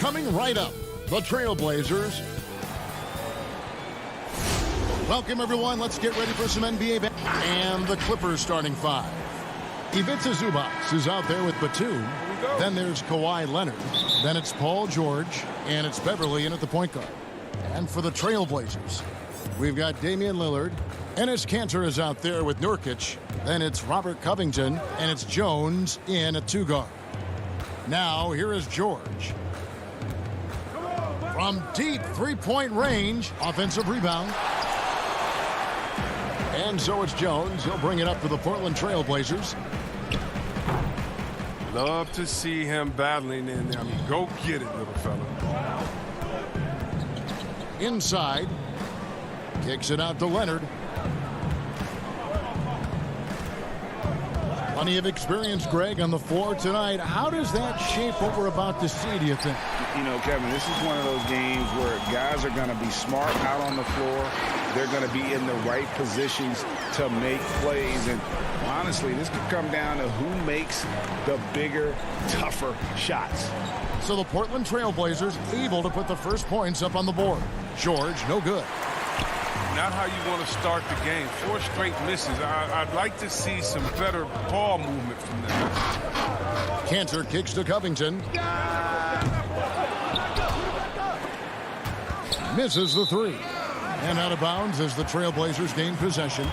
Coming right up, the Trailblazers. Welcome, everyone. Let's get ready for some NBA. And the Clippers starting five. Ivica Zubac is out there with Batum. Then there's Kawhi Leonard. Then it's Paul George. And it's Beverly in at the point guard. And for the Trailblazers, we've got Damian Lillard. Enes Kanter is out there with Nurkic. Then it's Robert Covington. And it's Jones in at two guard. Now, here is George. From deep three-point range, offensive rebound. And so it's Jones. He'll bring it up for the Portland Trailblazers. Love to see him battling in there. I mean, go get it, little fella. Inside. Kicks it out to Leonard. Plenty of experience, Greg, on the floor tonight. How does that shape what we're about to see, do you think? You know, Kevin, this is one of those games where guys are going to be smart out on the floor. They're going to be in the right positions to make plays. And honestly, this could come down to who makes the bigger, tougher shots. So the Portland Trailblazers able to put the first points up on the board. George, no good. Not how you want to start the game. 4 straight misses. I'd like to see some better ball movement from them. Kanter kicks to Covington. Misses the three. And out of bounds as the Trailblazers gain possession.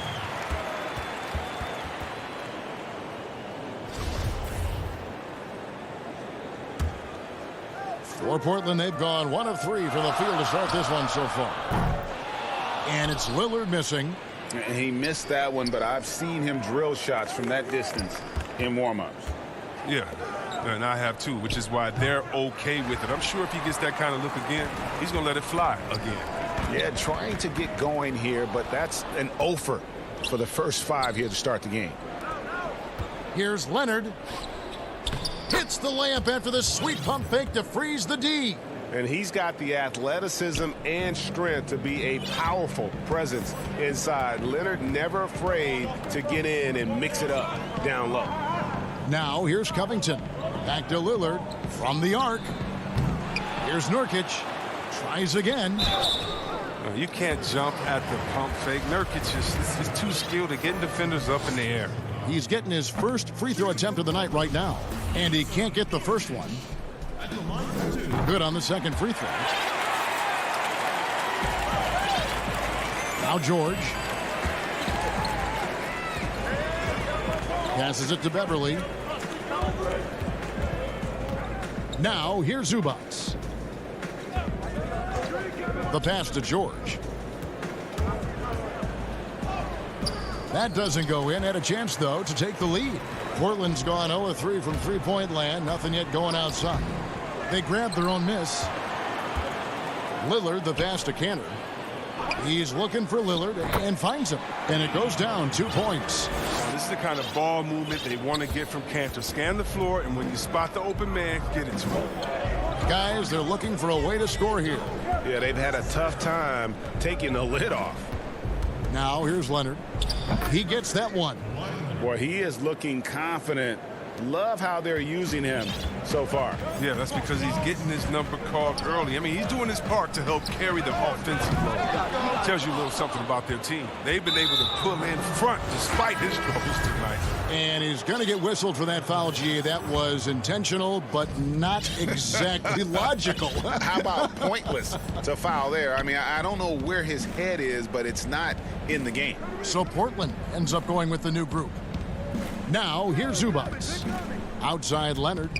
For Portland, they've gone 1 of 3 from the field to start this one so far. And it's Lillard missing. And he missed that one, but I've seen him drill shots from that distance in warm-ups. Yeah, and I have too, which is why they're okay with it. I'm sure if he gets that kind of look again, he's going to let it fly again. Yeah, trying to get going here, but that's an offer for the first 5 here to start the game. Here's Leonard. Hits the layup after the sweet pump fake to freeze the D. And he's got the athleticism and strength to be a powerful presence inside. Leonard never afraid to get in and mix it up down low. Now here's Covington. Back to Lillard from the arc. Here's Nurkic. Tries again. No, you can't jump at the pump fake. Nurkic is too skilled at getting defenders up in the air. He's getting his first free throw attempt of the night right now. And he can't get the first one. Good on the second free throw. Now George. Passes it to Beverly. Now here's Zubac. The pass to George. That doesn't go in. Had a chance, though, to take the lead. Portland's gone 0-3 from three-point land. Nothing yet going outside. They grab their own miss. Lillard, the pass to Kanter. He's looking for Lillard and finds him. And it goes down 2 points. This is the kind of ball movement they want to get from Kanter. Scan the floor, and when you spot the open man, get it to him. Guys, they're looking for a way to score here. Yeah, they've had a tough time taking the lid off. Now here's Leonard. He gets that one. Boy, he is looking confident. Love how they're using him so far. Yeah, that's because he's getting his number called early. I mean, he's doing his part to help carry the offensive load. Tells you a little something about their team. They've been able to pull in front despite his troubles tonight. And he's going to get whistled for that foul, G. That was intentional, but not exactly logical. How about pointless to foul there? I mean, I don't know where his head is, but it's not in the game. So Portland ends up going with the new group. Now, here's Zubac. Outside Leonard.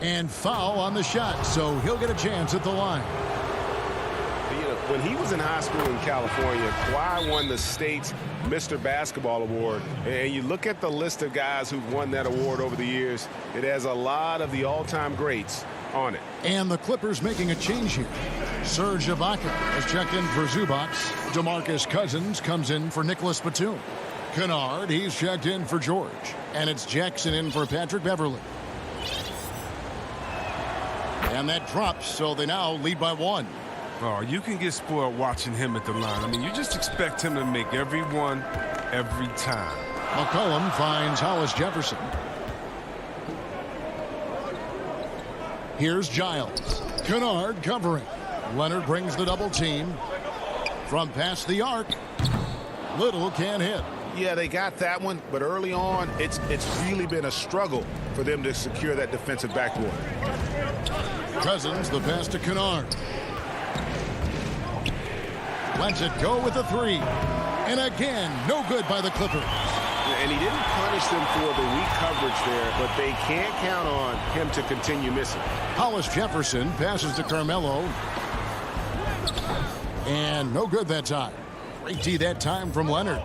And foul on the shot, so he'll get a chance at the line. You know, when he was in high school in California, Kawhi won the state's Mr. Basketball Award. And you look at the list of guys who've won that award over the years, it has a lot of the all-time greats on it. And the Clippers making a change here. Serge Ibaka has checked in for Zubac. DeMarcus Cousins comes in for Nicholas Batum. Kennard, he's checked in for George. And it's Jackson in for Patrick Beverly. And that drops, so they now lead by 1. Oh, you can get spoiled watching him at the line. I mean, you just expect him to make every one every time. McCollum finds Hollis Jefferson. Here's Giles. Kennard covering. Leonard brings the double team. From past the arc. Little can't hit. Yeah, they got that one, but early on, it's really been a struggle for them to secure that defensive backboard. Cousins, the pass to Kennard. Lets it go with a three. And again, no good by the Clippers. And he didn't punish them for the weak coverage there, but they can't count on him to continue missing. Hollis Jefferson passes to Carmelo. And no good that time. Great D that time from Leonard.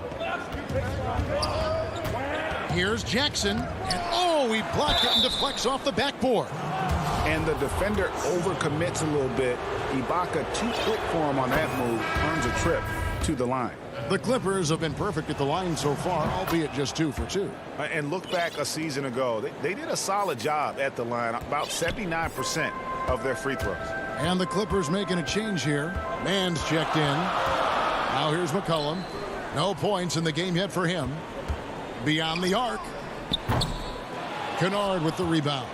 Here's Jackson. And oh, he blocked it and deflects off the backboard. And the defender overcommits a little bit. Ibaka too quick for him on that move. Earns a trip to the line. The Clippers have been perfect at the line so far, albeit just 2 for 2. And look back a season ago. They did a solid job at the line. About 79% of their free throws. And the Clippers making a change here. Mann's checked in. Now here's McCollum. No points in the game yet for him. Beyond the arc. Kennard with the rebound.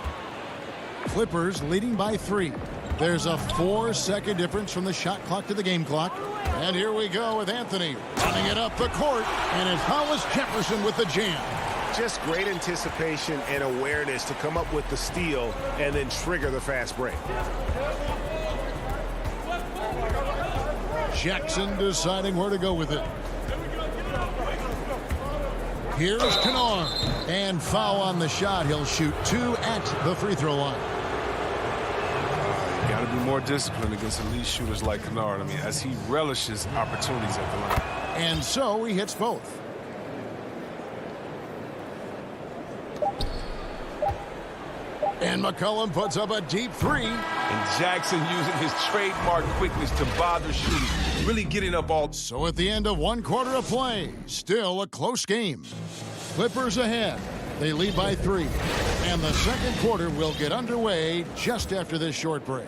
Clippers leading by 3. There's a 4-second difference from the shot clock to the game clock. And here we go with Anthony running it up the court. And it's Hollis Jefferson with the jam. Just great anticipation and awareness to come up with the steal and then trigger the fast break. Jackson deciding where to go with it. Here's Kennard. And foul on the shot. He'll shoot 2 at the free throw line. Got to be more disciplined against elite shooters like Kennard. I mean, as he relishes opportunities at the line. And so he hits both. And McCollum puts up a deep 3. And Jackson using his trademark quickness to bother shooters. Really getting up all. So at the end of 1 quarter of play, still a close game. Clippers ahead. They lead by 3. And the second quarter will get underway just after this short break.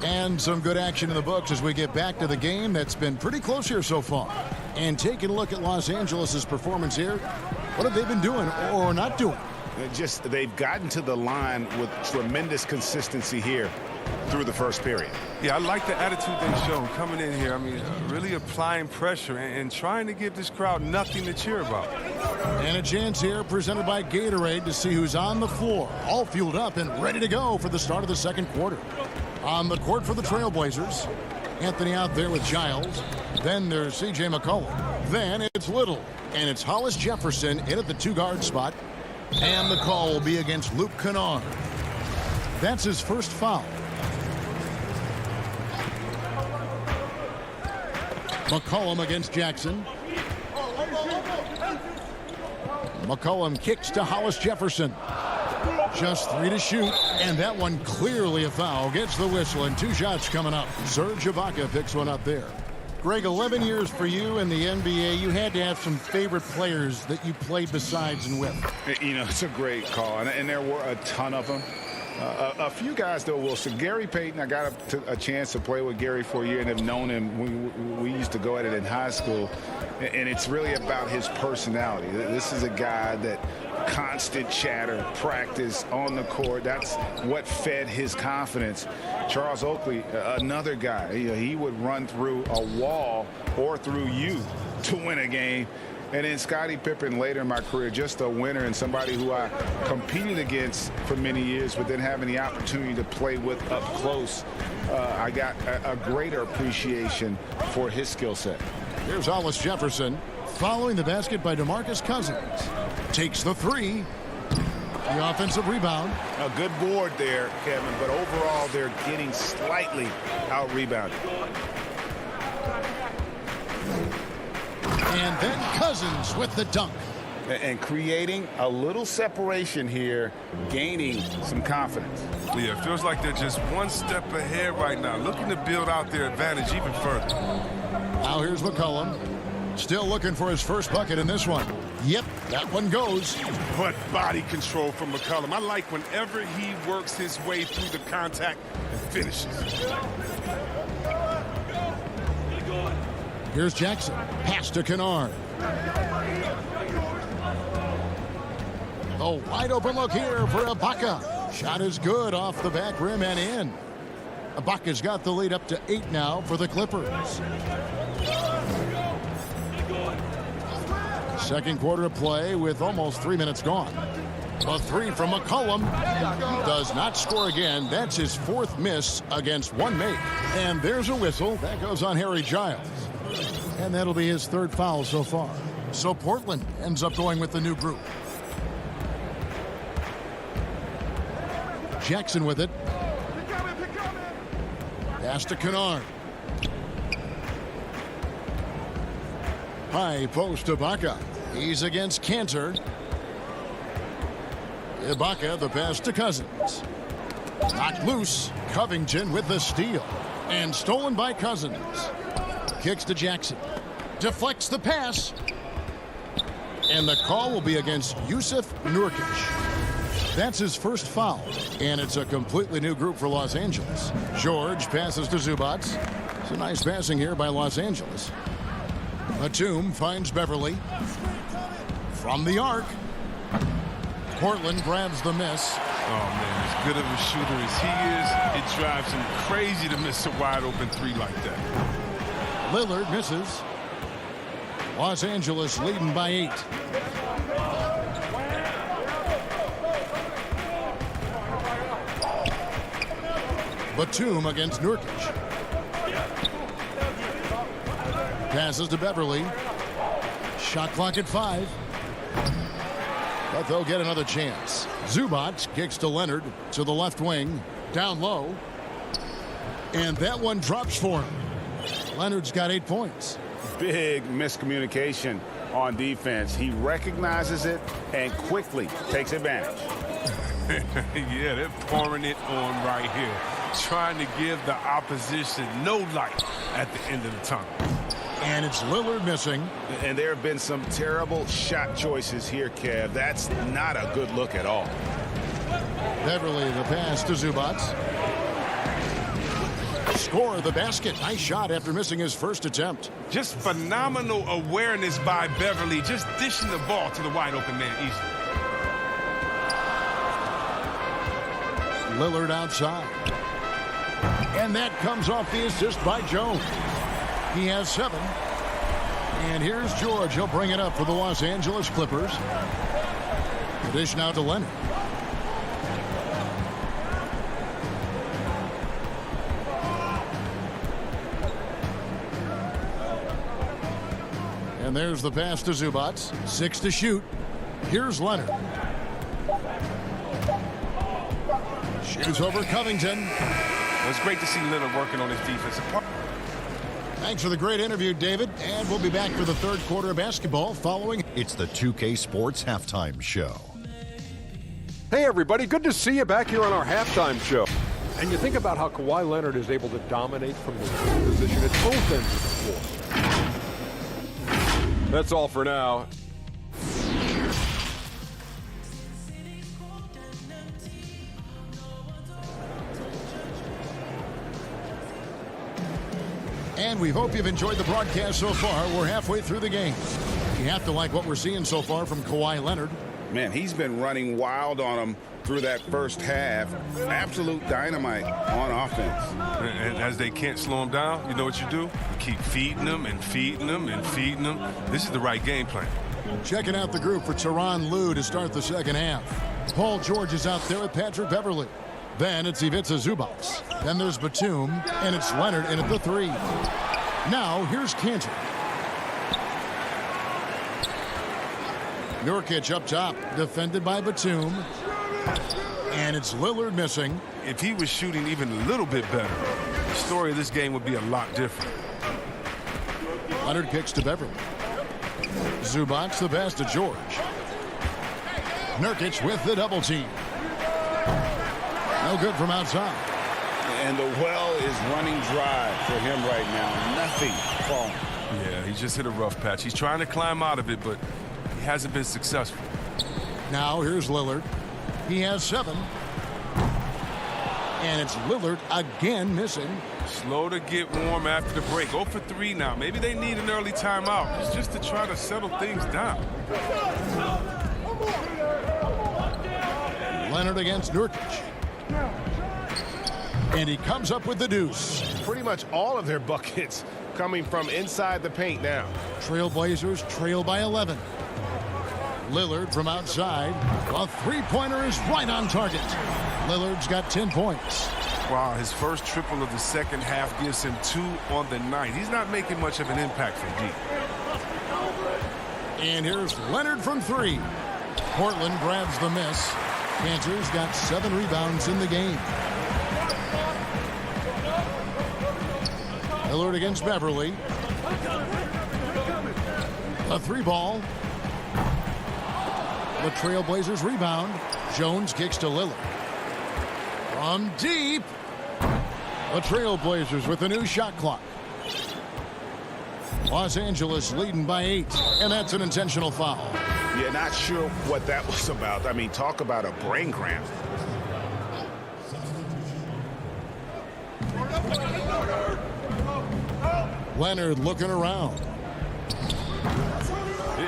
And some good action in the books as we get back to the game that's been pretty close here so far. And taking a look at Los Angeles' performance here, what have they been doing or not doing? They've gotten to the line with tremendous consistency here through the first period. Yeah, I like the attitude they show coming in here. I mean, really applying pressure and trying to give this crowd nothing to cheer about. And a chance here presented by Gatorade to see who's on the floor, all fueled up and ready to go for the start of the second quarter. On the court for the Trailblazers, Anthony out there with Giles. Then there's C.J. McCollum. Then it's Little. And it's Hollis Jefferson in at the 2-guard spot. And the call will be against Luke Kennard. That's his first foul. McCollum against Jackson. McCollum kicks to Hollis Jefferson. Just 3 to shoot, and that one clearly a foul. Gets the whistle, and 2 shots coming up. Serge Ibaka picks one up there. Greg, 11 years for you in the NBA. You had to have some favorite players that you played besides and with. You know, it's a great call, and there were a ton of them. A few guys, though, Wilson. Gary Payton, I got a chance to play with Gary for a year and have known him. We used to go at it in high school, and it's really about his personality. This is a guy that constant chatter, practice on the court. That's what fed his confidence. Charles Oakley, another guy, he would run through a wall or through you to win a game. And then Scottie Pippen later in my career, just a winner and somebody who I competed against for many years, but then having the opportunity to play with up close, I got a greater appreciation for his skill set. Here's Hollis Jefferson following the basket by DeMarcus Cousins. Takes the 3. The offensive rebound. A good board there, Kevin, but overall they're getting slightly out-rebounded. And then Cousins with the dunk. And creating a little separation here, gaining some confidence. Yeah, it feels like they're just one step ahead right now, looking to build out their advantage even further. Now here's McCollum. Still looking for his first bucket in this one. Yep, that one goes. But body control from McCollum. I like whenever he works his way through the contact and finishes. Here's Jackson. Pass to Kennard. A wide open look here for Ibaka. Shot is good off the back rim and in. Ibaka's got the lead up to 8 now for the Clippers. Second quarter of play with almost 3 minutes gone. A three from McCollum. Does not score again. That's his 4th miss against 1 make. And there's a whistle. That goes on Harry Giles. And that'll be his 3rd foul so far. So Portland ends up going with the new group. Jackson with it. Pass to Kennard. High post to Ibaka. He's against Cantor. Ibaka, the pass to Cousins. Knocked loose. Covington with the steal. And stolen by Cousins. Kicks to Jackson. Deflects the pass. And the call will be against Yusuf Nurkic. That's his 1st foul. And it's a completely new group for Los Angeles. George passes to Zubac. It's a nice passing here by Los Angeles. Batum finds Beverly. From the arc. Portland grabs the miss. Oh, man, as good of a shooter as he is, it drives him crazy to miss a wide-open 3 like that. Lillard misses. Los Angeles leading by 8. Batum against Nurkic. Passes to Beverly. Shot clock at 5. But they'll get another chance. Zubac kicks to Leonard to the left wing. Down low. And that one drops for him. Leonard's got 8 points. Big miscommunication on defense. He recognizes it and quickly takes advantage. Yeah, they're pouring it on right here. Trying to give the opposition no light at the end of the tunnel. And it's Lillard missing. And there have been some terrible shot choices here, Kev. That's not a good look at all. Beverly the pass to Zubac. Score the basket. Nice shot after missing his 1st attempt. Just phenomenal awareness by Beverly, just dishing the ball to the wide open man easily. Lillard outside. And that comes off the assist by Jones. He has 7. And here's George. He'll bring it up for the Los Angeles Clippers. Dish now to Leonard. And there's the pass to Zubac. 6 to shoot. Here's Leonard. Shoots over Covington. It was great to see Leonard working on his defensive part. Thanks for the great interview, David. And we'll be back for the 3rd quarter of basketball following. It's the 2K Sports Halftime Show. Hey, everybody. Good to see you back here on our halftime show. And you think about how Kawhi Leonard is able to dominate from the position at both ends of the floor. That's all for now. And we hope you've enjoyed the broadcast so far. We're halfway through the game. You have to like what we're seeing so far from Kawhi Leonard. Man, he's been running wild on him through that 1st half. Absolute dynamite on offense. And as they can't slow him down, you know what you do? You keep feeding them and feeding them and feeding them. This is the right game plan. Checking out the group for Tyronn Lue to start the 2nd half. Paul George is out there with Patrick Beverly. Then it's Ivica Zubac. Then there's Batum, and it's Leonard in at the 3. Now here's Cantor. Nurkic up top, defended by Batum. And it's Lillard missing. If he was shooting even a little bit better, the story of this game would be a lot different. Leonard kicks to Beverly. Zubac the pass to George. Nurkic with the double team. No good from outside. And the well is running dry for him right now. Nothing falling. Yeah, he just hit a rough patch. He's trying to climb out of it, but he hasn't been successful. Now here's Lillard. He has 7. And it's Lillard again missing. Slow to get warm after the break. 0 for 3 now. Maybe they need an early timeout. It's just to try to settle things down. Leonard against Nurkic. And he comes up with the deuce. Pretty much all of their buckets coming from inside the paint now. Trailblazers trail by 11. Lillard from outside. A three-pointer is right on target. Lillard's got 10 points. Wow, his first triple of the second half gives him 2 on the night. He's not making much of an impact from deep. And here's Leonard from 3. Portland grabs the miss. Panthers got 7 rebounds in the game. Lillard against Beverly. A 3-ball. The Trailblazers rebound. Jones kicks to Lillard. From deep. The Trailblazers with a new shot clock. Los Angeles leading by 8. And that's an intentional foul. Yeah, not sure what that was about. I mean, talk about a brain cramp. Leonard looking around.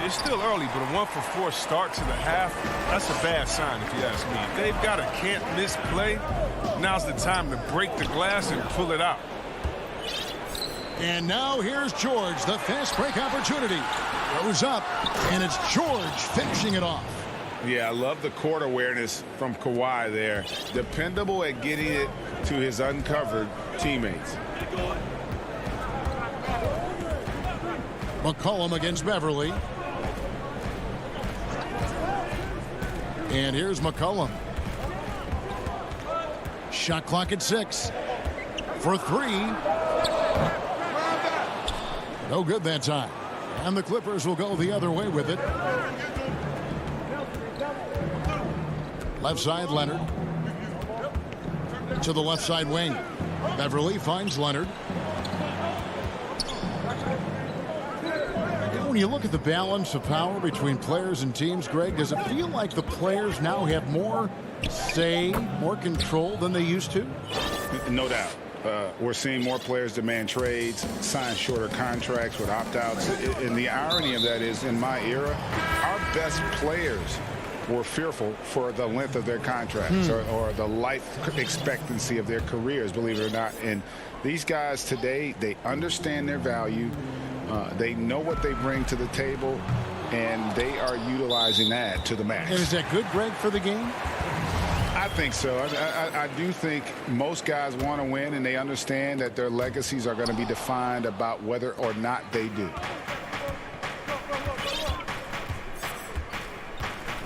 It's still early, but a 1-for-4 start to the half, that's a bad sign if you ask me. If they've got a can't-miss play, now's the time to break the glass and pull it out. And now here's George, the fast break opportunity. Goes up, and it's George finishing it off. Yeah, I love the court awareness from Kawhi there. Dependable at getting it to his uncovered teammates. McCollum against Beverly. And here's McCollum. Shot clock at 6. For 3. No good that time. And the Clippers will go the other way with it. Left side, Leonard. To the left side wing. Beverly finds Leonard. When you look at the balance of power between players and teams, Greg, does it feel like the players now have more say, more control than they used to? No doubt. We're seeing more players demand trades, sign shorter contracts with opt-outs. And the irony of that is, in my era, our best players were fearful for the length of their contracts or the life expectancy of their careers, believe it or not. And these guys today, they understand their value. They know what they bring to the table, and they are utilizing that to the max. And is that good, Greg, for the game? I think so. I do think most guys want to win, and they understand that their legacies are going to be defined about whether or not they do.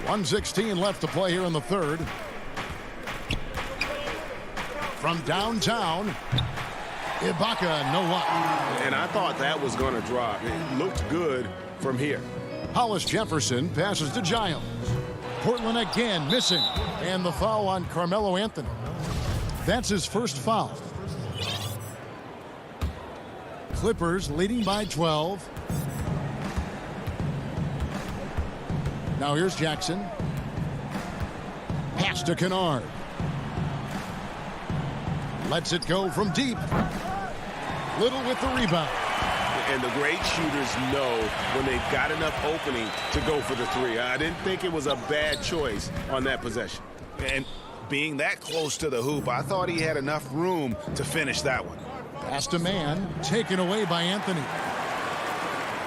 1:16 left to play here in the third. From downtown, Ibaka, no luck. And I thought that was going to drop. It looked good from here. Hollis Jefferson passes to Giles. Portland again missing. And the foul on Carmelo Anthony. That's his first foul. Clippers leading by 12. Now here's Jackson. Pass to Kennard. Lets it go from deep. Little with the rebound. And the great shooters know when they've got enough opening to go for the 3. I didn't think it was a bad choice on that possession. And being that close to the hoop, I thought he had enough room to finish that one. Pass to man, taken away by Anthony.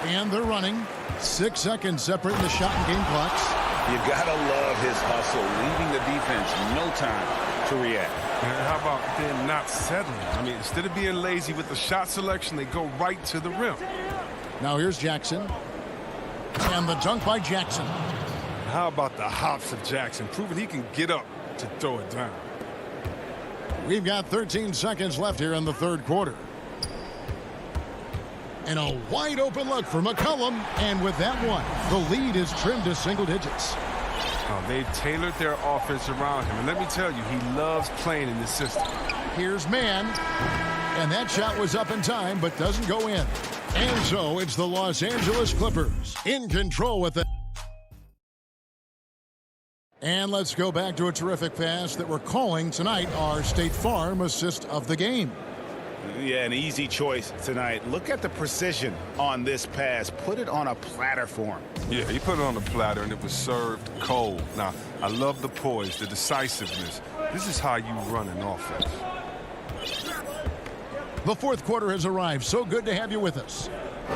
And they're running. 6 seconds separating the shot and game clocks. You gotta love his hustle, leaving the defense no time to react. And how about them not settling? I mean, instead of being lazy with the shot selection, they go right to the rim. Now here's Jackson. And the dunk by Jackson. How about the hops of Jackson, proving he can get up to throw it down. We've got 13 seconds left here in the third quarter. And a wide open look for McCollum. And with that one, the lead is trimmed to single digits. Oh, they've tailored their offense around him. And let me tell you, he loves playing in this system. Here's man. And that shot was up in time, but doesn't go in. And so it's the Los Angeles Clippers in control with it. And let's go back to a terrific pass that we're calling tonight our State Farm assist of the game. Yeah, an easy choice tonight. Look at the precision on this pass. Put it on a platter for him. Yeah, he put it on the platter, and it was served cold. Now, I love the poise, the decisiveness. This is how you run an offense. The fourth quarter has arrived. So good to have you with us.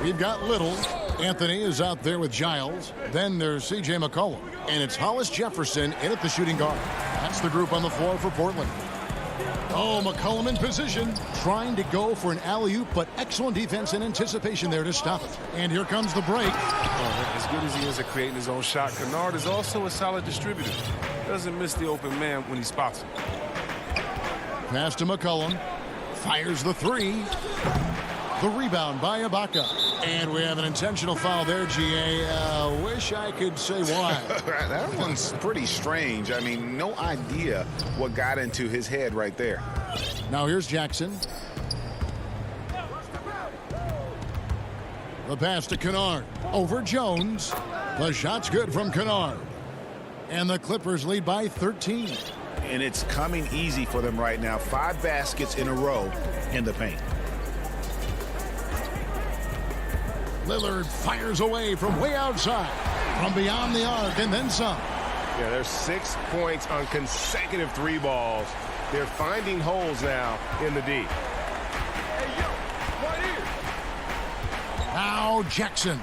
We've got Little. Anthony is out there with Giles. Then there's C.J. McCollum. And it's Hollis Jefferson in at the shooting guard. That's the group on the floor for Portland. Oh, McCollum in position, trying to go for an alley-oop, but excellent defense and anticipation there to stop it. And here comes the break. Oh, as good as he is at creating his own shot, Kennard is also a solid distributor. Doesn't miss the open man when he spots him. Pass to McCollum. Fires the three. The rebound by Ibaka. And we have an intentional foul there, G.A. Wish I could say why. That one's pretty strange. I mean, no idea what got into his head right there. Now here's Jackson. The pass to Kennard. Over Jones. The shot's good from Kennard. And the Clippers lead by 13. And it's coming easy for them right now. 5 baskets in a row in the paint. Lillard fires away from way outside, from beyond the arc, and then some. Yeah, there's 6 points on consecutive 3 balls. They're finding holes now in the D. Now Jackson.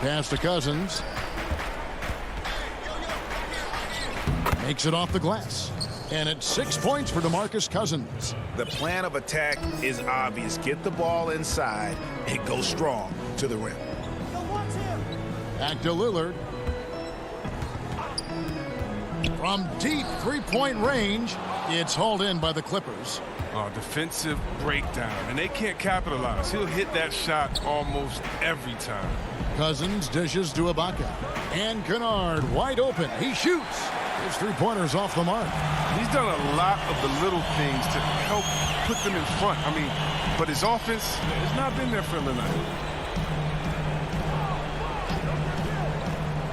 Pass to Cousins. Makes it off the glass. And it's 6 points for DeMarcus Cousins. The plan of attack is obvious. Get the ball inside and go strong to the rim. Back to Lillard. From deep three-point range, it's hauled in by the Clippers. Defensive breakdown, and they can't capitalize. He'll hit that shot almost every time. Cousins dishes to Ibaka. And Kennard wide open. He shoots. His three-pointers off the mark. He's done a lot of the little things to help put them in front. I mean, but his offense has not been there for him tonight.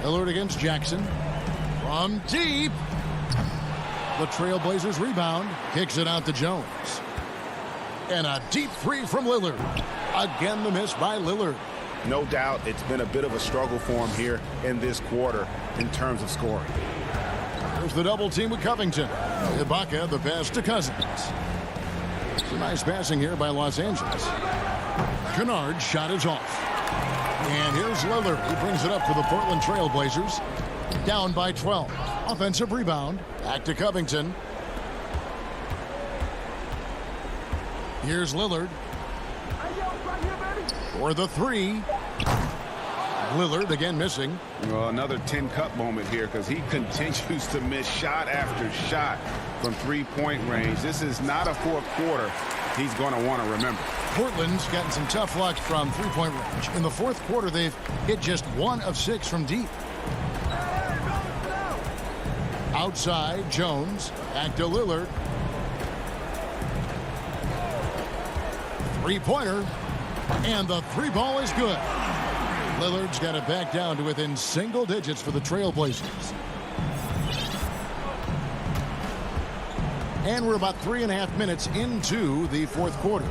Lillard against Jackson. From deep. The Trailblazers rebound. Kicks it out to Jones. And a deep three from Lillard. Again, the miss by Lillard. No doubt it's been a bit of a struggle for him here in this quarter in terms of scoring. There's the double team with Covington. Ibaka, the pass to Cousins. It's a nice passing here by Los Angeles. Kennard's shot is off. And here's Lillard. He brings it up for the Portland Trailblazers. Down by 12. Offensive rebound. Back to Covington. Here's Lillard. For the three. Lillard again missing. Well, another 10-cup moment here because he continues to miss shot after shot from three-point range. This is not a fourth quarter he's going to want to remember. Portland's gotten some tough luck from three-point range. In the fourth quarter, they've hit just 1 of 6 from deep. Outside, Jones. Back to Lillard. Three-pointer. And the three ball is good. Lillard's got it back down to within single digits for the Trailblazers. And we're about 3.5 minutes into the fourth quarter.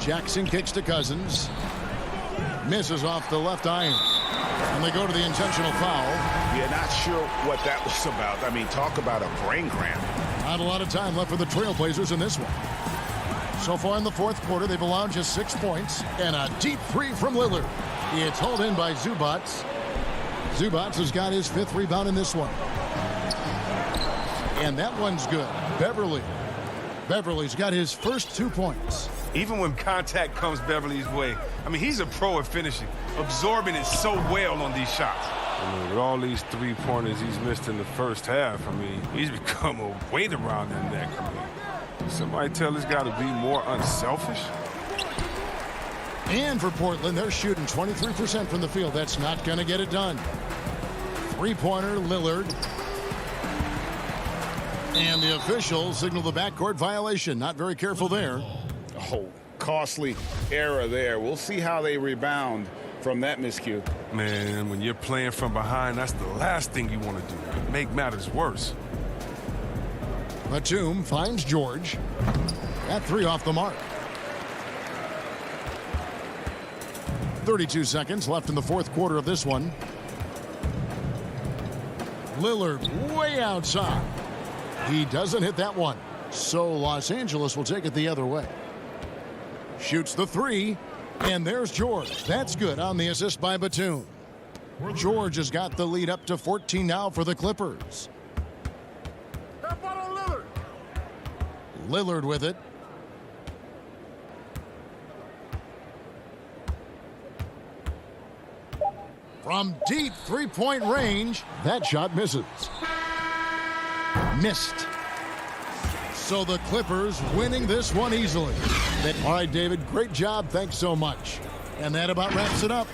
Jackson kicks to Cousins. Misses off the left iron. And they go to the intentional foul. Yeah, not sure what that was about. I mean, talk about a brain cramp. Not a lot of time left for the Trailblazers in this one. So far in the fourth quarter, they've allowed just 6 points and a deep three from Lillard. It's hauled in by Zubac. Zubac has got his 5th rebound in this one. And that one's good. Beverly's got his first 2 points. Even when contact comes Beverly's way, I mean, he's a pro at finishing, absorbing it so well on these shots. I mean, with all these three-pointers he's missed in the first half, I mean, he's become a weight around that neck. I mean, somebody tell this guy to be more unselfish. And for Portland, they're shooting 23% from the field. That's not going to get it done. Three-pointer, Lillard. And the officials signal the backcourt violation. Not very careful there. Oh, costly error there. We'll see how they rebound from that miscue. Man, when you're playing from behind, that's the last thing you want to do. Make matters worse. Batum finds George. That three off the mark. 32 seconds left in the fourth quarter of this one. Lillard way outside. He doesn't hit that one. So Los Angeles will take it the other way. Shoots the three. And there's George. That's good on the assist by Batum. George has got the lead up to 14 now for the Clippers. Lillard with it. From deep three-point range, that shot misses. Missed. So the Clippers winning this one easily. All right, David, great job. Thanks so much. And that about wraps it up.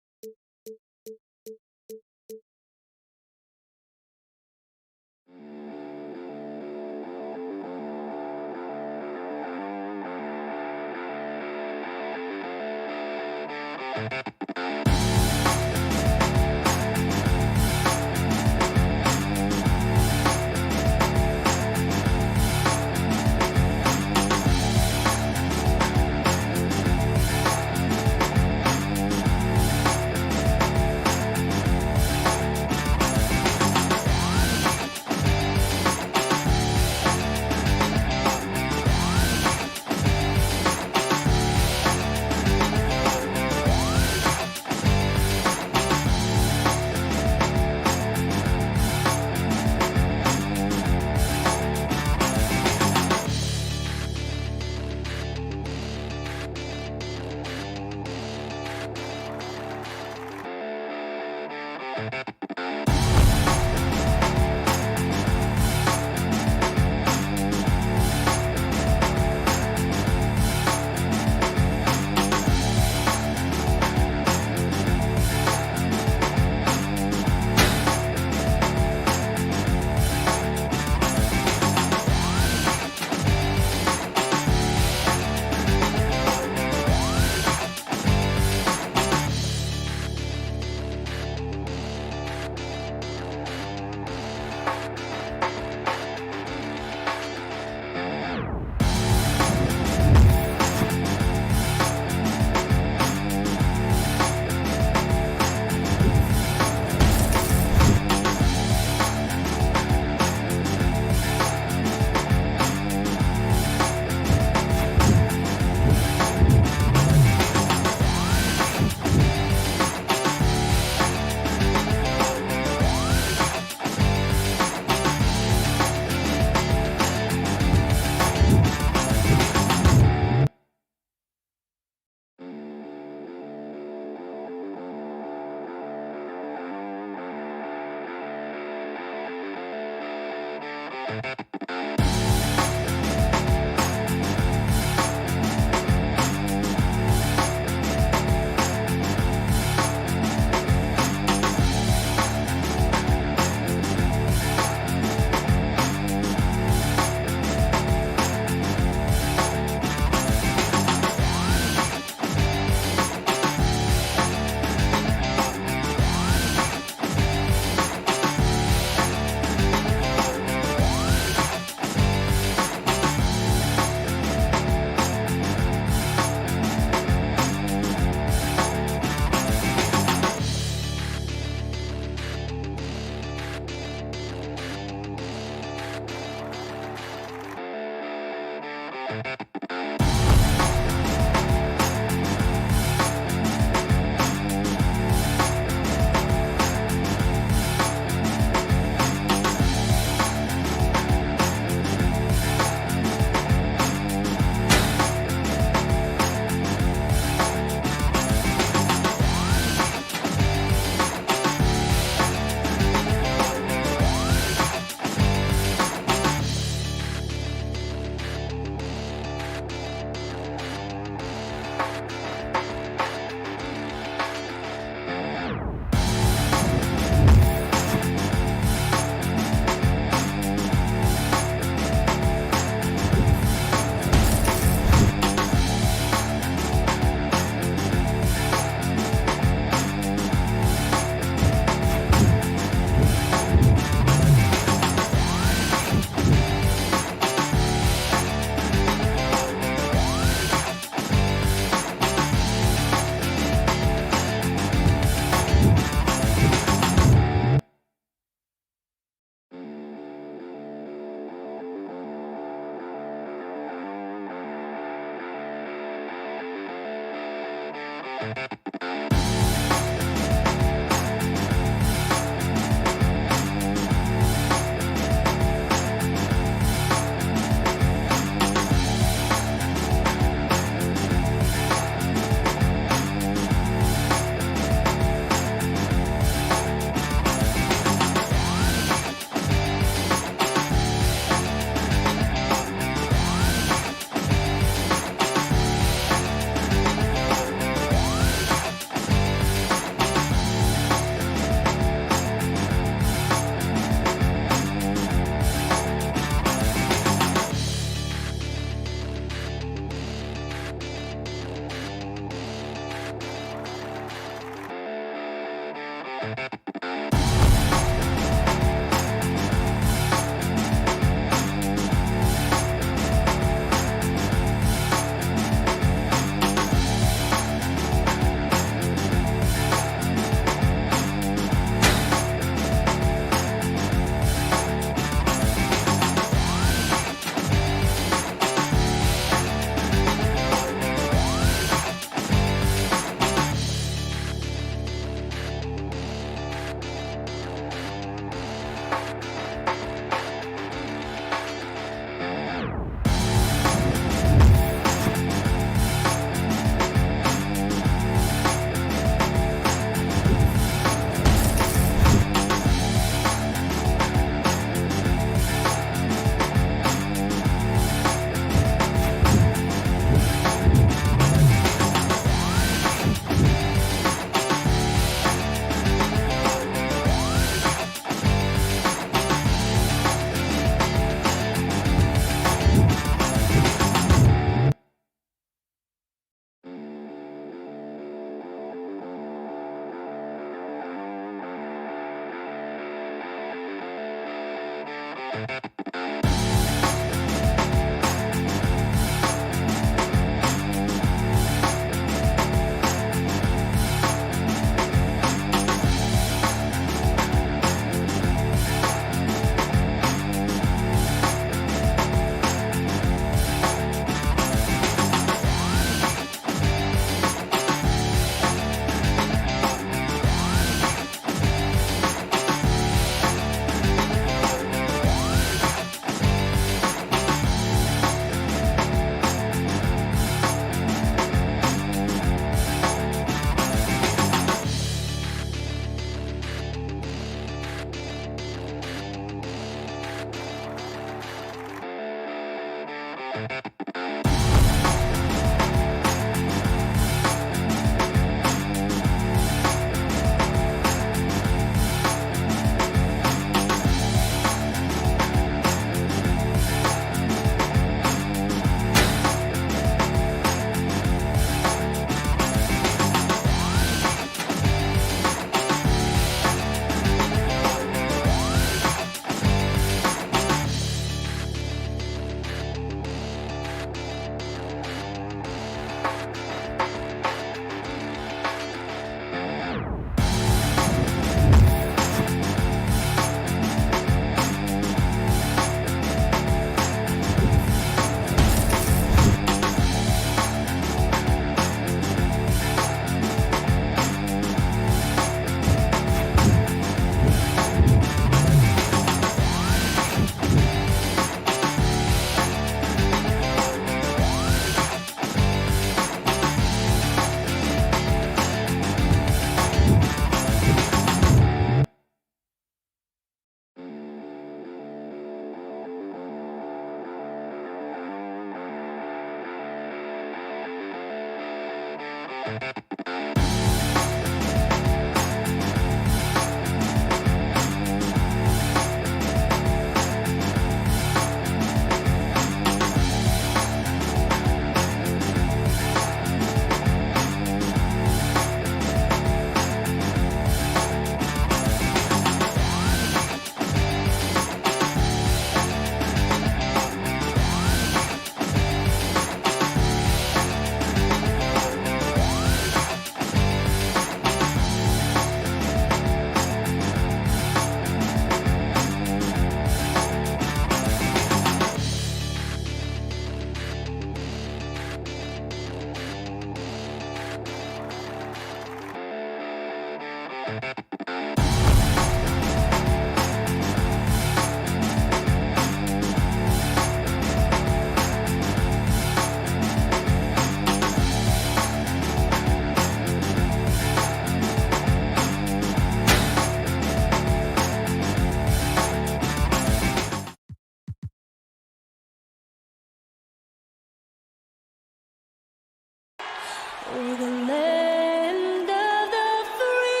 for the land of the free.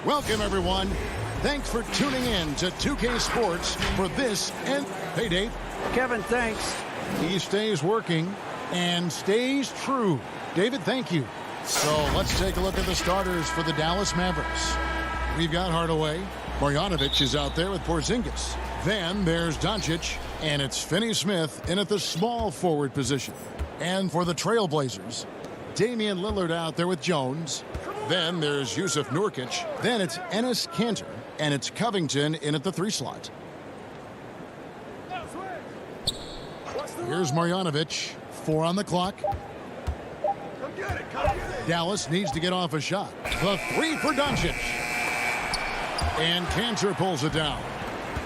Welcome, everyone. Thanks for tuning in to 2K Sports for this and hey, Dave. Kevin, thanks. He stays working and stays true. David, thank you. So let's take a look at the starters for the Dallas Mavericks. We've got Hardaway. Marjanovic is out there with Porzingis. Then there's Doncic, and it's Finney-Smith in at the small forward position. And for the Trailblazers, Damian Lillard out there with Jones. Then there's Yusuf Nurkic. Then it's Enes Kanter, and it's Covington in at the 3 slot. Here's Marjanovic, 4 on the clock. Dallas needs to get off a shot. The 3 for Doncic. And Kanter pulls it down.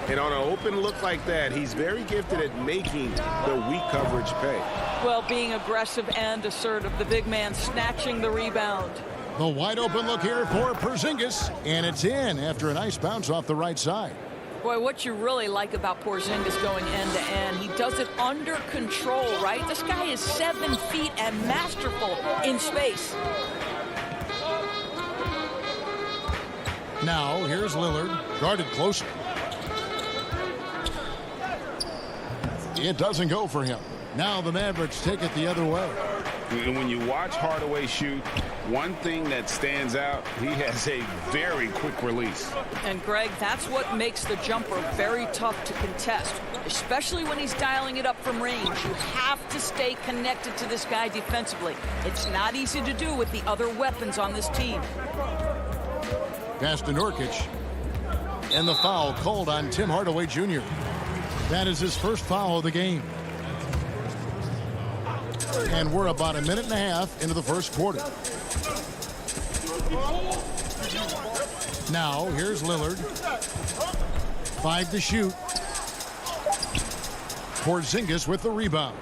And on an open look like that, he's very gifted at making the weak coverage pay. Well, being aggressive and assertive, the big man snatching the rebound. The wide open look here for Porzingis, and it's in after a nice bounce off the right side. Boy, what you really like about Porzingis going end-to-end, he does it under control, right? This guy is 7 feet and masterful in space. Now, here's Lillard, guarded closer. It doesn't go for him. Now the Mavericks take it the other way. And when you watch Hardaway shoot, one thing that stands out, he has a very quick release. And Greg, that's what makes the jumper very tough to contest, especially when he's dialing it up from range. You have to stay connected to this guy defensively. It's not easy to do with the other weapons on this team. Pass to Nurkic. And the foul called on Tim Hardaway Jr. That is his first foul of the game. And we're about a minute and a half into the first quarter. Now, here's Lillard. 5 to shoot. Porzingis with the rebound.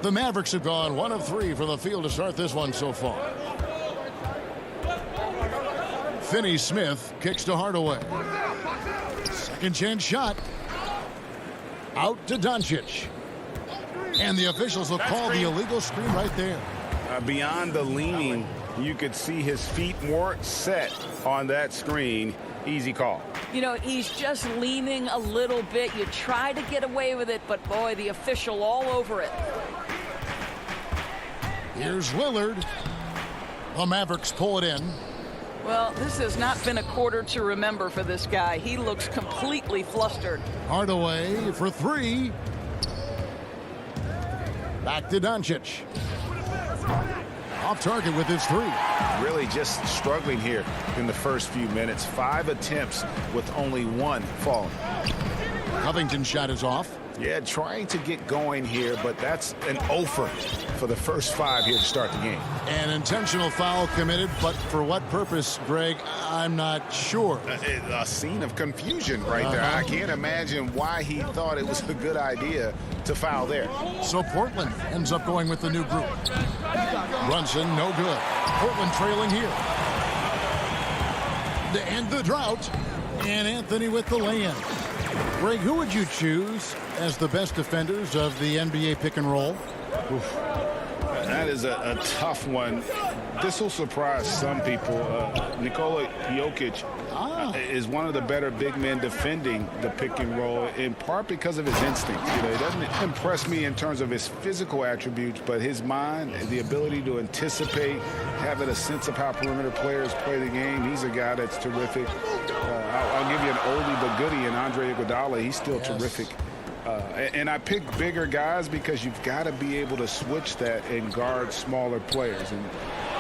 The Mavericks have gone 1 of 3 from the field to start this one so far. Finney-Smith kicks to Hardaway. Second chance shot. Out to Doncic. And the officials will call the illegal screen right there. Beyond the leaning, you could see his feet more set on that screen. Easy call. You know, he's just leaning a little bit. You try to get away with it, but boy, the official all over it. Here's Lillard. The Mavericks pull it in. Well, this has not been a quarter to remember for this guy. He looks completely flustered. Hardaway for 3. Back to Doncic. Off target with his 3. Really just struggling here in the first few minutes. 5 attempts with only 1 falling. Covington's shot is off. Yeah, trying to get going here, but that's an offer for the first 5 here to start the game. An intentional foul committed, but for what purpose, Greg, I'm not sure. A scene of confusion right there. I can't imagine why he thought it was a good idea to foul there. So Portland ends up going with the new group. Brunson, no good. Portland trailing here. To end the drought, and Anthony with the lay-in. Greg, who would you choose as the best defenders of the NBA pick and roll? Oof. That is a tough one. This will surprise some people. Nikola Jokic is one of the better big men defending the pick and roll, in part because of his instincts. You know, he doesn't impress me in terms of his physical attributes, but his mind, the ability to anticipate, having a sense of how perimeter players play the game. He's a guy that's terrific. I'll give you an oldie but goodie in Andre Iguodala. He's still terrific. And I pick bigger guys because you've got to be able to switch that and guard smaller players. And,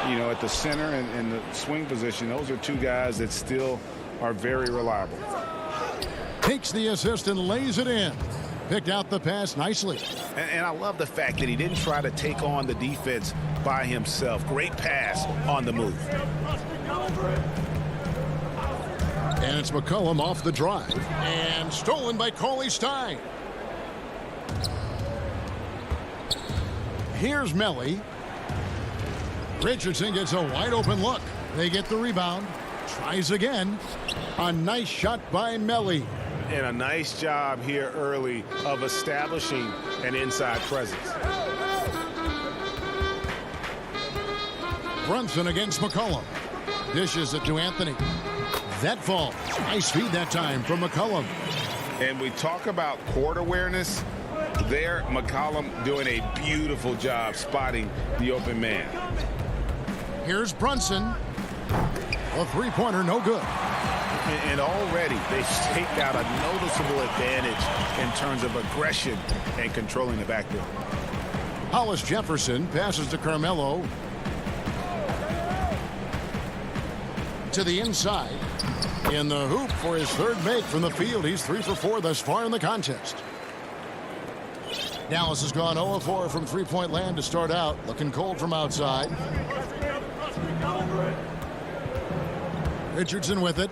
you know, at the center and the swing position, those are 2 guys that still are very reliable. Takes the assist and lays it in. Picked out the pass nicely. And I love the fact that he didn't try to take on the defense by himself. Great pass on the move. And it's McCollum off the drive. And stolen by Cauley-Stein. Here's Melly. Richardson gets a wide open look. They get the rebound. Tries again. A nice shot by Melly. and a nice job here early of establishing an inside presence. Brunson against McCollum. Dishes it to Anthony. That falls. Nice feed that time from McCollum. And we talk about court awareness. There, McCollum doing a beautiful job spotting the open man. Here's Brunson. A three-pointer, no good. And already they've staked out a noticeable advantage in terms of aggression and controlling the backfield. Hollis Jefferson passes to Carmelo. To the inside. In the hoop for his third make from the field. He's 3 for 4 thus far in the contest. Dallas has gone 0 of 4 from three-point land to start out. Looking cold from outside. Richardson with it.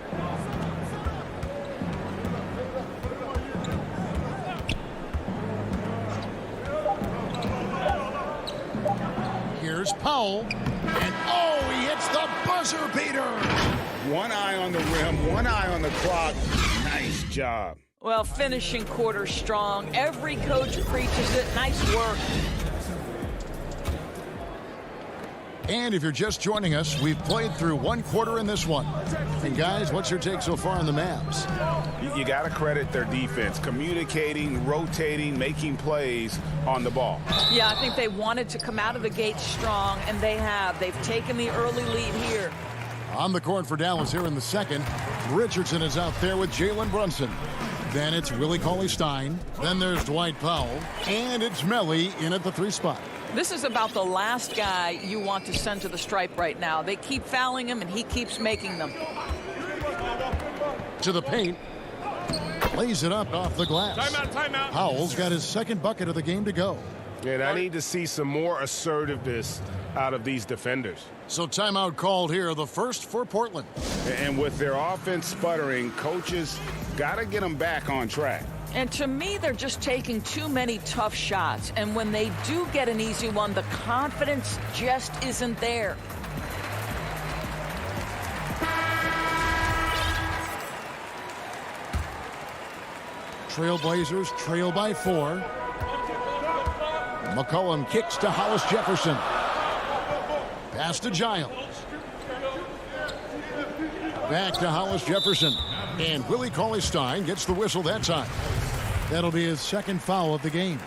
Here's Powell. And oh, he hits the buzzer beater. One eye on the rim, one eye on the clock. Nice job. Well, finishing quarter strong. Every coach preaches it. Nice work. And if you're just joining us, we've played through one quarter in this one. And guys, what's your take so far on the Mavs? You got to credit their defense, communicating, rotating, making plays on the ball. Yeah, I think they wanted to come out of the gate strong, and they have. They've taken the early lead here. On the court for Dallas here in the second. Richardson is out there with Jalen Brunson. Then it's Willie Cauley-Stein. Then there's Dwight Powell. And it's Melly in at the 3 spot. This is about the last guy you want to send to the stripe right now. They keep fouling him, and he keeps making them. To the paint. Lays it up off the glass. Timeout. Powell's got his second bucket of the game to go. And I need to see some more assertiveness out of these defenders. So timeout called here, the first for Portland. And with their offense sputtering, coaches got to get them back on track. And to me, they're just taking too many tough shots. And when they do get an easy one, the confidence just isn't there. Trailblazers trail by 4. McCollum kicks to Hollis Jefferson. Pass to Giles. Back to Hollis Jefferson. And Willie Cauley-Stein gets the whistle that time. That'll be his second foul of the game.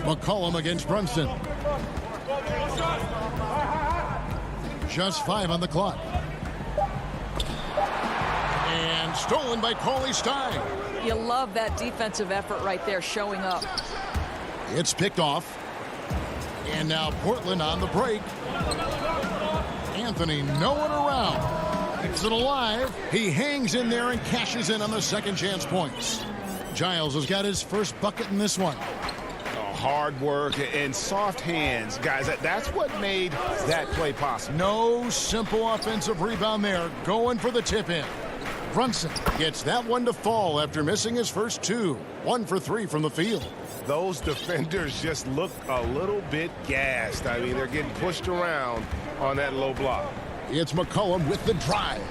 McCollum against Brunson. Just 5 on the clock. And stolen by Cauley-Stein. You love that defensive effort right there showing up. It's picked off. And now Portland on the break. Anthony nowhere around. Keeps it alive. He hangs in there and cashes in on the second chance points. Giles has got his first bucket in this one. Hard work and soft hands. Guys, that's what made that play possible. No simple offensive rebound there. Going for the tip-in. Brunson gets that one to fall after missing his first 2. 1 for 3 from the field. Those defenders just look a little bit gassed. I mean, they're getting pushed around on that low block. It's McCollum with the drive.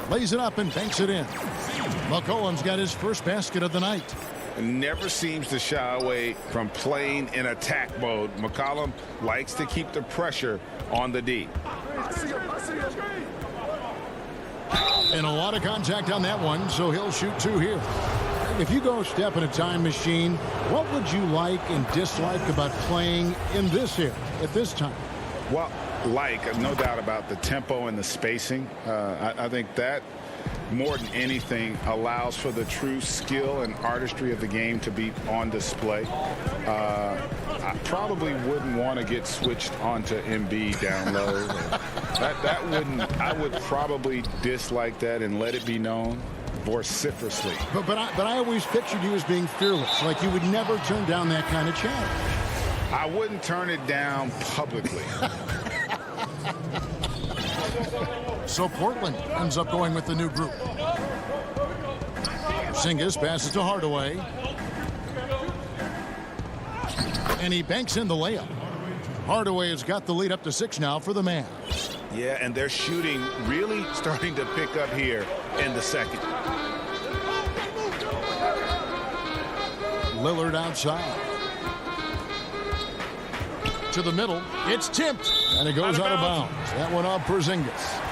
Lays it up and banks it in. McCollum's got his first basket of the night. Never seems to shy away from playing in attack mode. McCollum likes to keep the pressure on the D. And a lot of contact on that one, so he'll shoot 2 here. If you go step in a time machine, what would you like and dislike about playing in this here at this time? Well, no doubt about the tempo and the spacing. I think that more than anything allows for the true skill and artistry of the game to be on display. I probably wouldn't want to get switched onto Embiid down low. I would probably dislike that and let it be known vociferously. But I always pictured you as being fearless, like you would never turn down that kind of challenge. I wouldn't turn it down publicly. So Portland ends up going with the new group. Porzingis passes to Hardaway. And he banks in the layup. Hardaway has got the lead up to 6 now for the Mavs. Yeah, and their shooting really starting to pick up here in the second. Lillard outside. To the middle. It's tipped. And it goes out of bounds. That one off Porzingis.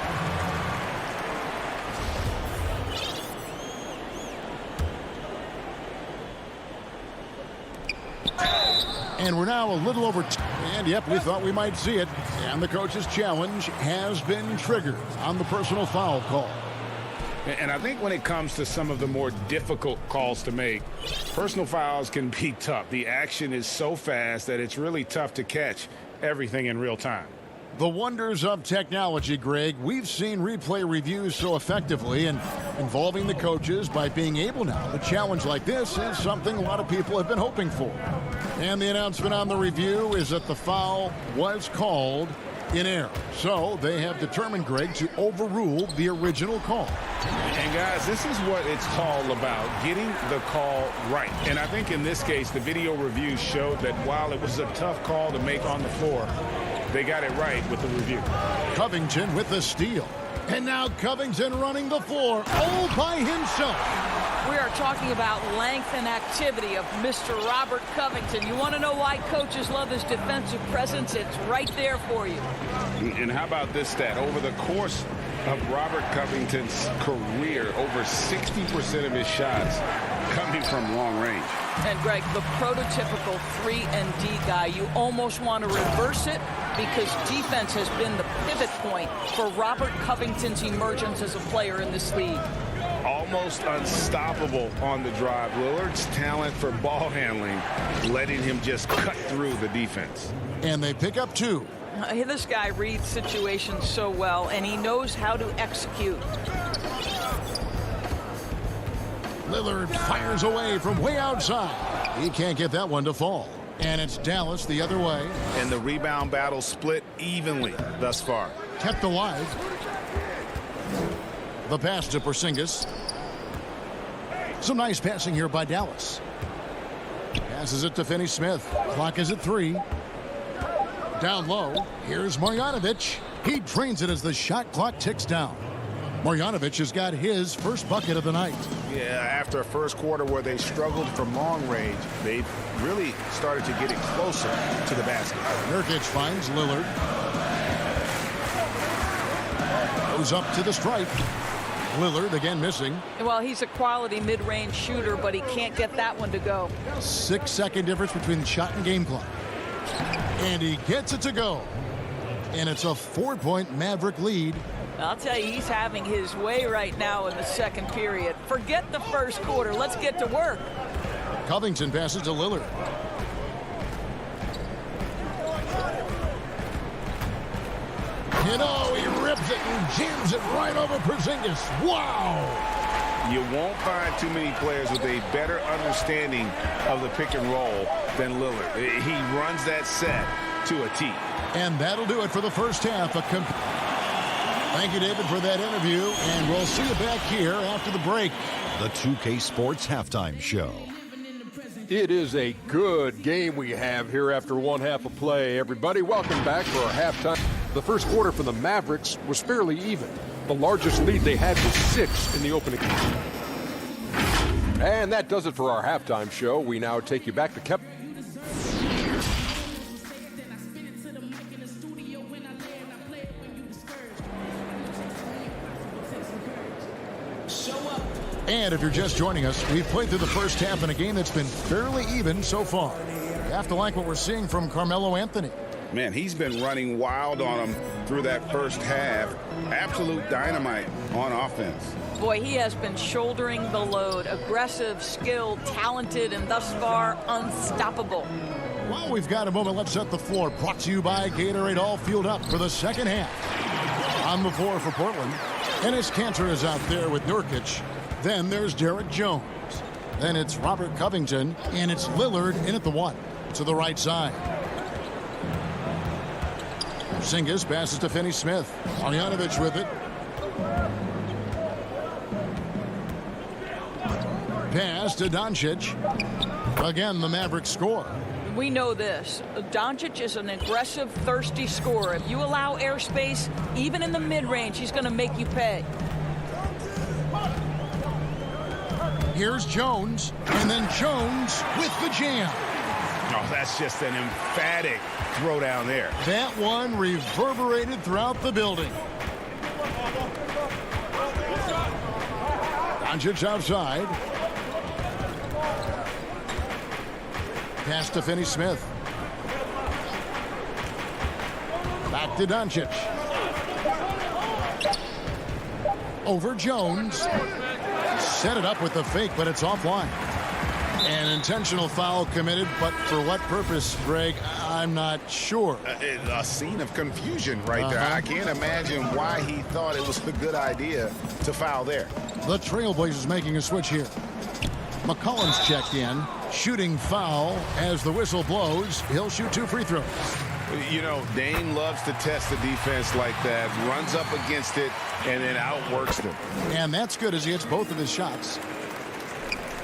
And we're now a little over. And yep, we thought we might see it. And the coach's challenge has been triggered on the personal foul call. And I think when it comes to some of the more difficult calls to make, personal fouls can be tough. The action is so fast that it's really tough to catch everything in real time. The wonders of technology, Greg. We've seen replay reviews so effectively, and involving the coaches by being able now to challenge like this is something a lot of people have been hoping for. And the announcement on the review is that the foul was called in error. So they have determined, Greg, to overrule the original call. And guys, this is what it's all about, getting the call right. And I think in this case, the video review showed that while it was a tough call to make on the floor, they got it right with the review. Covington with the steal. And now Covington running the floor all by himself. We are talking about length and activity of Mr. Robert Covington. You want to know why coaches love his defensive presence? It's right there for you. And how about this stat? Over the course of Robert Covington's career, over 60% of his shots coming from long range. And Greg, the prototypical 3-and-D guy, you almost want to reverse it because defense has been the pivot point for Robert Covington's emergence as a player in this league. Almost unstoppable on the drive. Lillard's talent for ball handling, letting him just cut through the defense. And they pick up two. This guy reads situations so well, and he knows how to execute. Lillard fires away from way outside. He can't get that one to fall. And it's Dallas the other way. And the rebound battle split evenly thus far. Kept alive. The pass to Porzingis. Some nice passing here by Dallas. Passes it to Finney-Smith. Clock is at 3. Down low. Here's Marjanovic. He drains it as the shot clock ticks down. Marjanovic has got his first bucket of the night. Yeah, after a first quarter where they struggled from long range, they really started to get it closer to the basket. Nurkic finds Lillard. Goes up to the stripe. Lillard again missing. Well, he's a quality mid-range shooter, but he can't get that one to go. 6-second difference between shot and game clock. And he gets it to go. And it's a 4-point Maverick lead. I'll tell you, he's having his way right now in the second period. Forget the first quarter. Let's get to work. Covington passes to Lillard. You know, he rips it and jams it right over Porzingis. Wow! You won't find too many players with a better understanding of the pick and roll than Lillard. He runs that set to a T. And that'll do it for the first half. Thank you, David, for that interview, and we'll see you back here after the break. The 2K Sports Halftime Show. It is a good game we have here after one half of play. Everybody, welcome back for our halftime. The first quarter for the Mavericks was fairly even. The largest lead they had was 6 in the opening. And that does it for our halftime show. We now take you back to Kep. And if you're just joining us, we've played through the first half in a game that's been fairly even so far. You have to like what we're seeing from Carmelo Anthony. Man, he's been running wild on him through that first half. Absolute dynamite on offense. Boy, he has been shouldering the load. Aggressive, skilled, talented, and thus far unstoppable. Well, we've got a moment. Let's set the floor. Brought to you by Gatorade, all fueled up for the second half. On the floor for Portland. Enes Kanter is out there with Nurkic. Then there's Derek Jones. Then it's Robert Covington, and it's Lillard in at the 1 to the right side. Porzingis passes to Finney-Smith. Marjanovic with it. Pass to Doncic. Again, the Mavericks score. We know this. Doncic is an aggressive, thirsty scorer. If you allow airspace, even in the mid-range, he's going to make you pay. Here's Jones, and then Jones with the jam. Oh, that's just an emphatic throw down there. That one reverberated throughout the building. Doncic outside. Pass to Finney-Smith. Back to Doncic. Over Jones. Set it up with the fake, but it's offline. An intentional foul committed, but for what purpose, Greg? I'm not sure. A scene of confusion right there. I can't imagine why he thought it was a good idea to foul there. The Trailblazers making a switch here. McCollum's checked in. Shooting foul as the whistle blows. He'll shoot 2 free throws. You know, Dame loves to test the defense like that, runs up against it, and then outworks them. And that's good as he hits both of his shots.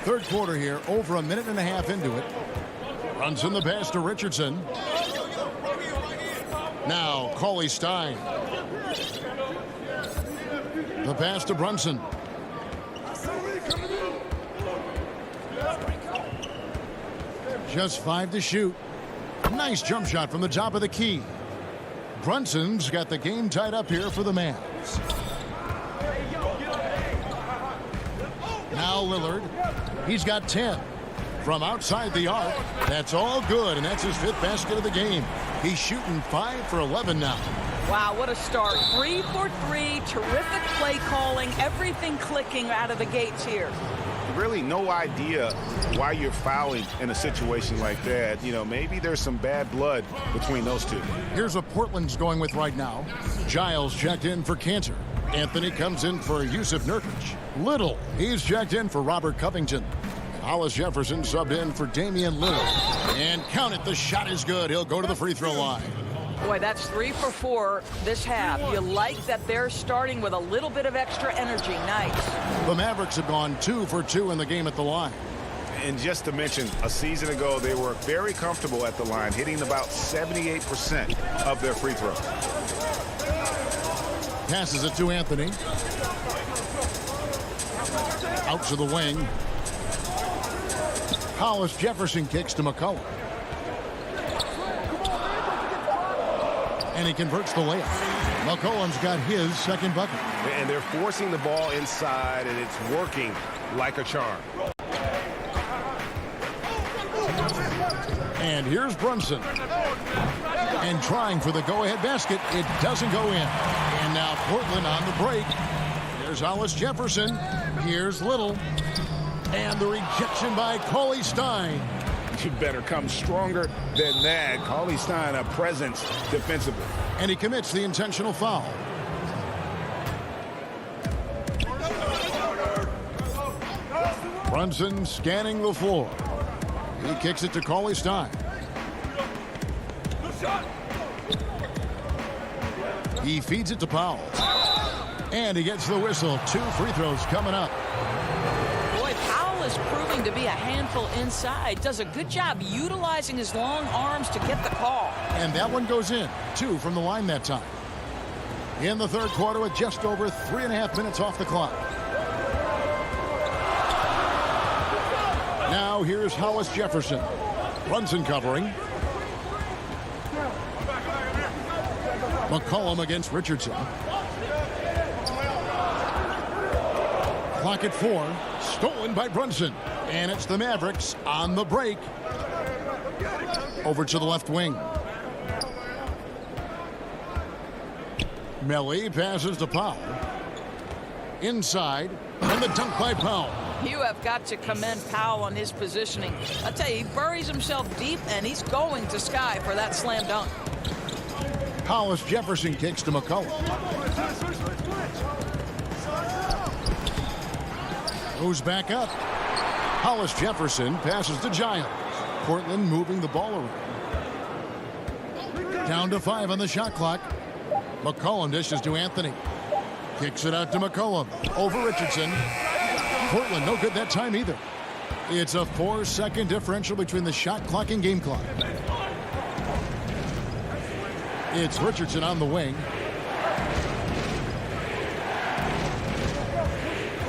Third quarter here, over a minute and a half into it. Runs in the pass to Richardson. Now, Cauley Stein. The pass to Brunson. Just 5 to shoot. Nice jump shot from the top of the key. Brunson's got the game tied up here for the Mavs. Now Lillard. He's got 10. From outside the arc. That's all good, and that's his 5th basket of the game. He's shooting 5 for 11 now. Wow, what a start. 3 for 3. Terrific play calling. Everything clicking out of the gates here. Really no idea why you're fouling in a situation like that. You know, maybe there's some bad blood between those two. Here's what Portland's going with right now. Giles checked in for Cantor. Anthony comes in for Yusuf Nurkic. Little, he's checked in for Robert Covington. Hollis Jefferson subbed in for Damian Lillard. And count it, the shot is good. He'll go to the free throw line. Boy, that's 3 for 4 this half. You like that they're starting with a little bit of extra energy. Nice. The Mavericks have gone 2 for 2 in the game at the line. And just to mention, a season ago, they were very comfortable at the line, hitting about 78% of their free throws. Passes it to Anthony. Out to the wing. Hollis Jefferson kicks to McCollum. And he converts the layup. McCollum's got his 2nd bucket. And they're forcing the ball inside, and it's working like a charm. And here's Brunson. And trying for the go-ahead basket. It doesn't go in. And now Portland on the break. Here's Hollis Jefferson. Here's Little. And the rejection by Cauley Stein. You better come stronger than that. Cauley Stein, a presence defensively. And he commits the intentional foul. Brunson scanning the floor. He kicks it to Cauley Stein. He feeds it to Powell. And he gets the whistle. 2 free throws coming up. Boy, Powell is proving to be a handful inside. Does a good job utilizing his long arms to get the call. And that one goes in. 2 from the line that time. In the third quarter with just over 3.5 minutes off the clock. Now here's Hollis Jefferson. Brunson covering. McCollum against Richardson. Clock at 4. Stolen by Brunson. And it's the Mavericks on the break. Over to the left wing. Melly passes to Powell. Inside. And the dunk by Powell. You have got to commend Powell on his positioning. I tell you, he buries himself deep, and he's going to sky for that slam dunk. Hollis Jefferson kicks to McCollum. Goes back up. Hollis Jefferson passes to Giles. Portland moving the ball around. Down to 5 on the shot clock. McCollum dishes to Anthony. Kicks it out to McCollum. Over Richardson. Portland no good that time either. It's a 4-second differential between the shot clock and game clock. It's Richardson on the wing.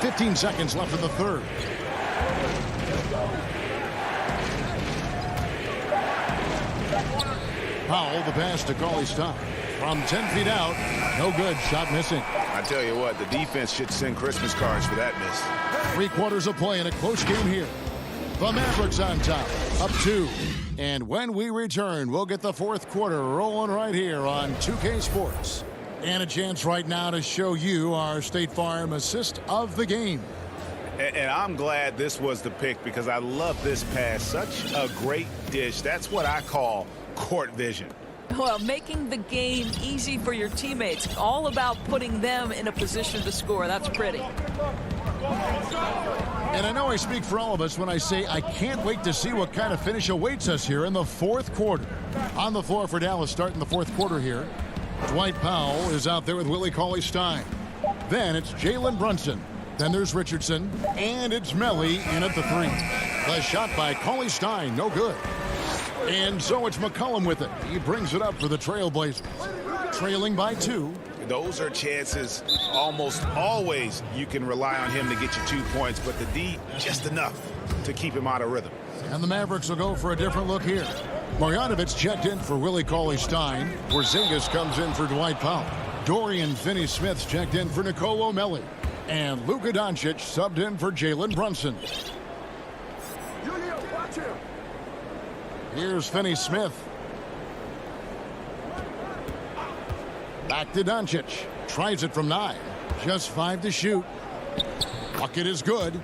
15 seconds left in the third. Powell, the pass to Cauley Stein. From 10 feet out, no good, shot missing. I tell you what, the defense should send Christmas cards for that miss. 3 quarters of play in a close game here. The Mavericks on top, up 2. And when we return, we'll get the fourth quarter rolling right here on 2K Sports. And a chance right now to show you our State Farm assist of the game. And I'm glad this was the pick because I love this pass. Such a great dish. That's what I call court vision. Well, making the game easy for your teammates. All about putting them in a position to score. That's pretty. And I know I speak for all of us when I say I can't wait to see what kind of finish awaits us here in the fourth quarter. On the floor for Dallas starting the fourth quarter here. Dwight Powell is out there with Willie Cauley-Stein. Then it's Jalen Brunson. Then there's Richardson. And it's Melly in at the 3. The shot by Cauley-Stein, no good. And so it's McCollum with it. He brings it up for the Trailblazers. Trailing by 2. Those are chances almost always you can rely on him to get you 2 points, but the D just enough to keep him out of rhythm. And the Mavericks will go for a different look here. Marjanovic checked in for Willie Cauley-Stein. Porzingis comes in for Dwight Powell. Dorian Finney-Smith's checked in for Nicolo Melli. And Luka Doncic subbed in for Jalen Brunson. Here's Finney-Smith. Back to Doncic. Tries it from 9. Just 5 to shoot. Bucket is good.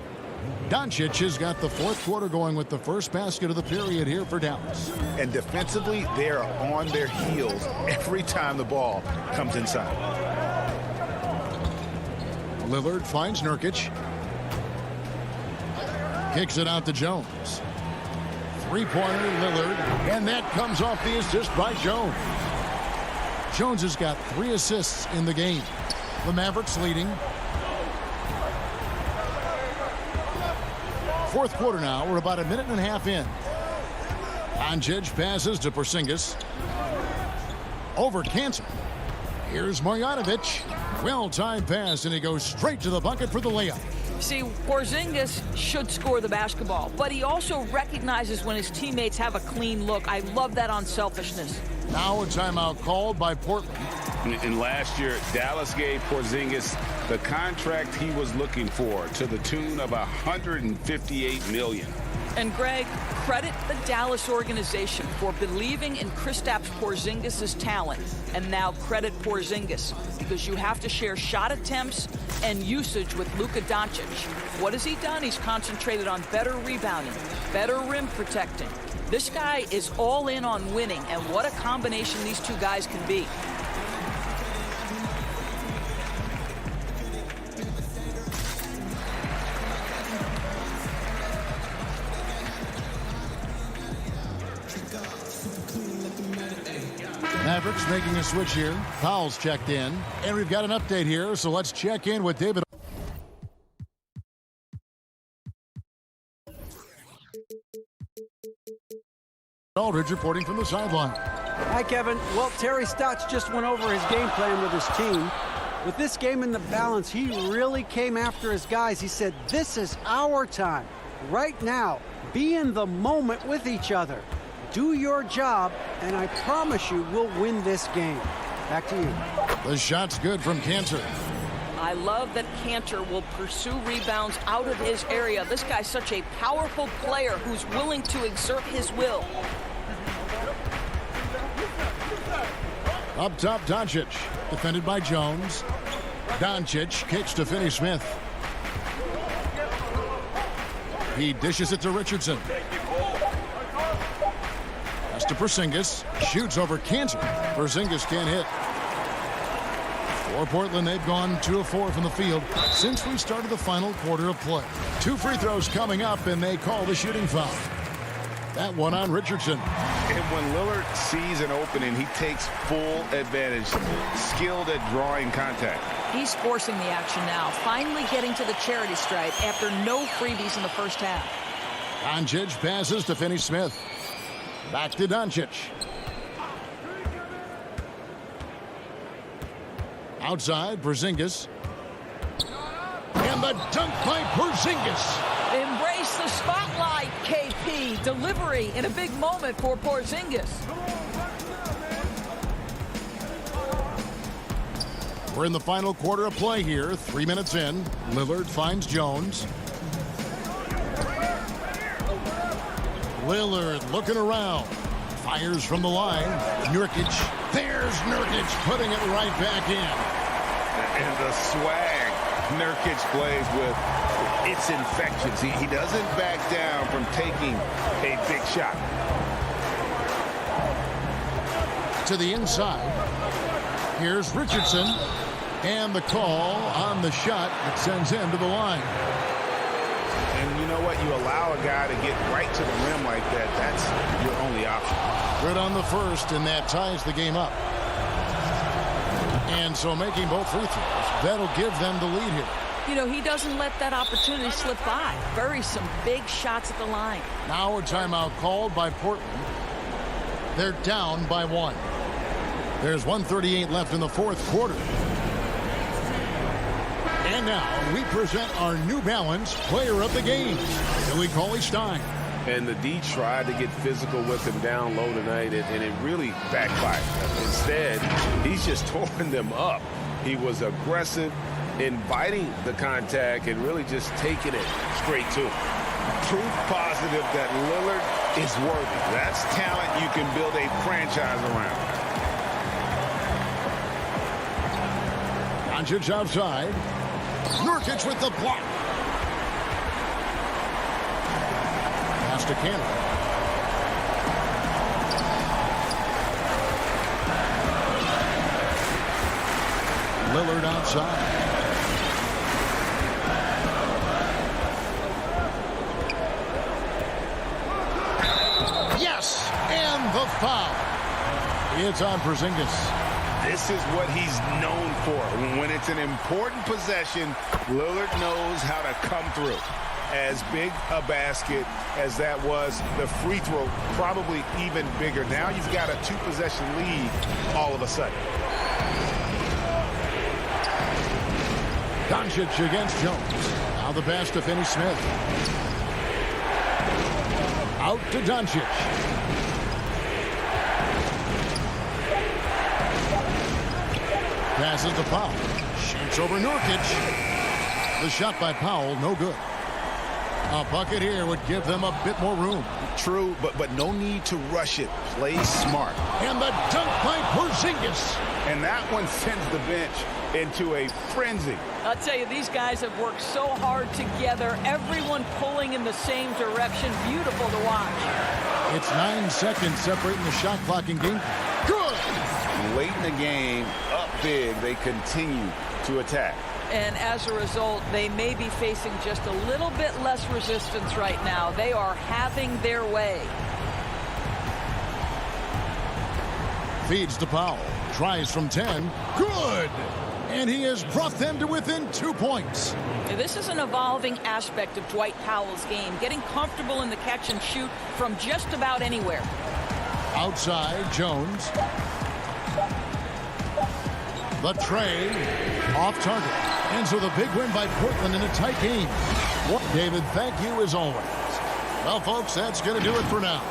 Doncic has got the fourth quarter going with the first basket of the period here for Dallas. And defensively, they are on their heels every time the ball comes inside. Lillard finds Nurkic. Kicks it out to Jones. 3-pointer Lillard. And that comes off the assist by Jones. Jones has got 3 assists in the game. The Mavericks leading. Fourth quarter now. We're about a minute and a half in. Doncic passes to Porzingis. Over Cancer. Here's Marjanovic. Well-timed pass, and he goes straight to the bucket for the layup. See, Porzingis should score the basketball, but he also recognizes when his teammates have a clean look. I love that unselfishness. Now a timeout called by Portland. In last year, Dallas gave Porzingis the contract he was looking for to the tune of $158 million. And Greg, credit the Dallas organization for believing in Kristaps Porzingis' talent. And now credit Porzingis, because you have to share shot attempts and usage with Luka Doncic. What has he done? He's concentrated on better rebounding, better rim protecting. This guy is all in on winning, and what a combination these two guys can be. Mavericks making a switch here. Powell's checked in. And we've got an update here, so let's check in with David. Aldridge reporting from the sideline. Hi, Kevin. Well, Terry Stotts just went over his game plan with his team. With this game in the balance, he really came after his guys. He said, this is our time. Right now, be in the moment with each other. Do your job, and I promise you we'll win this game. Back to you. The shot's good from Cantor. I love that Cantor will pursue rebounds out of his area. This guy's such a powerful player who's willing to exert his will. Up top, Doncic. Defended by Jones. Doncic kicks to Finney-Smith. He dishes it to Richardson. Pass to Porzingis. Shoots over Cantor. Porzingis can't hit. For Portland, they've gone 2 of 4 from the field since we started the final quarter of play. 2 free throws coming up, and they call the shooting foul. That one on Richardson. And when Lillard sees an opening, he takes full advantage. Skilled at drawing contact. He's forcing the action now, finally getting to the charity stripe after no freebies in the first half. Doncic passes to Finney-Smith. Back to Doncic. Outside, Porzingis. And the dunk by Porzingis. Embrace the spotlight, KP. Delivery in a big moment for Porzingis. We're in the final quarter of play here. 3 minutes in. Lillard finds Jones. Lillard looking around. Fires from the line. Nurkic. There's Nurkic putting it right back in. And the swag Nurkic plays with, it's infectious. He doesn't back down from taking a big shot. To the inside. Here's Richardson. And the call on the shot that sends him to the line. And you know what? You allow a guy to get right to the rim like that. That's your only option. Good on the first, and that ties the game up. And so making both free throws, that'll give them the lead here. You know, he doesn't let that opportunity slip by. Buries some big shots at the line. Now a timeout called by Portland. They're down by 1. There's 1:38 left in the fourth quarter. And now we present our New Balance Player of the Game, Billy Cauley-Stein. And the D tried to get physical with him down low tonight, and it really backfired. Instead, he's just tore them up. He was aggressive, inviting the contact, and really just taking it straight to him. Proof positive that Lillard is worthy. That's talent you can build a franchise around. Doncic outside. Nurkic with the block. Pass to Canada. Lillard outside. Yes, and the foul. It's on Porzingis. This is what he's known for. When it's an important possession, Lillard knows how to come through. As big a basket as that was, the free throw probably even bigger. Now you've got a 2-possession lead all of a sudden. Doncic against Jones. Now the pass to Finney-Smith. Out to Doncic. Passes to Powell. Shoots over Nurkic. The shot by Powell, no good. A bucket here would give them a bit more room. True, but no need to rush it. Play smart. And the dunk by Porzingis. And that one sends the bench into a frenzy. I'll tell you, these guys have worked so hard together. Everyone pulling in the same direction. Beautiful to watch. It's 9 seconds separating the shot clock and game. Good! Late in the game, up big, they continue to attack. And as a result, they may be facing just a little bit less resistance right now. They are having their way. Feeds to Powell. Tries from 10. Good! And he has brought them to within 2 points. This is an evolving aspect of Dwight Powell's game, getting comfortable in the catch and shoot from just about anywhere. Outside, Jones. The tray off target. And so the big win by Portland in a tight game. David, thank you as always. Well, folks, that's going to do it for now.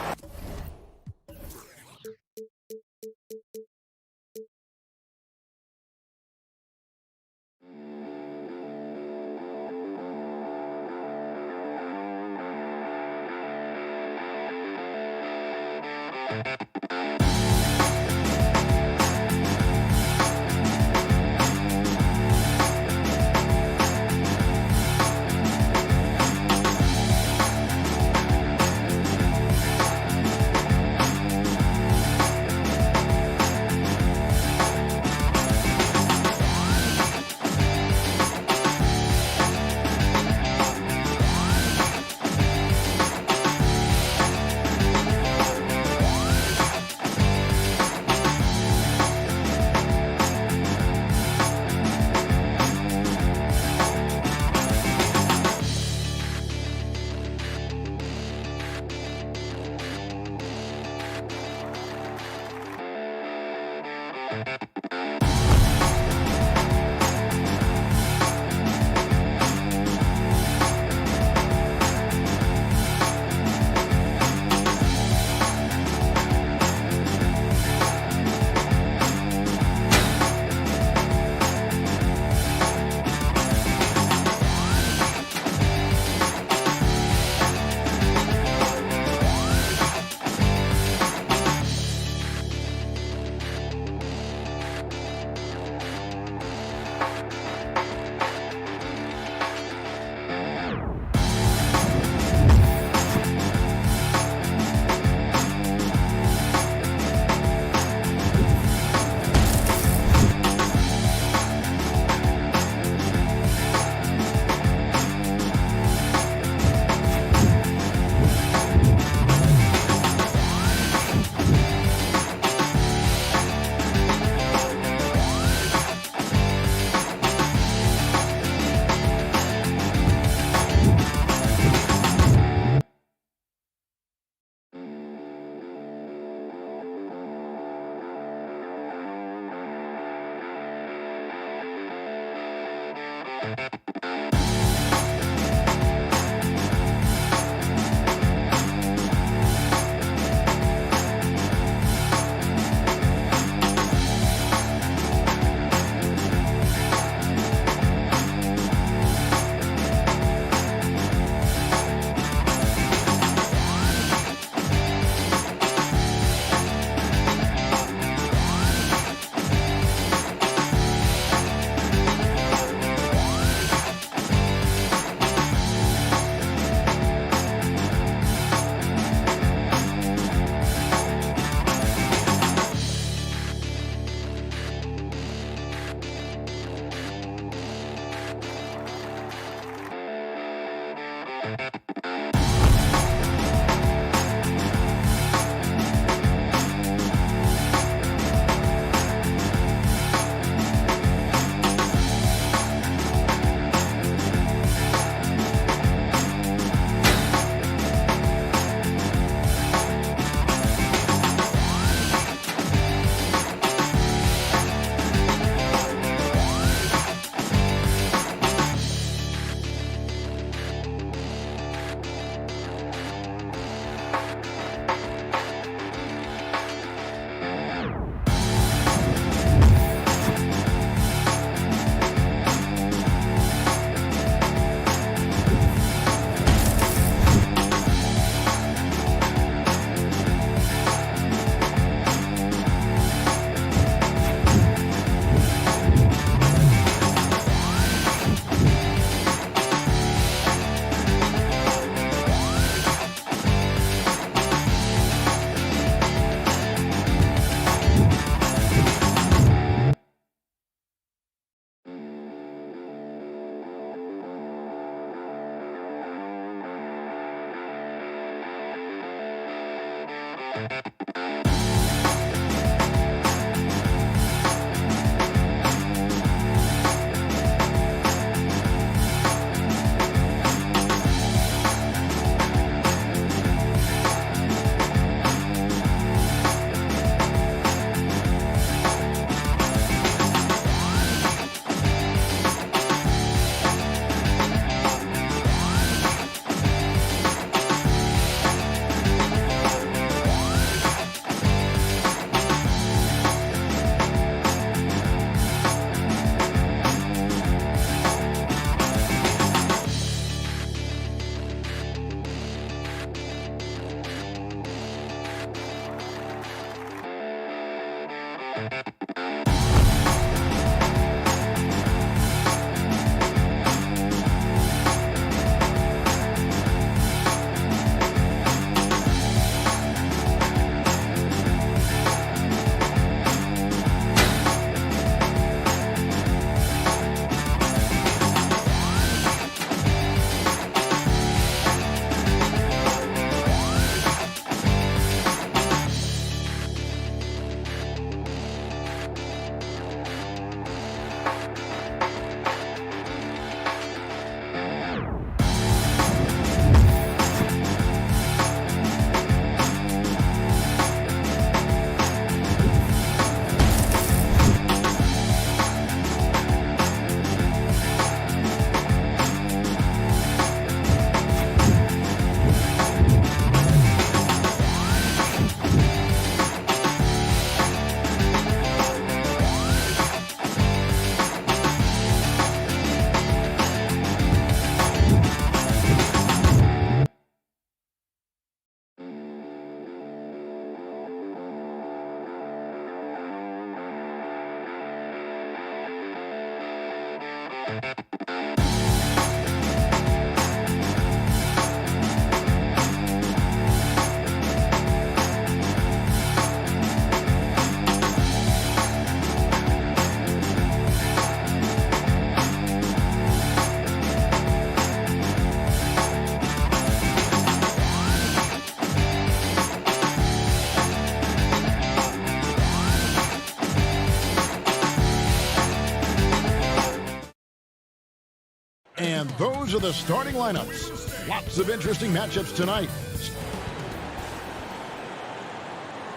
And those are the starting lineups. Lots of interesting matchups tonight.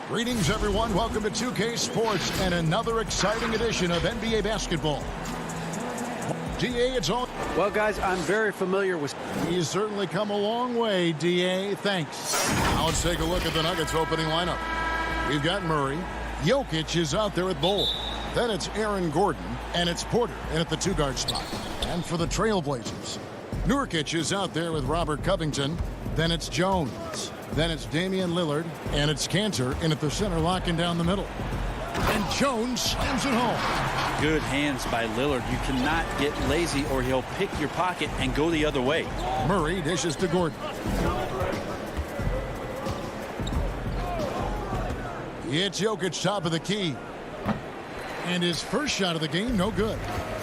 Greetings, everyone. Welcome to 2K Sports and another exciting edition of NBA basketball. D.A., it's all. Well, guys, I'm very familiar with. He's certainly come a long way, D.A. Thanks. Now let's take a look at the Nuggets opening lineup. We've got Murray. Jokic is out there with Bull. Then it's Aaron Gordon, and it's Porter in at the two-guard spot. And for the Trailblazers, Nurkic is out there with Robert Covington. Then it's Jones. Then it's Damian Lillard, and it's Cantor in at the center, locking down the middle. And Jones slams it home. Good hands by Lillard. You cannot get lazy or he'll pick your pocket and go the other way. Murray dishes to Gordon. It's Jokic top of the key. And his first shot of the game, no good.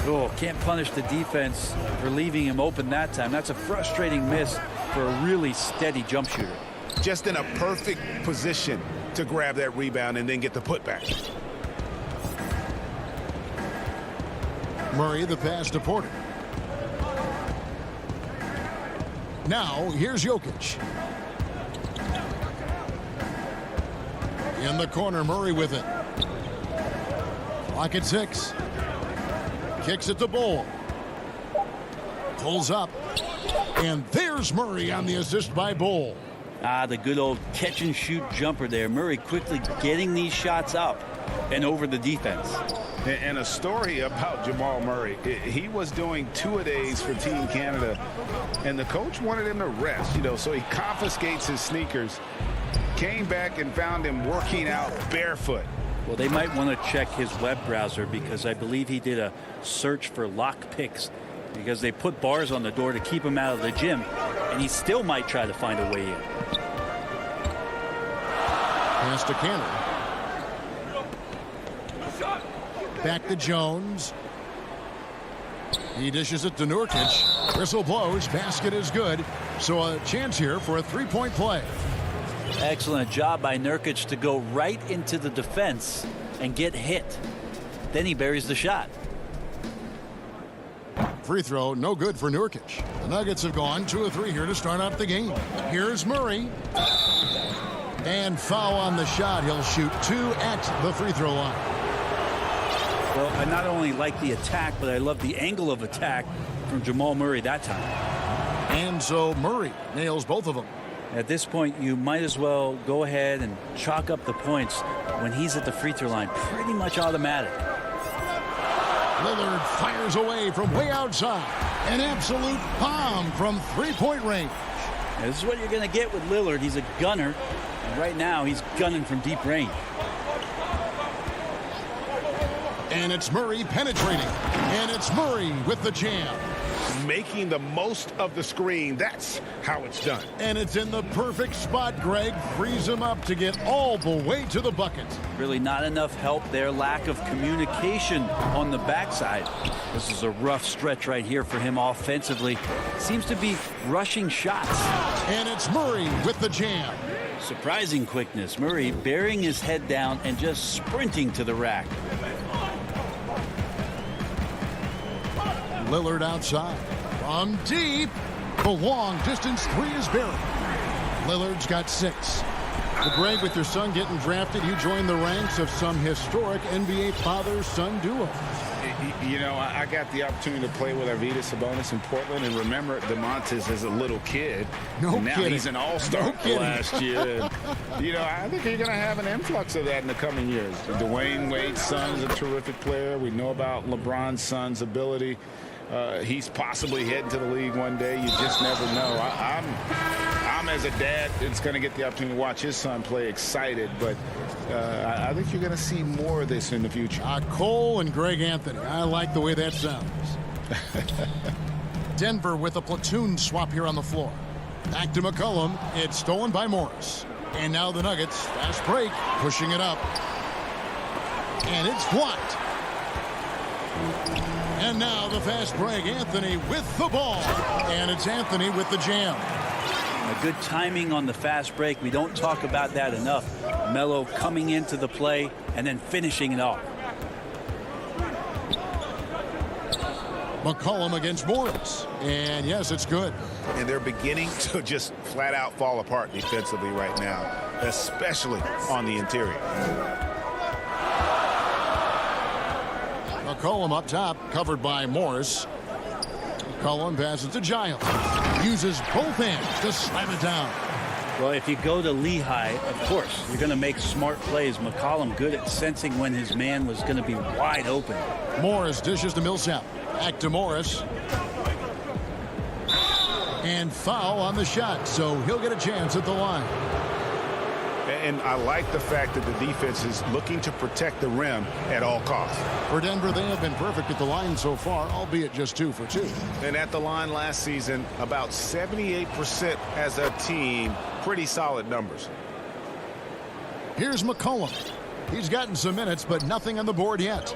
Oh, can't punish the defense for leaving him open that time. That's a frustrating miss for a really steady jump shooter. Just in a perfect position to grab that rebound and then get the putback. Murray the pass to Porter. Now here's Jokic. In the corner, Murray with it. Clock at 6. Kicks it to Bull. Pulls up. And there's Murray on the assist by Bull. The good old catch and shoot jumper there. Murray quickly getting these shots up and over the defense. And a story about Jamal Murray. He was doing 2-a-days for Team Canada, and the coach wanted him to rest, so he confiscates his sneakers, came back and found him working out barefoot. Well, they might want to check his web browser because I believe he did a search for lock picks because they put bars on the door to keep him out of the gym, and he still might try to find a way in. Pass to Cantor. Back to Jones. He dishes it to Nurkic. Whistle blows. Basket is good. So a chance here for a three-point play. Excellent job by Nurkic to go right into the defense and get hit. Then he buries the shot. Free throw, no good for Nurkic. The Nuggets have gone 2 of 3 here to start out the game. Here's Murray. And foul on the shot. He'll shoot 2 at the free throw line. Well, I not only like the attack, but I love the angle of attack from Jamal Murray that time. And so Murray nails both of them. At this point, you might as well go ahead and chalk up the points when he's at the free throw line. Pretty much automatic. Lillard fires away from way outside. An absolute bomb from three-point range. Now, this is what you're going to get with Lillard. He's a gunner. And right now, he's gunning from deep range. And it's Murray penetrating. And it's Murray with the jam. Making the most of the screen. That's how it's done. And it's in the perfect spot. Greg frees him up to get all the way to the bucket. Really not enough help there. Lack of communication on the backside. This is a rough stretch right here for him offensively. Seems to be rushing shots. And it's Murray with the jam. Surprising quickness. Murray burying his head down and just sprinting to the rack. Lillard outside. From deep. The long distance three is buried. Lillard's got 6. Well, Greg, with your son getting drafted, you joined the ranks of some historic NBA father-son duo. I got the opportunity to play with Arvydas Sabonis in Portland, and remember DeMontis as a little kid. No now kidding. He's an all-star last year. And, I think you're going to have an influx of that in the coming years. Dwayne Wade's son is a terrific player. We know about LeBron's son's ability. He's possibly heading to the league one day. You just never know. I'm as a dad that's going to get the opportunity to watch his son play excited, but I think you're going to see more of this in the future. Cole and Greg Anthony. I like the way that sounds. Denver with a platoon swap here on the floor. Back to McCollum. It's stolen by Morris. And now the Nuggets, fast break, pushing it up. And it's blocked. And now the fast break, Anthony with the ball. And it's Anthony with the jam. A good timing on the fast break. We don't talk about that enough. Melo coming into the play and then finishing it off. McCollum against Morris. And yes, it's good. And they're beginning to just flat out fall apart defensively right now, especially on the interior. McCollum up top, covered by Morris. McCollum passes to Giles. Uses both hands to slam it down. Well, if you go to Lehigh, of course, you're going to make smart plays. McCollum good at sensing when his man was going to be wide open. Morris dishes to Millsap. Back to Morris. And foul on the shot, so he'll get a chance at the line. And I like the fact that the defense is looking to protect the rim at all costs. For Denver, they have been perfect at the line so far, albeit just 2 for 2. And at the line last season, about 78% as a team. Pretty solid numbers. Here's McCollum. He's gotten some minutes, but nothing on the board yet.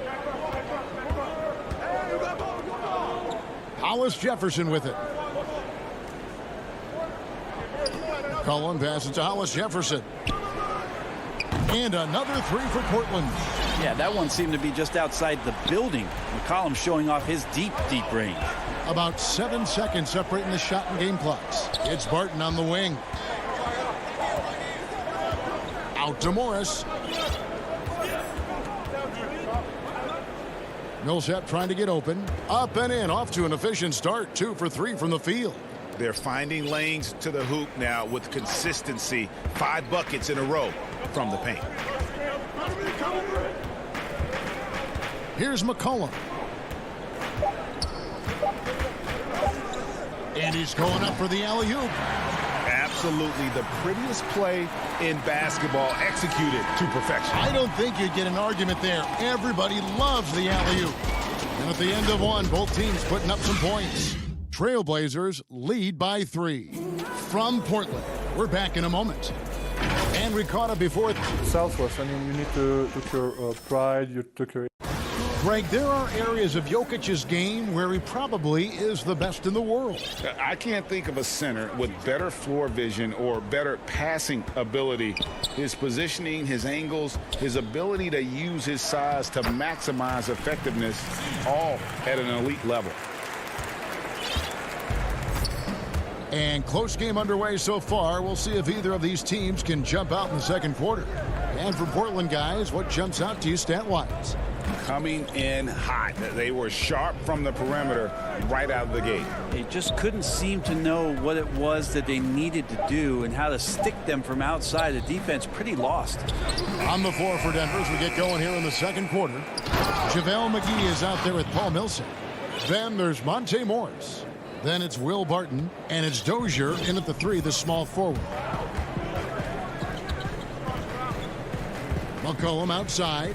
Hollis Jefferson with it. McCollum passes to Hollis Jefferson. And another 3 for Portland. Yeah, that one seemed to be just outside the building. McCollum showing off his deep range. About 7 seconds separating the shot and game clocks. It's Barton on the wing. Out to Morris. Millsap trying to get open. Up and in, off to an efficient start. 2 for 3 from the field. They're finding lanes to the hoop now with consistency. 5 buckets in a row from the paint. Here's McCollum. And he's going up for the alley-oop. Absolutely the prettiest play in basketball, executed to perfection. I don't think you'd get an argument there. Everybody loves the alley-oop. And at the end of one, both teams putting up some points. Trailblazers lead by 3. From Portland, we're back in a moment. And we caught up before. Selfless. I mean, you need to took your pride, you took your... Greg, there are areas of Jokic's game where he probably is the best in the world. I can't think of a center with better floor vision or better passing ability. His positioning, his angles, his ability to use his size to maximize effectiveness, all at an elite level. And close game underway so far. We'll see if either of these teams can jump out in the second quarter. And for Portland guys, what jumps out to you stat-wise? Coming in hot. They were sharp from the perimeter right out of the gate. They just couldn't seem to know what it was that they needed to do and how to stick them from outside. The defense pretty lost. On the floor for Denver as we get going here in the second quarter. JaVale McGee is out there with Paul Millsap. Then there's Monte Morris. Then it's Will Barton. And it's Dozier in at the 3, the small forward. McCollum outside.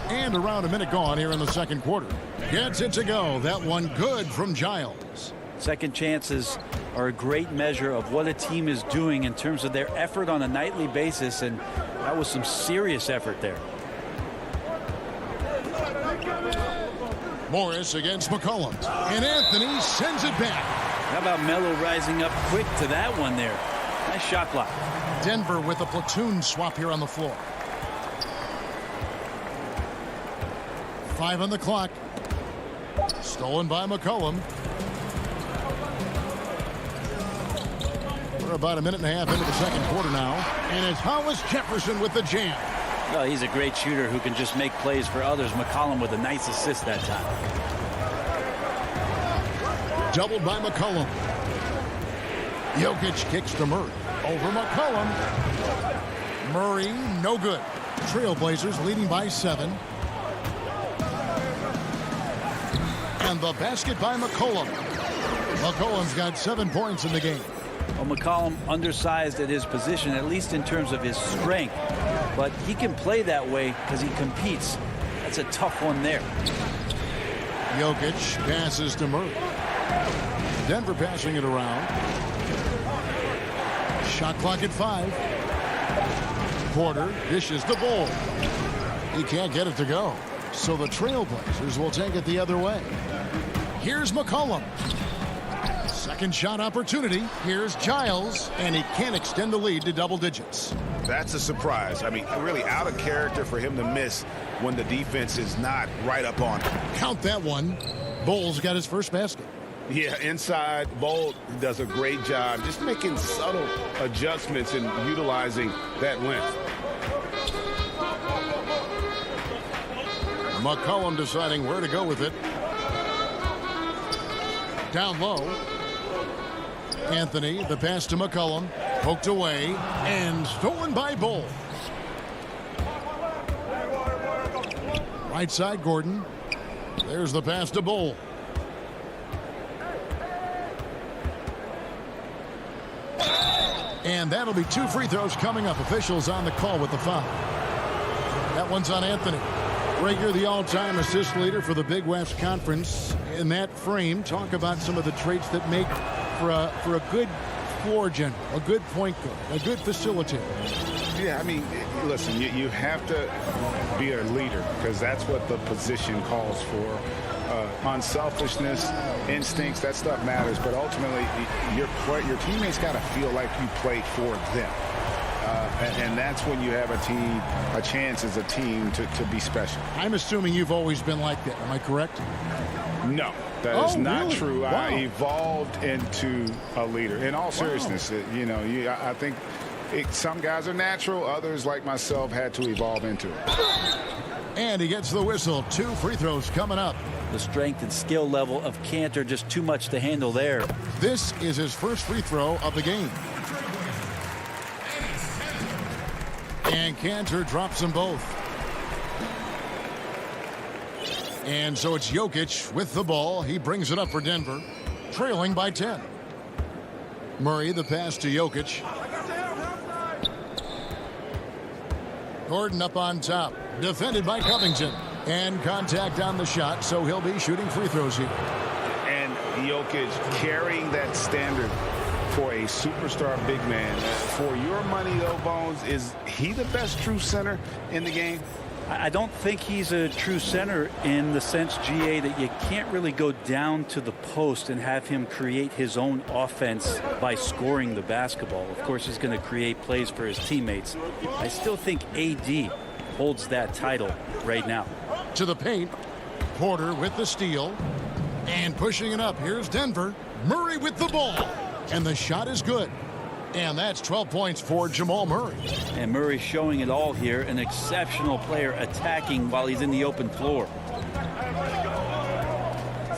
And around a minute gone here in the second quarter. Gets it to go. That one good from Giles. Second chances are a great measure of what a team is doing in terms of their effort on a nightly basis, and that was some serious effort there. Morris against McCollum. And Anthony sends it back. How about Melo rising up quick to that one there? Nice shot block. Denver with a platoon swap here on the floor. 5 on the clock. Stolen by McCollum. We're about a minute and a half into the second quarter now. And it's Hollis Jefferson with the jam. Well, he's a great shooter who can just make plays for others. McCollum with a nice assist that time. Doubled by McCollum. Jokic kicks to Murray. Over McCollum. Murray, no good. Trailblazers leading by 7. And the basket by McCollum. McCollum's got 7 points in the game. Well, McCollum undersized at his position, at least in terms of his strength. But he can play that way because he competes. That's a tough one there. Jokic passes to Murray. Denver passing it around. Shot clock at 5. Porter dishes the ball. He can't get it to go. So the Trailblazers will take it the other way. Here's McCollum. Second shot opportunity. Here's Giles, and he can't extend the lead to double digits. That's a surprise. I mean, really out of character for him to miss when the defense is not right up on him. Count that one. Bowles got his first basket. Yeah, inside, Bowles does a great job just making subtle adjustments and utilizing that length. McCollum deciding where to go with it. Down low. Anthony, the pass to McCollum. Poked away and stolen by Bull. Right side, Gordon. There's the pass to Bull. And that'll be 2 free throws coming up. Officials on the call with the foul. That one's on Anthony. Rager, the all-time assist leader for the Big West Conference. In that frame, talk about some of the traits that make for a good floor general, a good point guard, a good facilitator. Yeah, I mean, listen, you have to be a leader because that's what the position calls for. Unselfishness, instincts, that stuff matters. But ultimately, your teammates got to feel like you played for them. And that's when you have a chance as a team to be special. I'm assuming you've always been like that. Am I correct? No, that is not really? true. Wow. I evolved into a leader. In all seriousness, I think some guys are natural. Others, like myself, had to evolve into it. And he gets the whistle. 2 free throws coming up. The strength and skill level of Cantor just too much to handle there. This is his first free throw of the game. And Cantor drops them both. And so it's Jokic with the ball. He brings it up for Denver, trailing by 10. Murray, the pass to Jokic. Gordon up on top, defended by Covington. And contact on the shot, so he'll be shooting free throws here. And Jokic carrying that standard for a superstar big man. For your money, though, Bones, is he the best true center in the game? I don't think he's a true center in the sense, GA, that you can't really go down to the post and have him create his own offense by scoring the basketball. Of course, he's going to create plays for his teammates. I still think AD holds that title right now. To the paint. Porter with the steal. And pushing it up. Here's Denver. Murray with the ball. And the shot is good. And that's 12 points for Jamal Murray. And Murray showing it all here. An exceptional player attacking while he's in the open floor.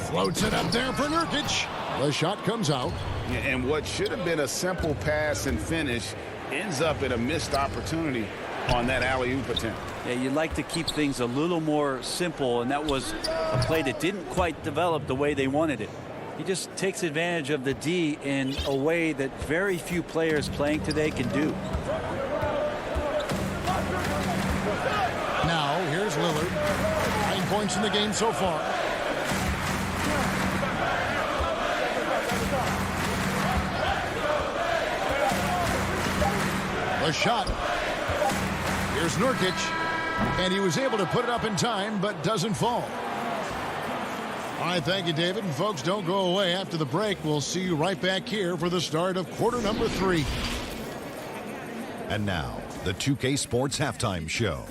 Floats it up there for Nurkic. The shot comes out. And what should have been a simple pass and finish ends up in a missed opportunity on that alley-oop attempt. Yeah, you'd like to keep things a little more simple, and that was a play that didn't quite develop the way they wanted it. He just takes advantage of the D in a way that very few players playing today can do. Now, here's Lillard. 9 points in the game so far. The shot. Here's Nurkic. And he was able to put it up in time, but doesn't fall. All right, thank you, David. And folks, don't go away. After the break, we'll see you right back here for the start of quarter number 3. And now, the 2K Sports Halftime Show.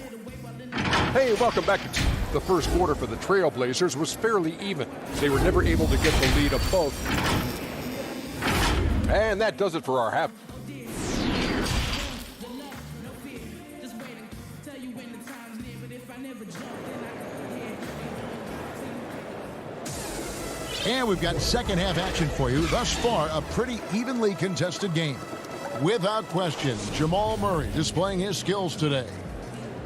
Hey, welcome back. The first quarter for the Trailblazers was fairly even. They were never able to get the lead above. And that does it for our half. And we've got second half action for you. Thus far, a pretty evenly contested game. Without question, Jamal Murray displaying his skills today.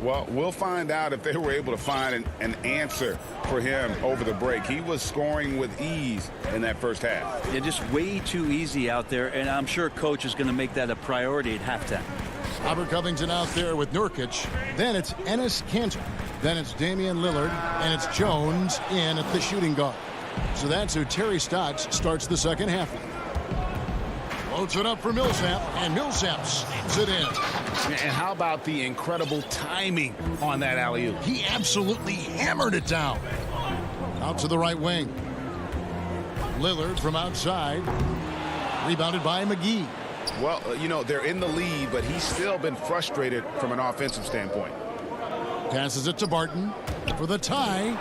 Well, we'll find out if they were able to find an answer for him over the break. He was scoring with ease in that first half. Yeah, just way too easy out there, and I'm sure Coach is going to make that a priority at halftime. Robert Covington out there with Nurkic. Then it's Enes Kanter. Then it's Damian Lillard. And it's Jones in at the shooting guard. So that's who Terry Stotts starts the second half with. Floats it up for Millsap, and Millsap slams it in. And how about the incredible timing on that alley-oop? He absolutely hammered it down. Out to the right wing. Lillard from outside. Rebounded by McGee. Well, they're in the lead, but he's still been frustrated from an offensive standpoint. Passes it to Barton for the tie.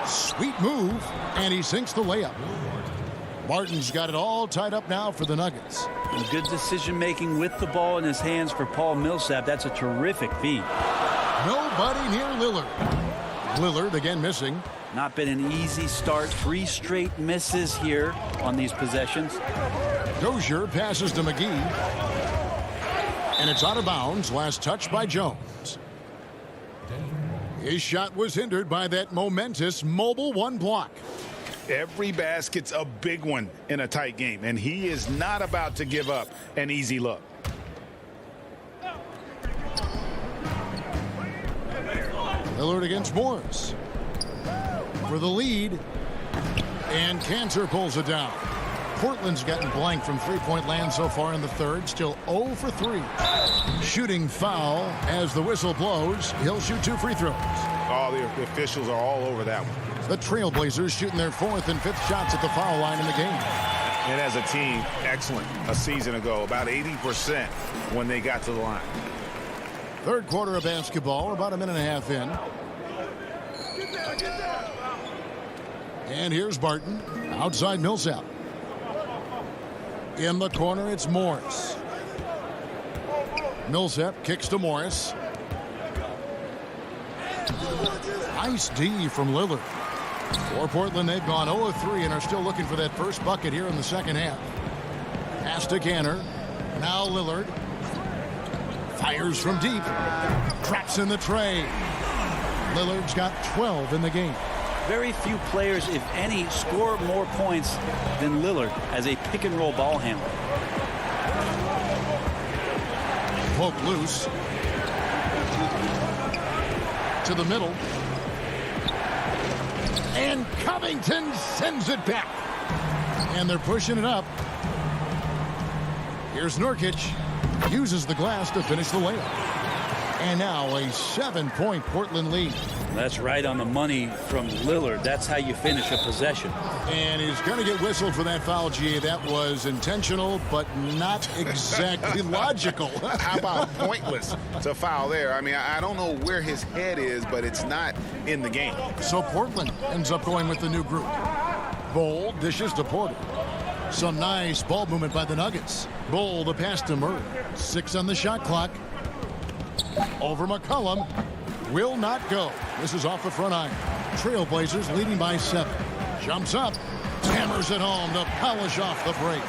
Sweet move, and he sinks the layup. Barton's got it all tied up now for the Nuggets. And good decision-making with the ball in his hands for Paul Millsap. That's a terrific feed. Nobody near Lillard. Lillard again missing. Not been an easy start. 3 straight misses here on these possessions. Dozier passes to McGee. And it's out of bounds. Last touch by Jones. His shot was hindered by that momentous mobile 1 block. Every basket's a big one in a tight game, and he is not about to give up an easy look. Lillard against Morris. For the lead. And Cantor pulls it down. Portland's gotten blank from three-point land so far in the third. Still 0 for 3. Shooting foul as the whistle blows. He'll shoot 2 free throws. All the officials are all over that one. The Trailblazers shooting their 4th and 5th shots at the foul line in the game. And as a team, excellent a season ago. About 80% when they got to the line. Third quarter of basketball, about a minute and a half in. And here's Barton. Outside Millsap. In the corner, it's Morris. Millsap kicks to Morris. Nice D from Lillard. For Portland, they've gone 0-3 and are still looking for that first bucket here in the second half. Pass to Cantor. Now Lillard. Fires from deep. Traps in the tray. Lillard's got 12 in the game. Very few players, if any, score more points than Lillard as a pick-and-roll ball handler. Poke loose. To the middle. And Covington sends it back. And they're pushing it up. Here's Nurkic. Uses the glass to finish the layup. And now a 7-point Portland lead. That's right on the money from Lillard. That's how you finish a possession. And he's going to get whistled for that foul, G. That was intentional, but not exactly logical. How about pointless to foul there? I mean, I don't know where his head is, but it's not in the game. So Portland ends up going with the new group. Bull dishes to Porter. Some nice ball movement by the Nuggets. Bull the pass to Murray. 6 on the shot clock. Over McCollum. Will not go. This is off the front iron. Trailblazers leading by 7. Jumps up. Hammers it home to polish off the break.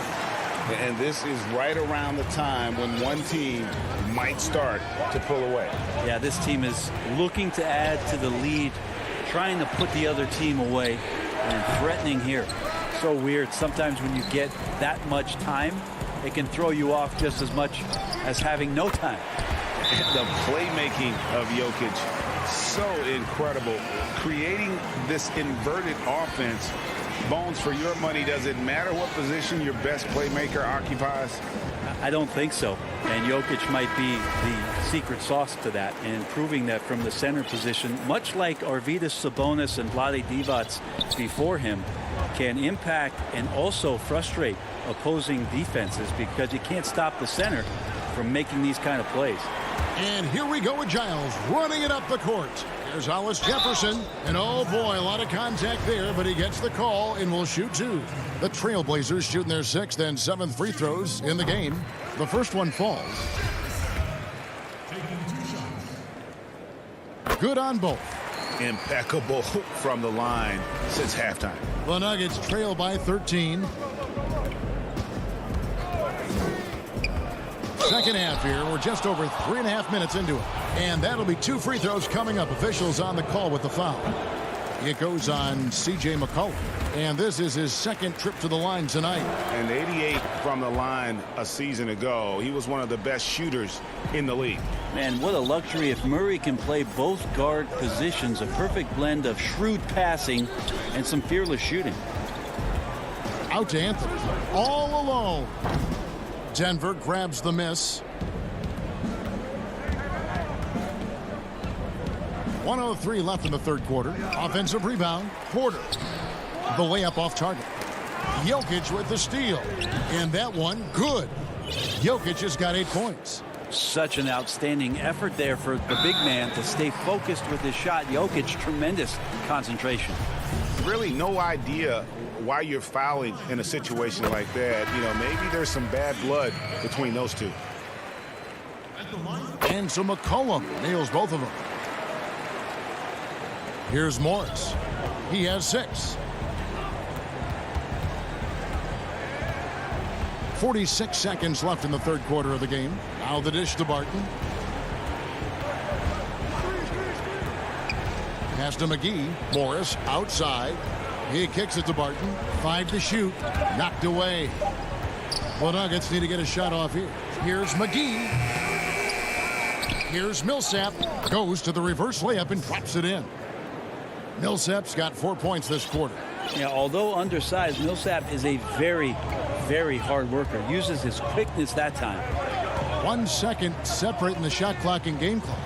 And this is right around the time when one team might start to pull away. Yeah, this team is looking to add to the lead, trying to put the other team away, and threatening here. So weird. Sometimes when you get that much time, it can throw you off just as much as having no time. The playmaking of Jokic, so incredible. Creating this inverted offense. Bones, for your money, does it matter what position your best playmaker occupies? I don't think so. And Jokic might be the secret sauce to that, and improving that from the center position, much like Arvydas Sabonis and Vlade Divac before him, can impact and also frustrate opposing defenses because you can't stop the center from making these kind of plays. And here we go with Giles running it up the court. Here's Hollis Jefferson. And oh boy, a lot of contact there, but he gets the call and will shoot 2. The Trailblazers shooting their 6th and 7th free throws in the game. The first one falls. Good on both. Impeccable from the line since halftime. The Nuggets trail by 13. Second half here. We're just over 3.5 minutes into it. And that'll be 2 free throws coming up. Officials on the call with the foul. It goes on C.J. McCollum. And this is his 2nd trip to the line tonight. And 88 from the line a season ago. He was one of the best shooters in the league. Man, what a luxury if Murray can play both guard positions. A perfect blend of shrewd passing and some fearless shooting. Out to Anthony. All alone. Denver grabs the miss. 1:03 left in the third quarter. Offensive rebound. Porter. The layup off target. Jokic with the steal. And that one, good. Jokic has got 8 points. Such an outstanding effort there for the big man to stay focused with his shot. Jokic, tremendous concentration. Really no idea why you're fouling in a situation like that. You know, maybe there's some bad blood between those two. And so McCollum nails both of them. Here's Morris. He has 6. 46 seconds left in the third quarter of the game. Now the dish to Barton. Pass to McGee. Morris outside. He kicks it to Barton. 5 to shoot. Knocked away. The Nuggets need to get a shot off here. Here's McGee. Here's Millsap. Goes to the reverse layup and drops it in. Millsap's got 4 points this quarter. Yeah, although undersized, Millsap is a very, very hard worker. Uses his quickness that time. 1 second separating the shot clock and game clock.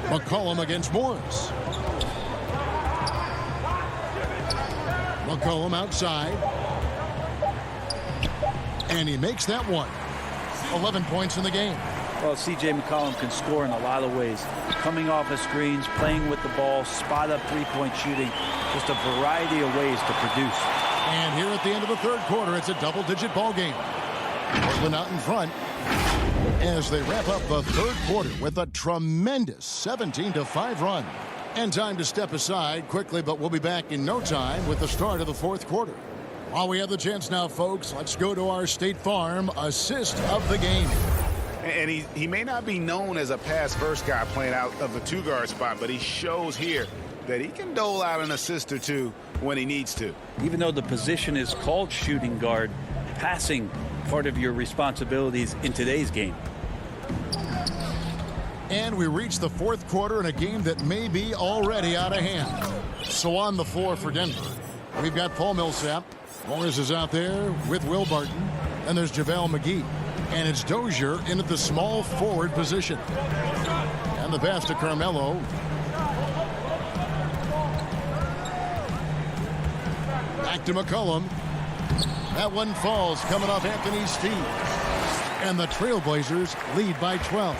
McCollum against Morris. McCollum outside. And he makes that one. 11 points in the game. Well, C.J. McCollum can score in a lot of ways. Coming off of screens, playing with the ball, spot-up three-point shooting. Just a variety of ways to produce. And here at the end of the third quarter, it's a double-digit ball game. Portland out in front as they wrap up the third quarter with a tremendous 17-5 run. And time to step aside quickly, but we'll be back in no time with the start of the fourth quarter. While we have the chance now, folks, let's go to our State Farm assist of the game. And he may not be known as a pass-first guy playing out of the two-guard spot, but he shows here that he can dole out an assist or two when he needs to. Even though the position is called shooting guard, passing part of your responsibilities in today's game. And we reach the fourth quarter in a game that may be already out of hand. So on the floor for Denver, we've got Paul Millsap. Morris is out there with Will Barton. And there's JaVale McGee. And it's Dozier in at the small forward position. And the pass to Carmelo. Back to McCollum. That one falls coming off Anthony's feet. And the Trailblazers lead by 12.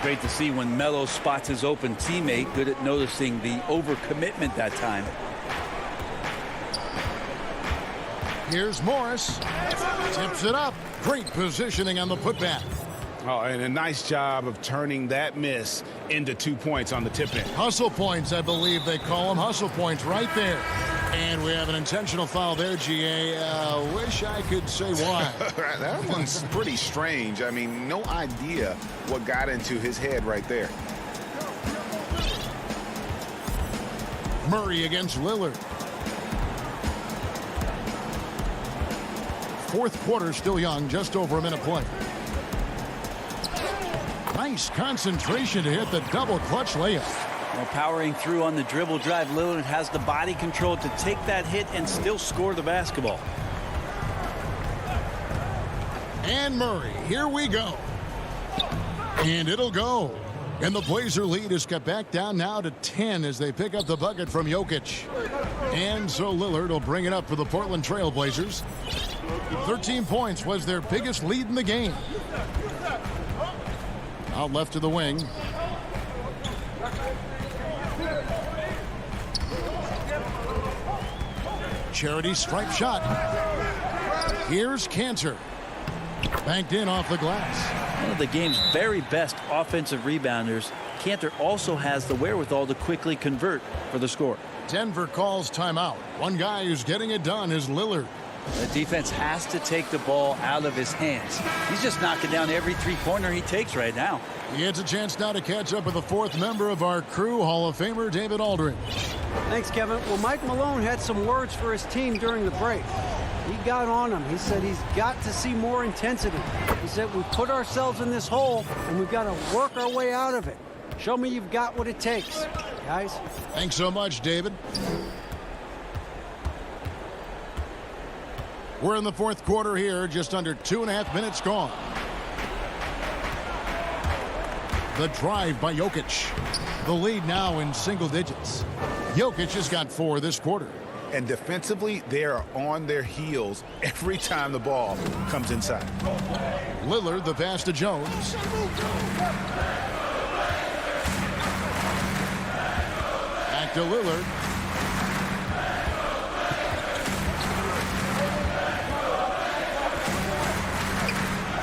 Great to see when Melo spots his open teammate. Good at noticing the overcommitment that time. Here's Morris. Tips it up. Great positioning on the putback. Oh, and a nice job of turning that miss into 2 points on the tip-in. Hustle points, I believe they call them. Hustle points right there. And we have an intentional foul there, GA. Wish I could say why. That one's pretty strange. I mean, no idea what got into his head right there. Murray against Lillard. Fourth quarter still young, just over a minute play. Nice concentration to hit the double clutch layup. Well, powering through on the dribble drive, Lillard has the body control to take that hit and still score the basketball. And Murray, here we go. And it'll go. And the Blazer lead is cut back down now to 10 as they pick up the bucket from Jokic. And so Lillard will bring it up for the Portland Trail Blazers. 13 points was their biggest lead in the game. Out left to the wing. Charity stripe shot. Here's Cantor. Banked in off the glass. One of the game's very best offensive rebounders, Cantor also has the wherewithal to quickly convert for the score. Denver calls timeout. One guy who's getting it done is Lillard. The defense has to take the ball out of his hands. He's just knocking down every three-pointer he takes right now. He gets a chance now to catch up with the fourth member of our crew, Hall of Famer David Aldridge. Thanks, Kevin. Well, Mike Malone had some words for his team during the break. He got on him. He said he's got to see more intensity. He said we put ourselves in this hole and we've got to work our way out of it. Show me you've got what it takes, guys. Thanks so much, David. We're in the fourth quarter here, just under 2.5 minutes gone. The drive by Jokic. The lead now in single digits. Jokic has got 4 this quarter. And defensively, they are on their heels every time the ball comes inside. Lillard, the pass to Jones. Back to Lillard.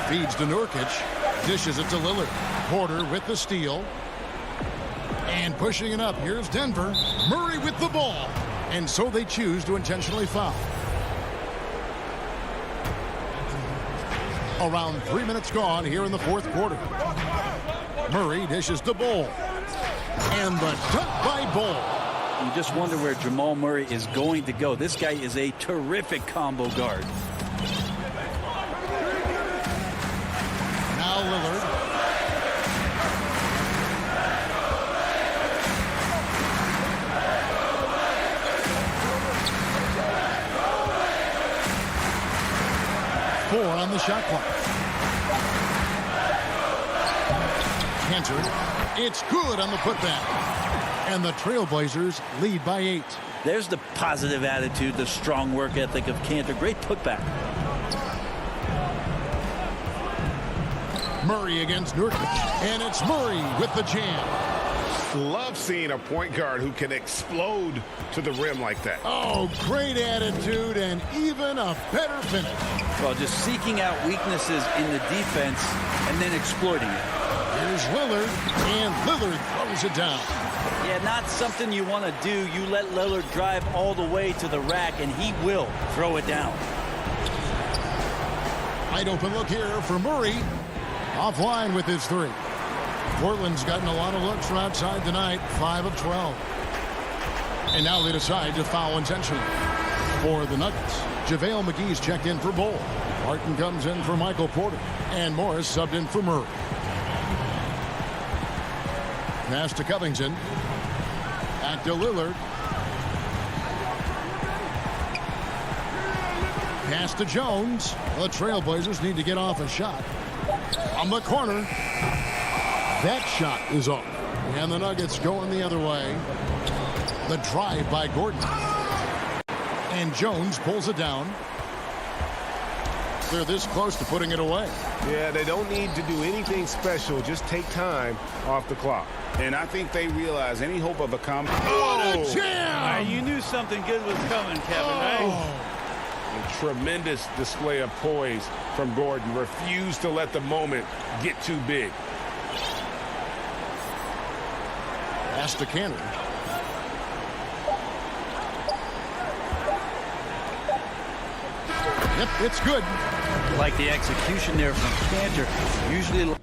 Feeds to Nurkic. Dishes it to Lillard. Porter with the steal. And pushing it up, here's Denver. Murray with the ball. And so they choose to intentionally foul. Around 3 minutes gone here in the fourth quarter. Murray dishes to Bol. And the dunk by Bol. You just wonder where Jamal Murray is going to go. This guy is a terrific combo guard. Now Lillard. Four on the shot clock. Cantor. It's good on the putback. And the Trailblazers lead by 8. There's the positive attitude, the strong work ethic of Cantor. Great putback. Murray against Nurkic. And it's Murray with the jam. Love seeing a point guard who can explode to the rim like that. Oh, great attitude and even a better finish. Well, just seeking out weaknesses in the defense and then exploiting it. Here's Lillard, and Lillard throws it down. Yeah, not something you want to do. You let Lillard drive all the way to the rack, and he will throw it down. Wide open look here for Murray. Offline with his 3. Portland's gotten a lot of looks from outside tonight, 5 of 12. And now they decide to foul intentionally. For the Nuggets, JaVale McGee's checked in for Bol. Martin comes in for Michael Porter. And Morris subbed in for Murray. Pass to Covington. Back to Lillard. Pass to Jones. The Trailblazers need to get off a shot. On the corner. That shot is off. And the Nuggets going the other way. The drive by Gordon. And Jones pulls it down. They're this close to putting it away. Yeah, they don't need to do anything special. Just take time off the clock. And I think they realize any hope of a comeback. Oh, jam! You knew something good was coming, Kevin, right? A tremendous display of poise from Gordon. Refused to let the moment get too big. Pass to Cantor. Yep, it's good. Like the execution there from Cantor. Usually...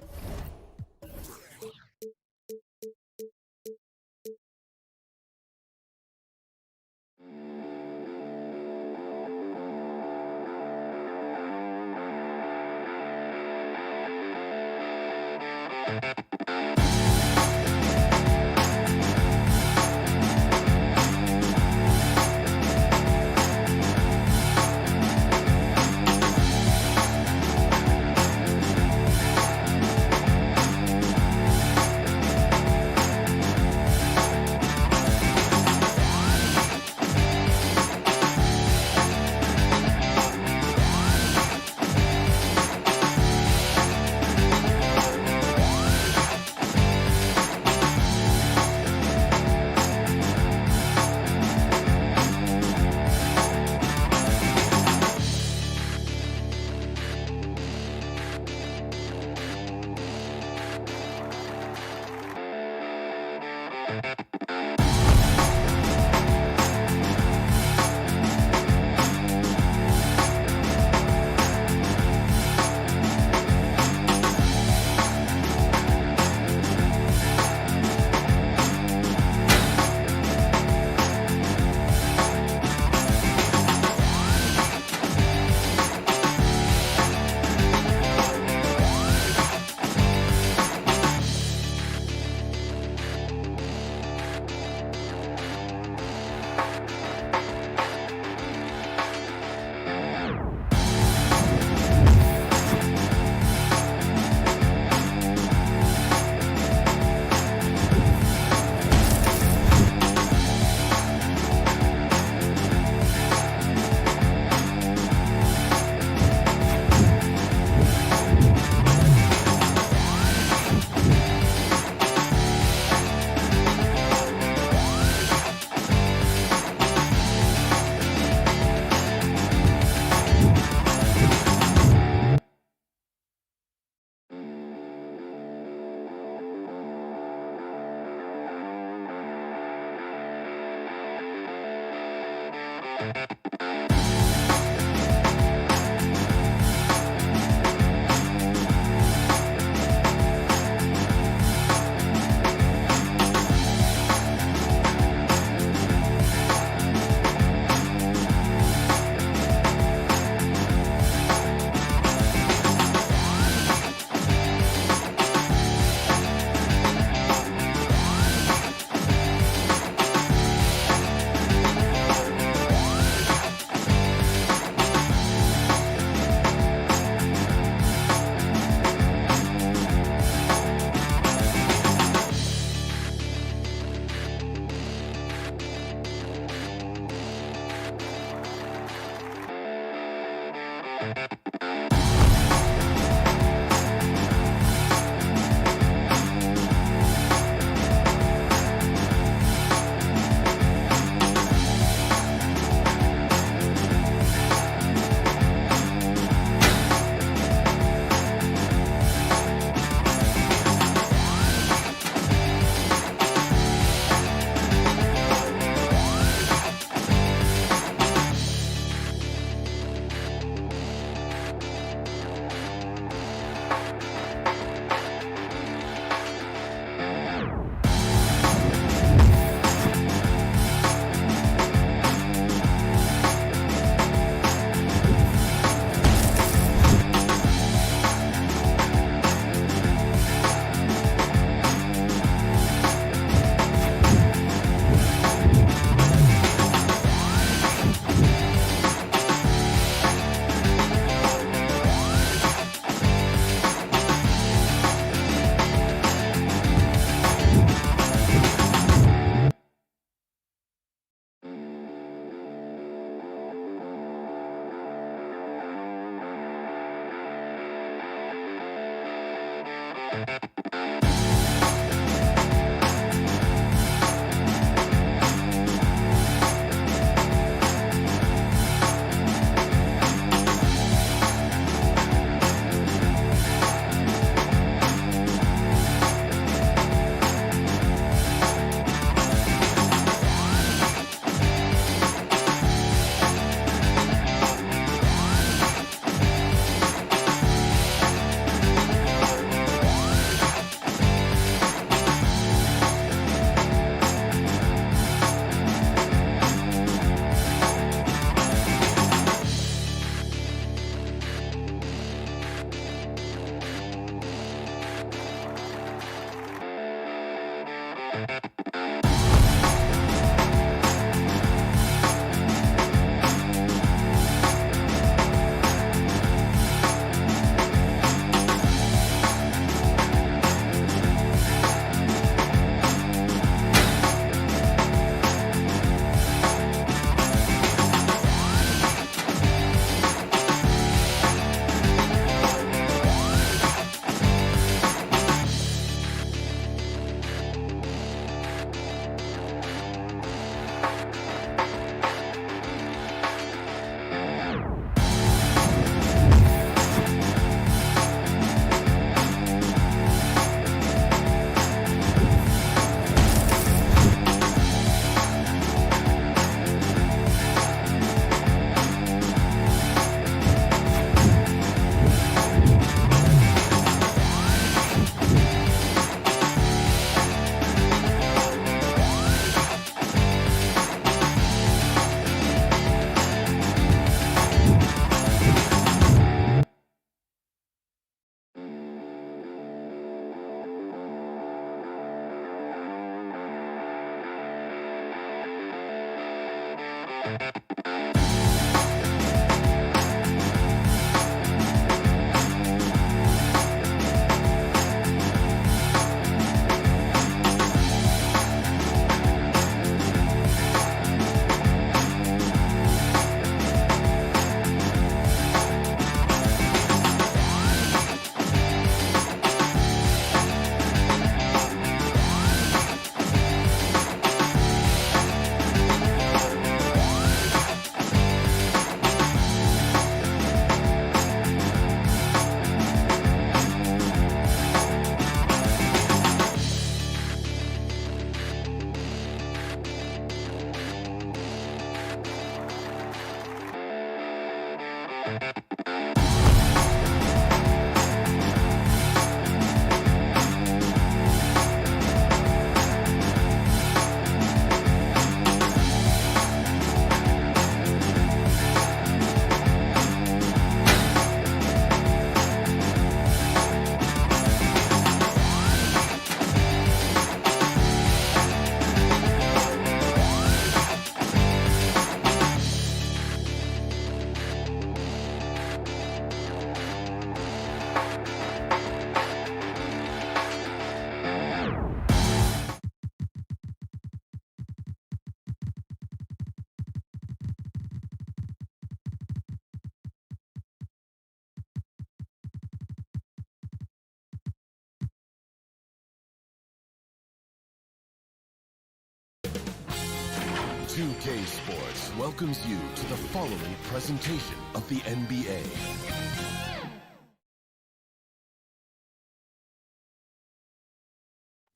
2K Sports welcomes you to the following presentation of the NBA.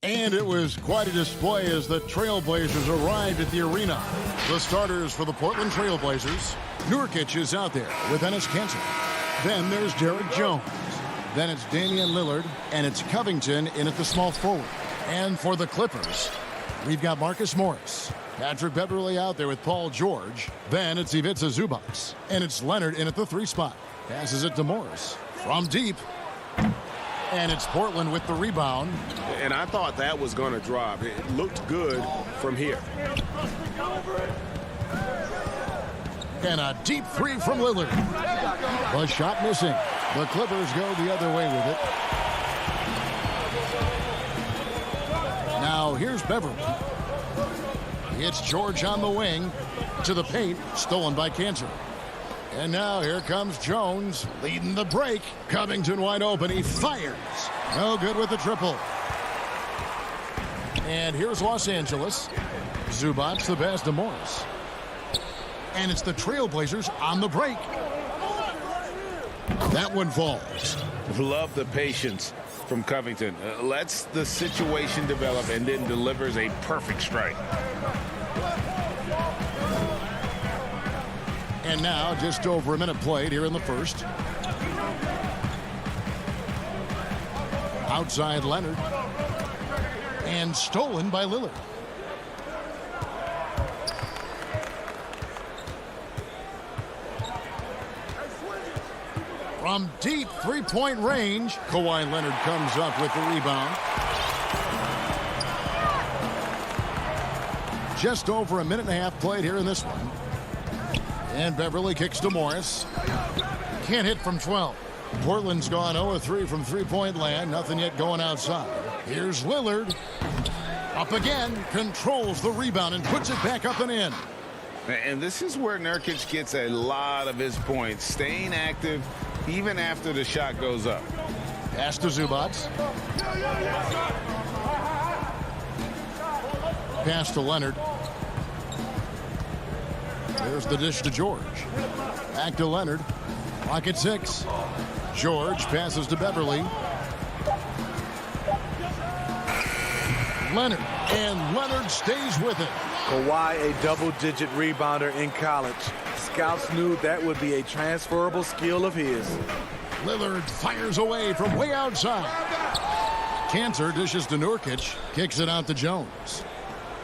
And it was quite a display as the Trailblazers arrived at the arena. The starters for the Portland Trailblazers. Nurkic is out there with Enes Kanter. Then there's Derek Jones. Then it's Damian Lillard, and it's Covington in at the small forward. And for the Clippers, we've got Marcus Morris. Patrick Beverley out there with Paul George. Then it's Ivica Zubac. And it's Leonard in at the 3 spot. Passes it to Morris. From deep. And it's Portland with the rebound. And I thought that was going to drop. It looked good from here. And a deep 3 from Lillard. The shot missing. The Clippers go the other way with it. Now here's Beverly. It's George on the wing. To the paint. Stolen by Kanter. And now here comes Jones leading the break. Covington wide open. He fires. No good with the triple. And here's Los Angeles. Zubac the pass to Morris. And it's the Trailblazers on the break. That one falls. Love the patience from Covington. Lets the situation develop and then delivers a perfect strike. And now just over a minute played here in the first. Outside Leonard. And stolen by Lillard. From deep three-point range, Kawhi Leonard comes up with the rebound. Just over a minute and a half played here in this one. And Beverly kicks to Morris. Can't hit from 12. Portland's gone 0-3 from three-point land. Nothing yet going outside. Here's Lillard. Up again. Controls the rebound and puts it back up and in. And this is where Nurkic gets a lot of his points. Staying active even after the shot goes up. Pass to Zubac. Pass to Leonard. There's the dish to George. Back to Leonard. Clock at 6. George passes to Beverly. Leonard. And Leonard stays with it. Kawhi, a double-digit rebounder in college. Scouts knew that would be a transferable skill of his. Lillard fires away from way outside. Kanter dishes to Nurkic. Kicks it out to Jones.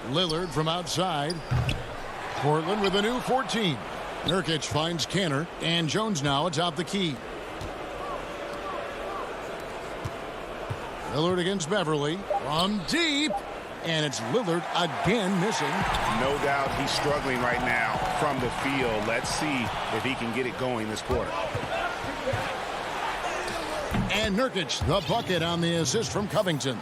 Lillard from outside. Portland with a new 14. Nurkic finds Kanter, and Jones now atop the key. Lillard against Beverly from deep, and it's Lillard again missing. No doubt he's struggling right now from the field. Let's see if he can get it going this quarter. And Nurkic, the bucket on the assist from Covington.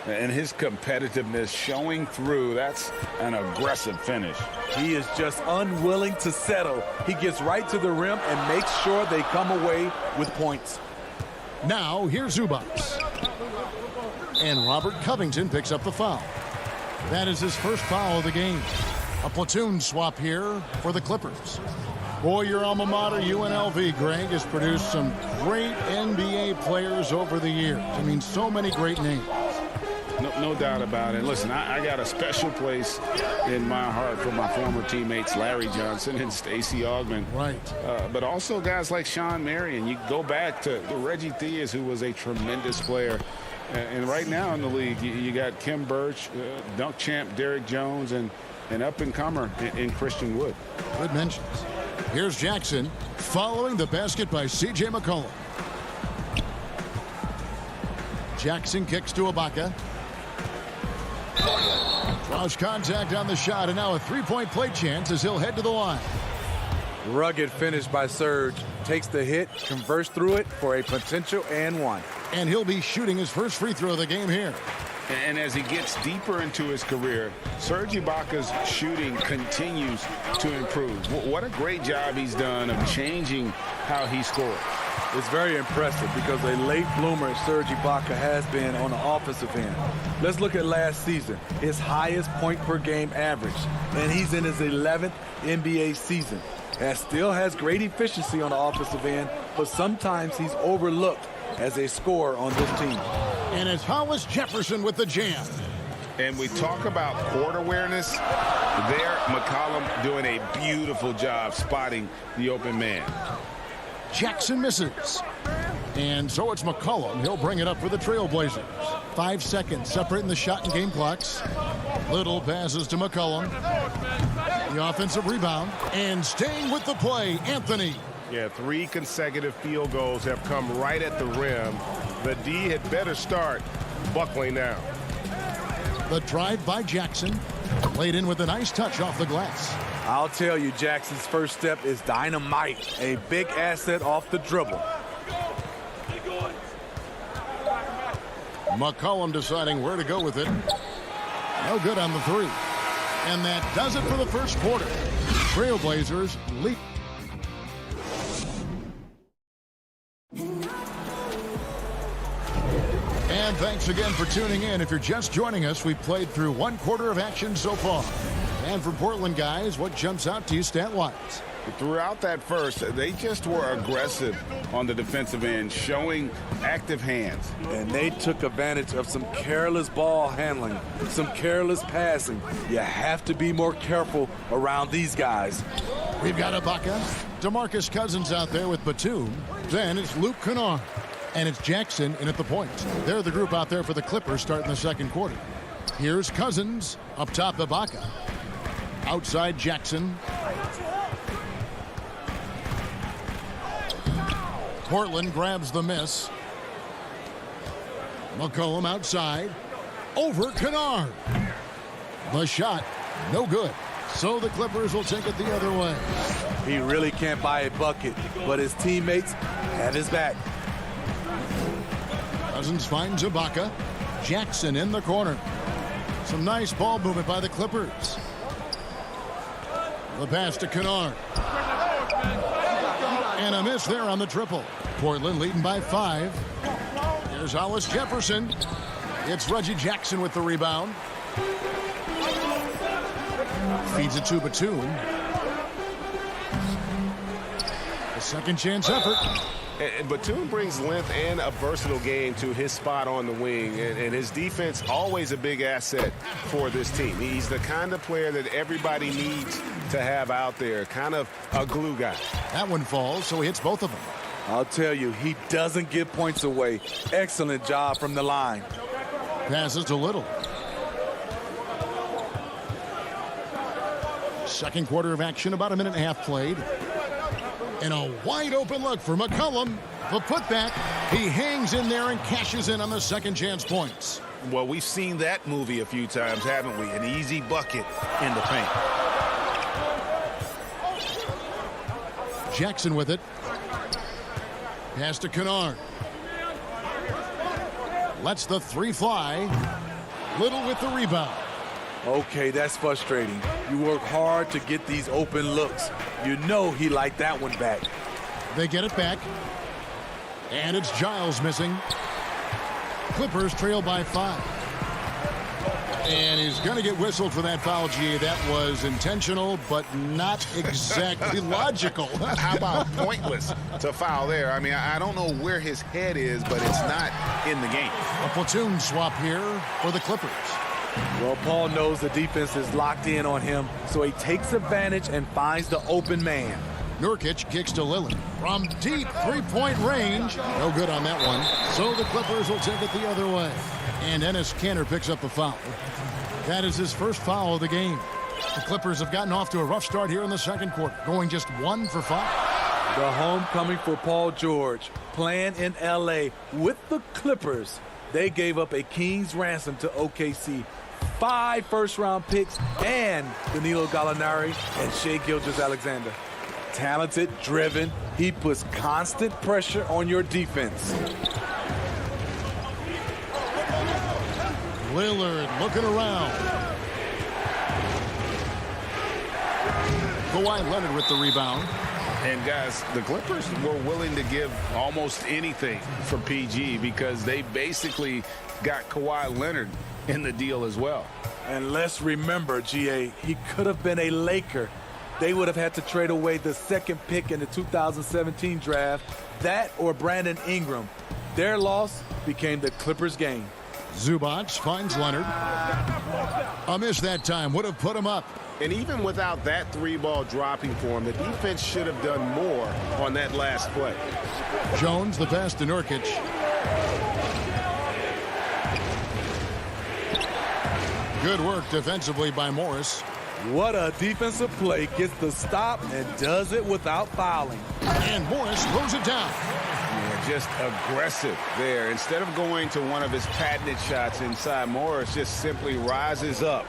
And his competitiveness showing through. That's an aggressive finish. He is just unwilling to settle. He gets right to the rim and makes sure they come away with points. Now here's Zubac. And Robert Covington picks up the foul. That is his first foul of the game. A platoon swap here for the Clippers. Boy, your alma mater, UNLV, Greg, has produced some great NBA players over the years. I mean, so many great names. No doubt about it. Listen, I got a special place in my heart for my former teammates Larry Johnson and Stacey Augmon. Right. But also guys like Sean Marion. You go back to Reggie Theus, who was a tremendous player. And right now in the league, you got Kim Birch, dunk champ Derek Jones, and an up-and-comer in Christian Wood. Good mentions. Here's Jackson following the basket by C.J. McCollum. Jackson kicks to Ibaka. Draws contact on the shot, and now a three-point play chance as he'll head to the line. Rugged finish by Serge. Takes the hit, converts through it for a potential and one. And he'll be shooting his first free throw of the game here. And as he gets deeper into his career, Serge Ibaka's shooting continues to improve. What a great job he's done of changing how he scores. It's very impressive because a late bloomer Serge Ibaka has been on the offensive end. Let's look at last season, his highest point per game average, and he's in his 11th NBA season. And still has great efficiency on the offensive end, but sometimes he's overlooked as a scorer on this team. And it's Hollis Jefferson with the jam. And we talk about court awareness. There, McCollum doing a beautiful job spotting the open man. Jackson misses. And so it's McCollum. He'll bring it up for the Trailblazers. 5 seconds separating the shot and game clocks. Little passes to McCollum. The offensive rebound. And staying with the play, Anthony. Yeah, 3 consecutive field goals have come right at the rim. The D had better start buckling down. The drive by Jackson. Laid in with a nice touch off the glass. I'll tell you, Jackson's first step is dynamite. A big asset off the dribble. McCollum deciding where to go with it. No good on the 3. And that does it for the first quarter. Trailblazers lead. And thanks again for tuning in. If you're just joining us, we've played through 1 quarter of action so far. And for Portland guys, what jumps out to you stat-wise? Throughout that first, they just were aggressive on the defensive end, showing active hands. And they took advantage of some careless ball handling, some careless passing. You have to be more careful around these guys. We've got Ibaka, DeMarcus Cousins out there with Batum. Then it's Luke Kennard. And it's Jackson in at the point. They're the group out there for the Clippers starting the second quarter. Here's Cousins up top Ibaka. Outside Jackson. Portland grabs the miss. McCollum outside. Over Kennard. The shot, no good. So the Clippers will take it the other way. He really can't buy a bucket, but his teammates have his back. Cousins finds Ibaka. Jackson in the corner. Some nice ball movement by the Clippers. The pass to Kennard. And a miss there on the triple. Portland leading by 5. Here's Hollis Jefferson. It's Reggie Jackson with the rebound. Feeds it to Batum. A second chance effort. And Batum brings length and a versatile game to his spot on the wing, and his defense always a big asset for this team. He's the kind of player that everybody needs to have out there, kind of a glue guy. That one falls, so he hits both of them. I'll tell you, he doesn't give points away. Excellent job from the line. Passes to Little. Second quarter of action, about a minute and a half played. And a wide open look for McCollum. The putback. He hangs in there and cashes in on the second chance points. Well, we've seen that movie a few times, haven't we? An easy bucket in the paint. Jackson with it. Pass to Kennard. Lets the 3 fly. Little with the rebound. Okay, that's frustrating. You work hard to get these open looks. You know he liked that one back. They get it back. And it's Giles missing. Clippers trail by 5. And he's going to get whistled for that foul, GA. That was intentional, but not exactly logical. How about pointless to foul there? I mean, I don't know where his head is, but it's not in the game. A platoon swap here for the Clippers. Well, Paul knows the defense is locked in on him, so he takes advantage and finds the open man. Nurkic kicks to Lillard from deep three-point range. No good on that one. So the Clippers will take it the other way. And Enes Kanter picks up the foul. That is his first foul of the game. The Clippers have gotten off to a rough start here in the second quarter, going just 1 for 5. The homecoming for Paul George, playing in L.A. with the Clippers. They gave up a king's ransom to OKC. 5 first-round picks and Danilo Gallinari and Shai Gilgeous-Alexander. Talented, driven, he puts constant pressure on your defense. Lillard looking around. Kawhi Leonard with the rebound. And guys, the Clippers were willing to give almost anything for PG because they basically got Kawhi Leonard in the deal as well. And let's remember, GA, he could have been a Laker. They would have had to trade away the second pick in the 2017 draft, that or Brandon Ingram. Their loss became the Clippers' gain. Zubac finds Leonard. A miss that time would have put him up. And even without that three-ball dropping for him, the defense should have done more on that last play. Jones, the pass to Nurkic. Good work defensively by Morris. What a defensive play. Gets the stop and does it without fouling. And Morris throws it down. Yeah, just aggressive there. Instead of going to one of his patented shots inside, Morris just simply rises up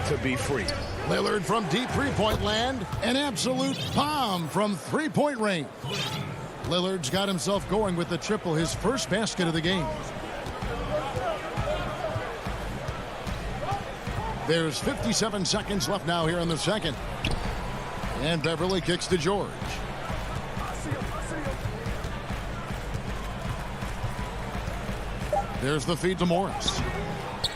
to be free. Lillard from deep three-point land. An absolute bomb from three-point range. Lillard's got himself going with the triple, his first basket of the game. There's 57 seconds left now here in the second. And Beverly kicks to George. There's the feed to Morris.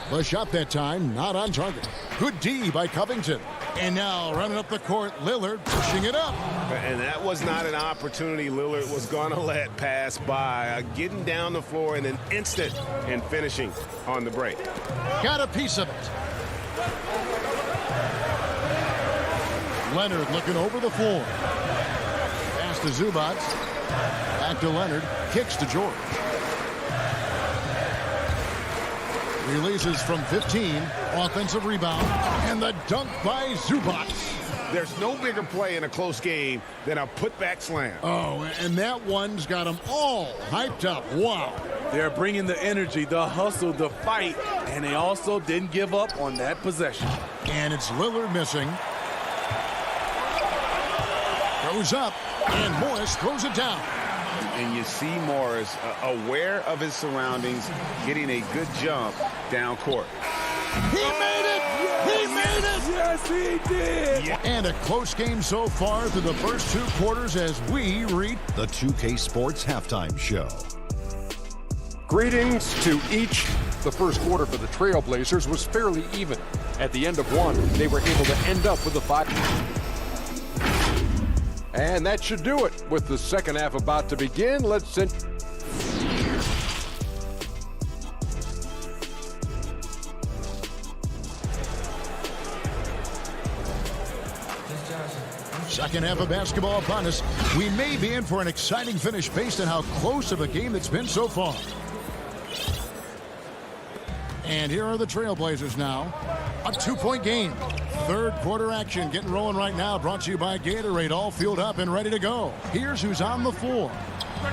The shot that time, not on target. Good D by Covington. And now running up the court, Lillard pushing it up. And that was not an opportunity Lillard was going to let pass by. Getting down the floor in an instant and finishing on the break. Got a piece of it. Leonard looking over the floor. Pass to Zubac. Back to Leonard. Kicks to George. Releases from 15. Offensive rebound. And the dunk by Zubac. There's no bigger play in a close game than a putback slam. Oh, and that one's got them all hyped up. Wow. They're bringing the energy, the hustle, the fight, and they also didn't give up on that possession. And it's Lillard missing. Throws up, and Morris throws it down. And you see Morris aware of his surroundings, getting a good jump down court. He made it! He made it! Yes, he did! Yeah. And a close game so far through the first two quarters as we reach the 2K Sports Halftime Show. Greetings to each. The first quarter for the Trailblazers was fairly even. At the end of one, they were able to end up with a 5. And that should do it. With the second half about to begin, let's send... Second half of basketball upon us. We may be in for an exciting finish based on how close of a game it's been so far. And here are the Trailblazers now. A 2-point game. Third quarter action getting rolling right now. Brought to you by Gatorade. All fueled up and ready to go. Here's who's on the floor.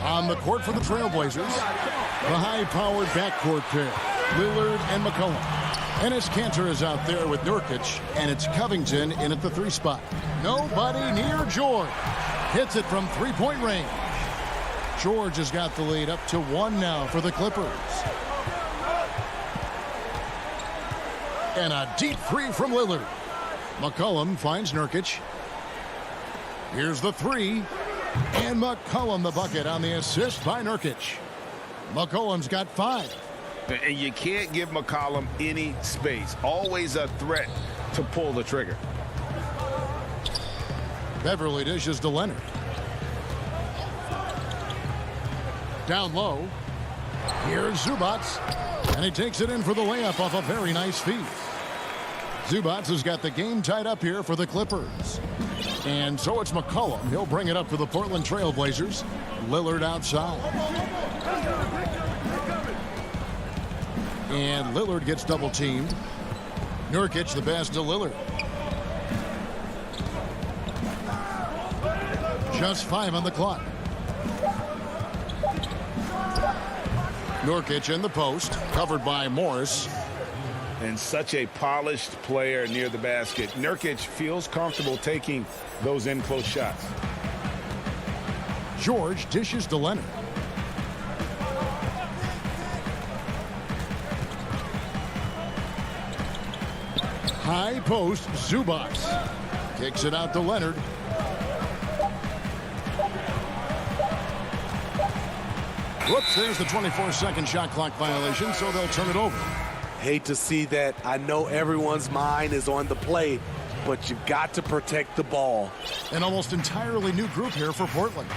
On the court for the Trailblazers, the high-powered backcourt pair, Lillard and McCollum. Enes Kanter is out there with Nurkic, and it's Covington in at the 3 spot. Nobody near George. Hits it from three-point range. George has got the lead up to 1 now for the Clippers. And a deep three from Lillard. McCollum finds Nurkic. Here's the 3. And McCollum the bucket on the assist by Nurkic. McCollum's got 5. And you can't give McCollum any space. Always a threat to pull the trigger. Beverly dishes to Leonard. Down low. Here's Zubac. And he takes it in for the layup off a very nice feed. Zubac has got the game tied up here for the Clippers. And so it's McCollum. He'll bring it up for the Portland Trailblazers. Lillard outside. And Lillard gets double-teamed. Nurkic the pass to Lillard. Just 5 on the clock. Nurkic in the post, covered by Morris. And such a polished player near the basket. Nurkic feels comfortable taking those in-close shots. George dishes to Leonard. High post, Zubac. Kicks it out to Leonard. Whoops, there's the 24-second shot clock violation, so they'll turn it over. Hate to see that. I know everyone's mind is on the play, but you've got to protect the ball. An almost entirely new group here for Portland.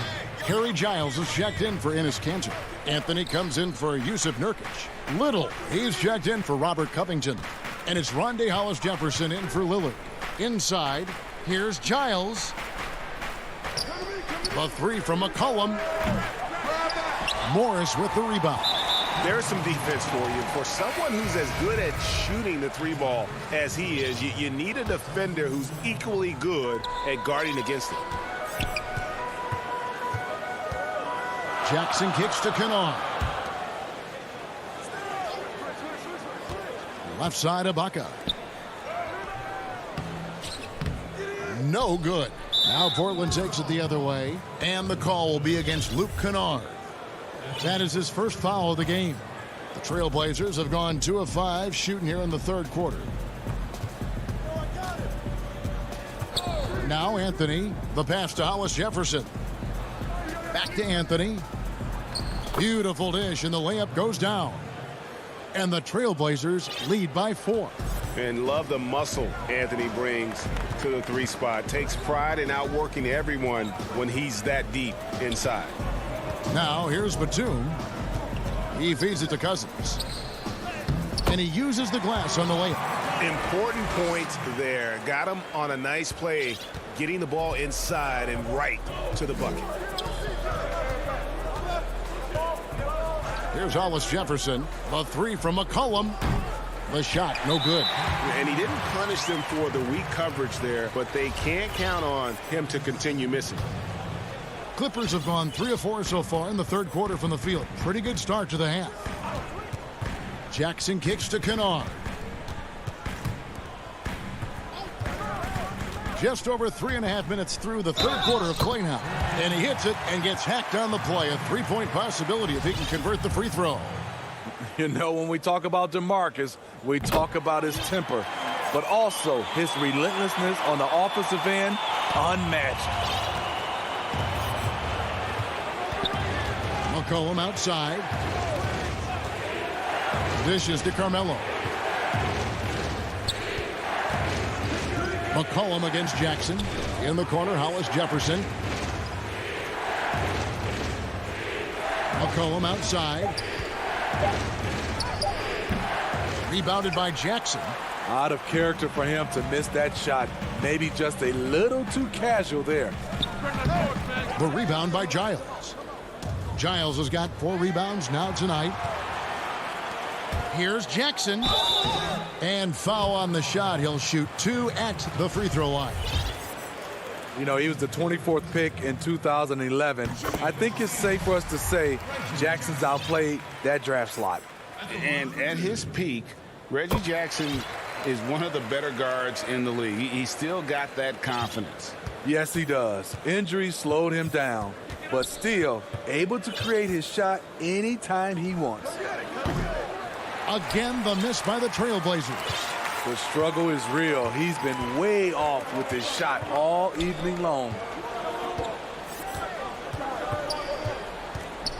Harry Giles is checked in for Enes Kanter. Anthony comes in for Yusuf Nurkic. Little, he's checked in for Robert Covington. And it's Rondé Hollis-Jefferson in for Lillard. Inside, here's Giles. The three from McCollum. Morris with the rebound. There's some defense for you. For someone who's as good at shooting the three ball as he is, you need a defender who's equally good at guarding against it. Jackson kicks to Kennard. Left side, Ibaka. No good. Now Portland takes it the other way, and the call will be against Luke Kennard. That is his first foul of the game. The Trailblazers have gone 2 of 5 shooting here in the third quarter. Now Anthony, the pass to Hollis-Jefferson. Back to Anthony. Beautiful dish, and the layup goes down. And the Trailblazers lead by 4. And love the muscle Anthony brings to the three spot. Takes pride in outworking everyone when he's that deep inside. Now here's Batum. He feeds it to Cousins. And he uses the glass on the layup. Important points there. Got him on a nice play, getting the ball inside and right to the bucket. Here's Hollis-Jefferson. The three from McCollum. The shot, no good. And he didn't punish them for the weak coverage there, but they can't count on him to continue missing. Clippers have gone 3 of 4 so far in the third quarter from the field. Pretty good start to the half. Jackson kicks to Kennard. Just over 3.5 minutes through the third quarter of play now. And he hits it and gets hacked on the play. A three-point possibility if he can convert the free throw. You know, when we talk about DeMarcus, we talk about his temper, but also his relentlessness on the offensive end, unmatched. McCollum outside. Dishes to Carmelo. McCollum against Jackson. In the corner, Hollis-Jefferson. McCollum outside. Rebounded by Jackson. Out of character for him to miss that shot. Maybe just a little too casual there. The rebound by Giles. Giles has got 4 rebounds now tonight. Here's Jackson. And foul on the shot. He'll shoot 2 at the free throw line. You know, he was the 24th pick in 2011. I think it's safe for us to say Jackson's outplayed that draft slot. And at his peak, Reggie Jackson is one of the better guards in the league. He's still got that confidence. Yes, he does. Injuries slowed him down, but still able to create his shot anytime he wants. Again, the miss by the Trailblazers. The struggle is real. He's been way off with his shot all evening long.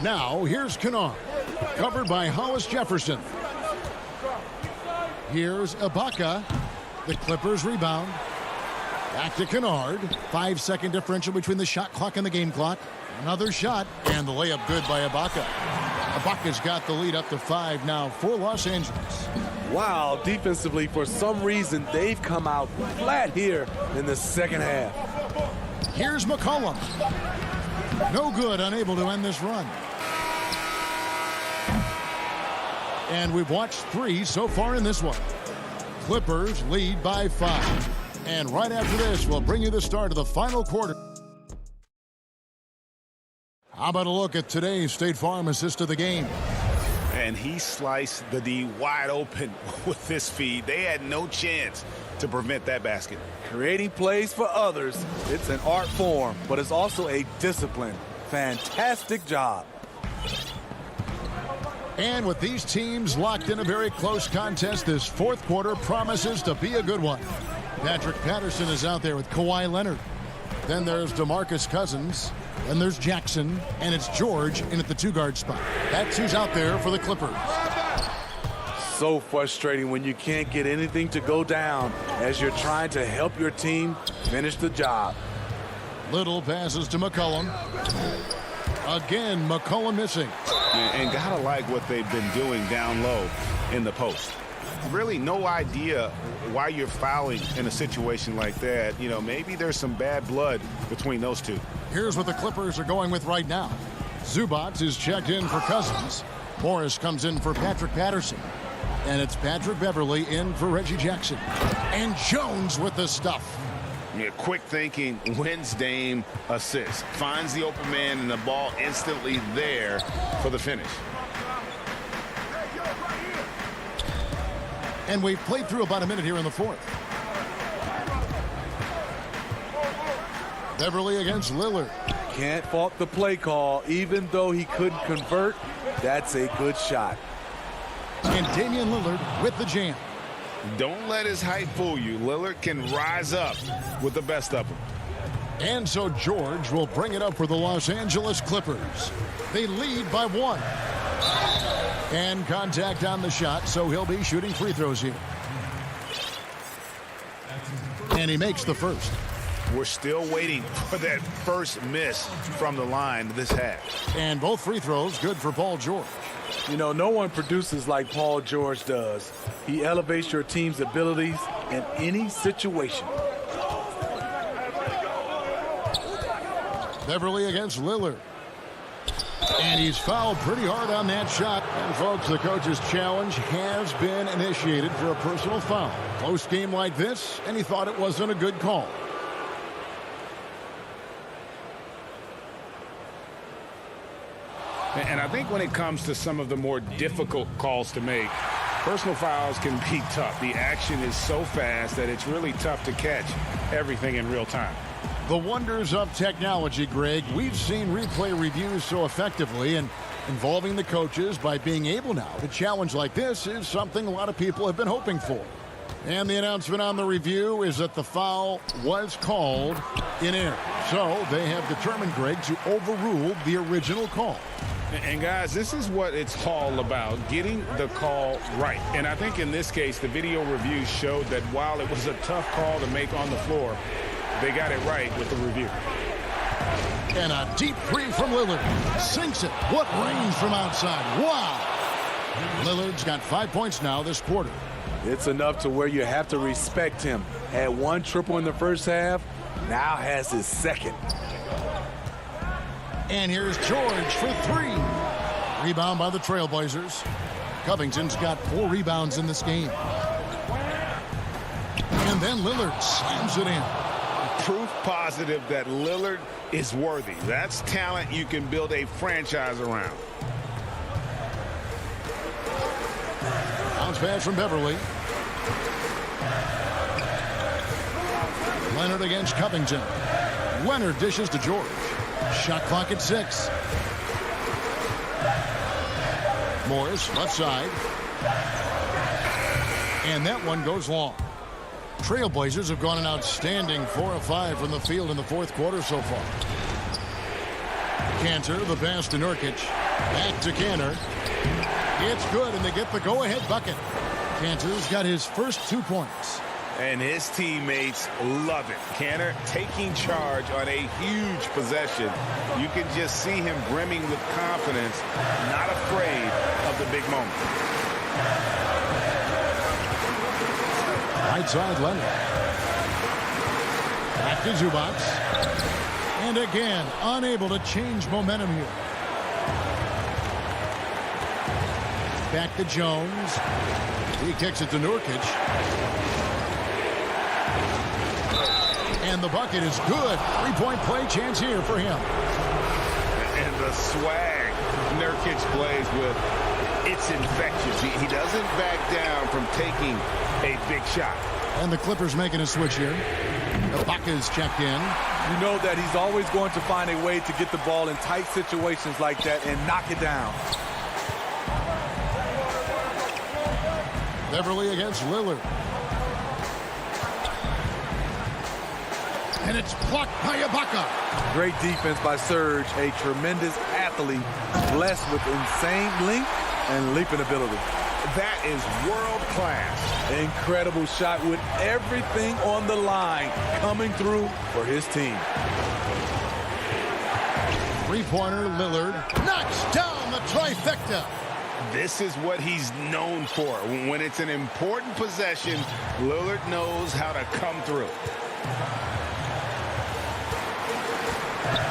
Now, here's Kennard. Covered by Hollis-Jefferson. Here's Ibaka. The Clippers rebound. Back to Kennard. 5-second differential between the shot clock and the game clock. Another shot, and the layup good by Ibaka. Ibaka's got the lead up to 5 now for Los Angeles. Wow, defensively, for some reason, they've come out flat here in the second half. Here's McCollum. No good, unable to end this run. And we've watched 3 so far in this one. Clippers lead by 5. And right after this, we'll bring you the start of the final quarter. How about a look at today's State Farm assist of the game? And he sliced the D wide open with this feed. They had no chance to prevent that basket. Creating plays for others, it's an art form, but it's also a discipline. Fantastic job. And with these teams locked in a very close contest, this fourth quarter promises to be a good one. Patrick Patterson is out there with Kawhi Leonard. Then there's DeMarcus Cousins. And there's Jackson, and it's George in at the 2-guard spot. That's who's out there for the Clippers. So frustrating when you can't get anything to go down as you're trying to help your team finish the job. Little passes to McCollum. Again, McCollum missing. And gotta like what they've been doing down low in the post. Really no idea why you're fouling in a situation like that. You know, maybe there's some bad blood between those two. Here's what the Clippers are going with right now. Zubac is checked in for Cousins. Morris comes in for Patrick Patterson. And it's Patrick Beverly in for Reggie Jackson. And Jones with the stuff. Yeah, quick thinking, wins Dame assist. Finds the open man and the ball instantly there for the finish. And we've played through about a minute here in the fourth. Beverly against Lillard. Can't fault the play call. Even though he couldn't convert, that's a good shot. And Damian Lillard with the jam. Don't let his height fool you. Lillard can rise up with the best of them. And so George will bring it up for the Los Angeles Clippers. They lead by 1. And contact on the shot, so he'll be shooting free throws here. And he makes the first. We're still waiting for that first miss from the line this half. And both free throws good for Paul George. You know, no one produces like Paul George does. He elevates your team's abilities in any situation. Beverly against Lillard. And he's fouled pretty hard on that shot. And folks, the coach's challenge has been initiated for a personal foul. Close game like this, and he thought it wasn't a good call. And I think when it comes to some of the more difficult calls to make, personal fouls can be tough. The action is so fast that it's really tough to catch everything in real time. The wonders of technology, Greg. We've seen replay reviews so effectively, and involving the coaches by being able now to challenge like this is something a lot of people have been hoping for. And the announcement on the review is that the foul was called in error. So they have determined, Greg, to overrule the original call. And guys, this is what it's all about, getting the call right. And I think in this case, the video review showed that while it was a tough call to make on the floor, they got it right with the review. And a deep three from Lillard. Sinks it. What range from outside. Wow. Lillard's got 5 points now this quarter. It's enough to where you have to respect him. Had 1 triple in the first half, now has his second. And here's George for 3. Rebound by the Trailblazers. Covington's got 4 rebounds in this game. And then Lillard slams it in. Proof positive that Lillard is worthy. That's talent you can build a franchise around. Bounce pass from Beverly. Leonard against Covington. Leonard dishes to George. Shot clock at 6. Morris, left side. And that one goes long. Trailblazers have gone an outstanding 4 of 5 from the field in the fourth quarter so far. Cantor, the pass to Nurkic. Back to Cantor. It's good, and they get the go-ahead bucket. Cantor's got his first 2 points. And his teammates love it. Cantor taking charge on a huge possession. You can just see him brimming with confidence, not afraid of the big moment. Right side, Leonard. Back to Zubac. And again, unable to change momentum here. Back to Jones. He kicks it to Nurkic. And the bucket is good. 3-point play chance here for him. And the swag Nurkic plays with, it's infectious. He doesn't back down from taking a big shot. And the Clippers making a switch here. Ibaka's checked in. You know that he's always going to find a way to get the ball in tight situations like that and knock it down. Beverly against Lillard. And it's blocked by Ibaka. Great defense by Serge, a tremendous athlete, blessed with insane length and leaping ability. That is world class. Incredible shot with everything on the line coming through for his team. Three-pointer, Lillard knocks down the trifecta. This is what he's known for. When it's an important possession, Lillard knows how to come through.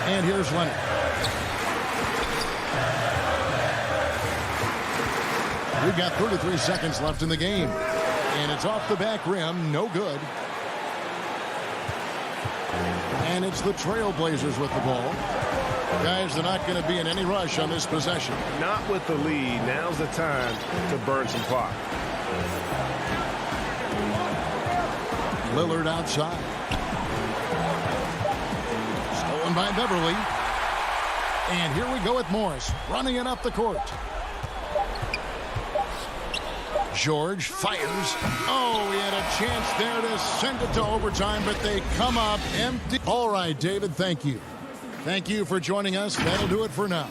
And here's Leonard. We've got 33 seconds left in the game. And it's off the back rim. No good. And it's the Trailblazers with the ball. Guys, they're not going to be in any rush on this possession. Not with the lead. Now's the time to burn some clock. Lillard outside. Stolen by Beverly. And here we go with Morris running it up the court. George fires. Oh, he had a chance there to send it to overtime, but they come up empty. All right, David, thank you. Thank you for joining us. That'll do it for now.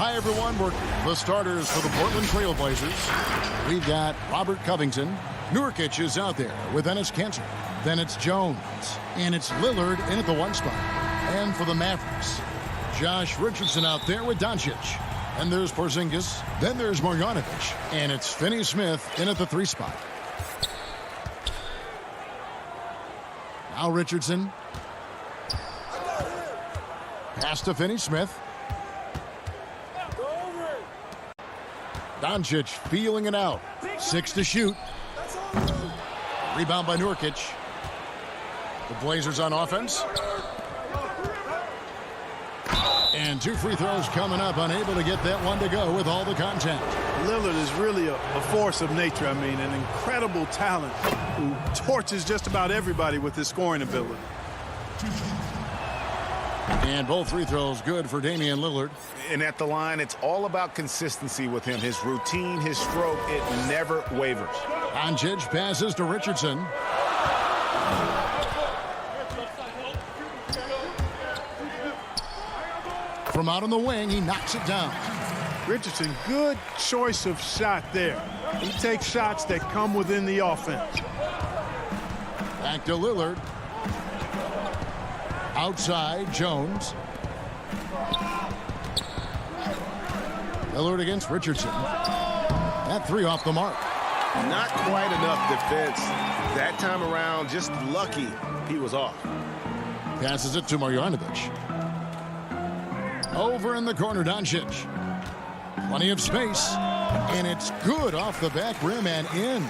Hi, everyone. We're the starters for the Portland Trail Blazers. We've got Robert Covington. Nurkic is out there with Enes Kanter. Then it's Jones. And it's Lillard in at the 1 spot. And for the Mavericks, Josh Richardson out there with Doncic. And there's Porzingis. Then there's Marjanovic. And it's Finney-Smith in at the 3 spot. Now Richardson. Pass to Finney-Smith. Doncic feeling it out. 6 to shoot. Rebound by Nurkic. The Blazers on offense. And 2 free throws coming up. Unable to get that one to go with all the contact. Lillard is really a force of nature. I mean, an incredible talent who torches just about everybody with his scoring ability. And both free throws good for Damian Lillard. And at the line, it's all about consistency with him. His routine, his stroke, it never wavers. Doncic passes to Richardson. From out on the wing, he knocks it down. Richardson, good choice of shot there. He takes shots that come within the offense. Back to Lillard. Outside, Jones. Lillard against Richardson. That 3 off the mark. Not quite enough defense. That time around, just lucky he was off. Passes it to Marjanovic. Over in the corner, Doncic. Plenty of space. And it's good off the back rim and in.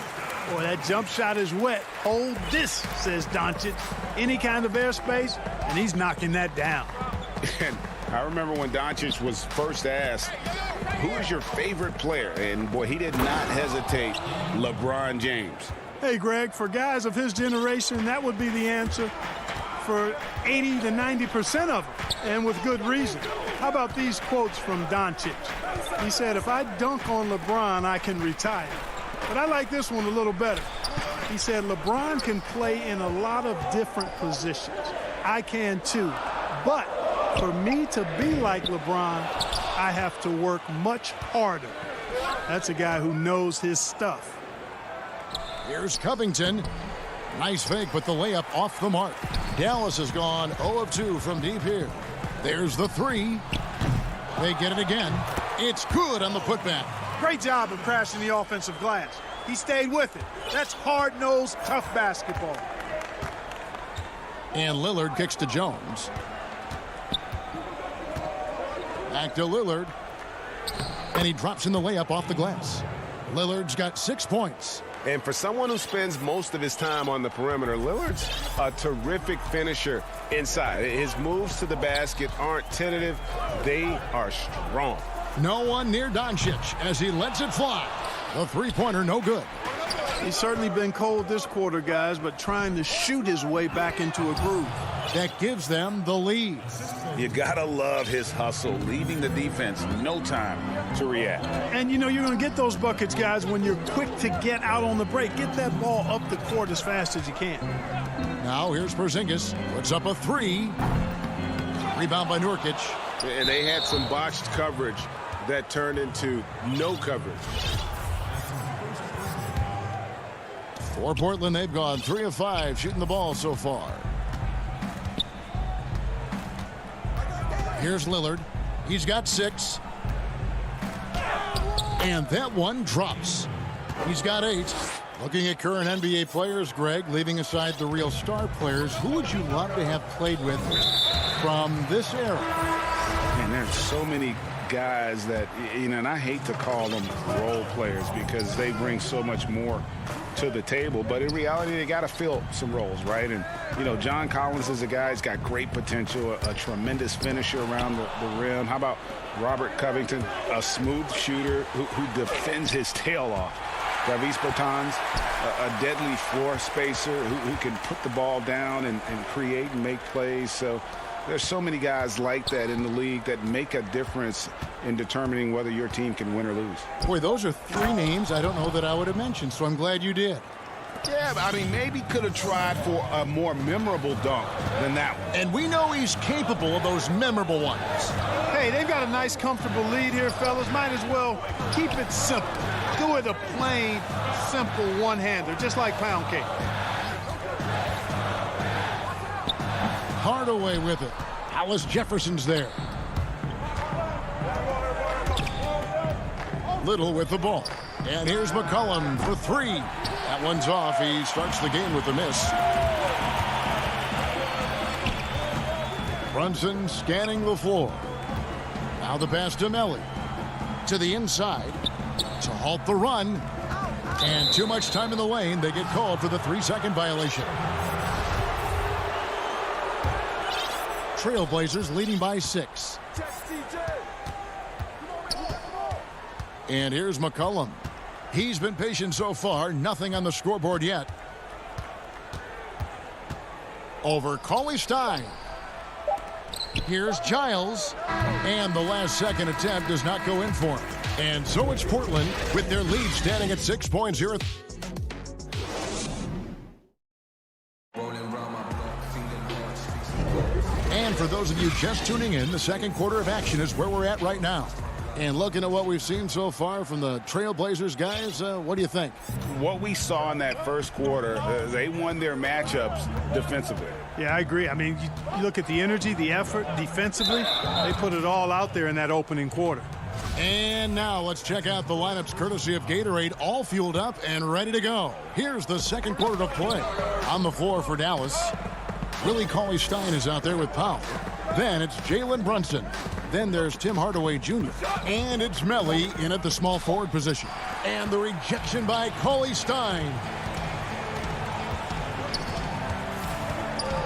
Boy, that jump shot is wet. Hold this, says Doncic. Any kind of airspace, and he's knocking that down. And I remember when Doncic was first asked, who is your favorite player? And, boy, he did not hesitate. LeBron James. Hey, Greg, for guys of his generation, that would be the answer for 80 to 90% of them, and with good reason. How about these quotes from Doncic? He said, if I dunk on LeBron, I can retire. But I like this one a little better. He said, LeBron can play in a lot of different positions. I can too. But for me to be like LeBron, I have to work much harder. That's a guy who knows his stuff. Here's Covington. Nice fake, but the layup off the mark. Dallas has gone 0 of 2 from deep here. There's the 3. They get it again. It's good on the putback. Great job of crashing the offensive glass. He stayed with it. That's hard-nosed, tough basketball. And Lillard kicks to Jones. Back to Lillard. And he drops in the layup off the glass. Lillard's got 6 points. And for someone who spends most of his time on the perimeter, Lillard's a terrific finisher inside. His moves to the basket aren't tentative. They are strong. No one near Doncic as he lets it fly. The three-pointer no good. He's certainly been cold this quarter, guys, but trying to shoot his way back into a groove. That gives them the lead. You gotta love his hustle, leaving the defense no time to react. And, you know, you're going to get those buckets, guys, when you're quick to get out on the break. Get that ball up the court as fast as you can. Now here's Porzingis. Puts up a 3. Rebound by Nurkic. And they had some botched coverage that turned into no coverage. For Portland, they've gone 3 of 5 shooting the ball so far. Here's Lillard. He's got 6. And that one drops. He's got 8. Looking at current NBA players, Greg, leaving aside the real star players, who would you love to have played with from this era? Man, there's so many guys that, you know, and I hate to call them role players because they bring so much more to the table, but in reality they got to fill some roles, right? And you know, John Collins is a guy who's got great potential, a tremendous finisher around the rim. How about Robert Covington, a smooth shooter who defends his tail off? Davis Bertans, a deadly floor spacer who can put the ball down and create and make plays. So there's so many guys like that in the league that make a difference in determining whether your team can win or lose. Boy, those are 3 names I don't know that I would have mentioned, so I'm glad you did. Yeah, I mean, maybe could have tried for a more memorable dunk than that one. And we know he's capable of those memorable ones. Hey, they've got a nice, comfortable lead here, fellas. Might as well keep it simple. Do it a plain, simple one-hander, just like pound cake. Hardaway with it. Hollis Jefferson's there. Little with the ball. And here's McCollum for three. That one's off. He starts the game with a miss. Brunson scanning the floor. Now the pass to Melly. To the inside to halt the run. And too much time in the lane. They get called for the 3-second violation. Trailblazers leading by 6. And here's McCollum. He's been patient so far. Nothing on the scoreboard yet. Over Cauley Stein. Here's Giles. And the last-second attempt does not go in for him. And so it's Portland with their lead standing at 6.0. And for those of you just tuning in, the second quarter of action is where we're at right now. And looking at what we've seen so far from the Trailblazers, guys, what do you think? What we saw in that first quarter, they won their matchups defensively. Yeah, I agree. I mean, you look at the energy, the effort defensively, they put it all out there in that opening quarter. And now let's check out the lineups courtesy of Gatorade, all fueled up and ready to go. Here's the second quarter of play. On the floor for Dallas, Willie Cauley-Stein is out there with Powell. Then it's Jalen Brunson. Then there's Tim Hardaway Jr. And it's Melly in at the small forward position. And the rejection by Cauley-Stein.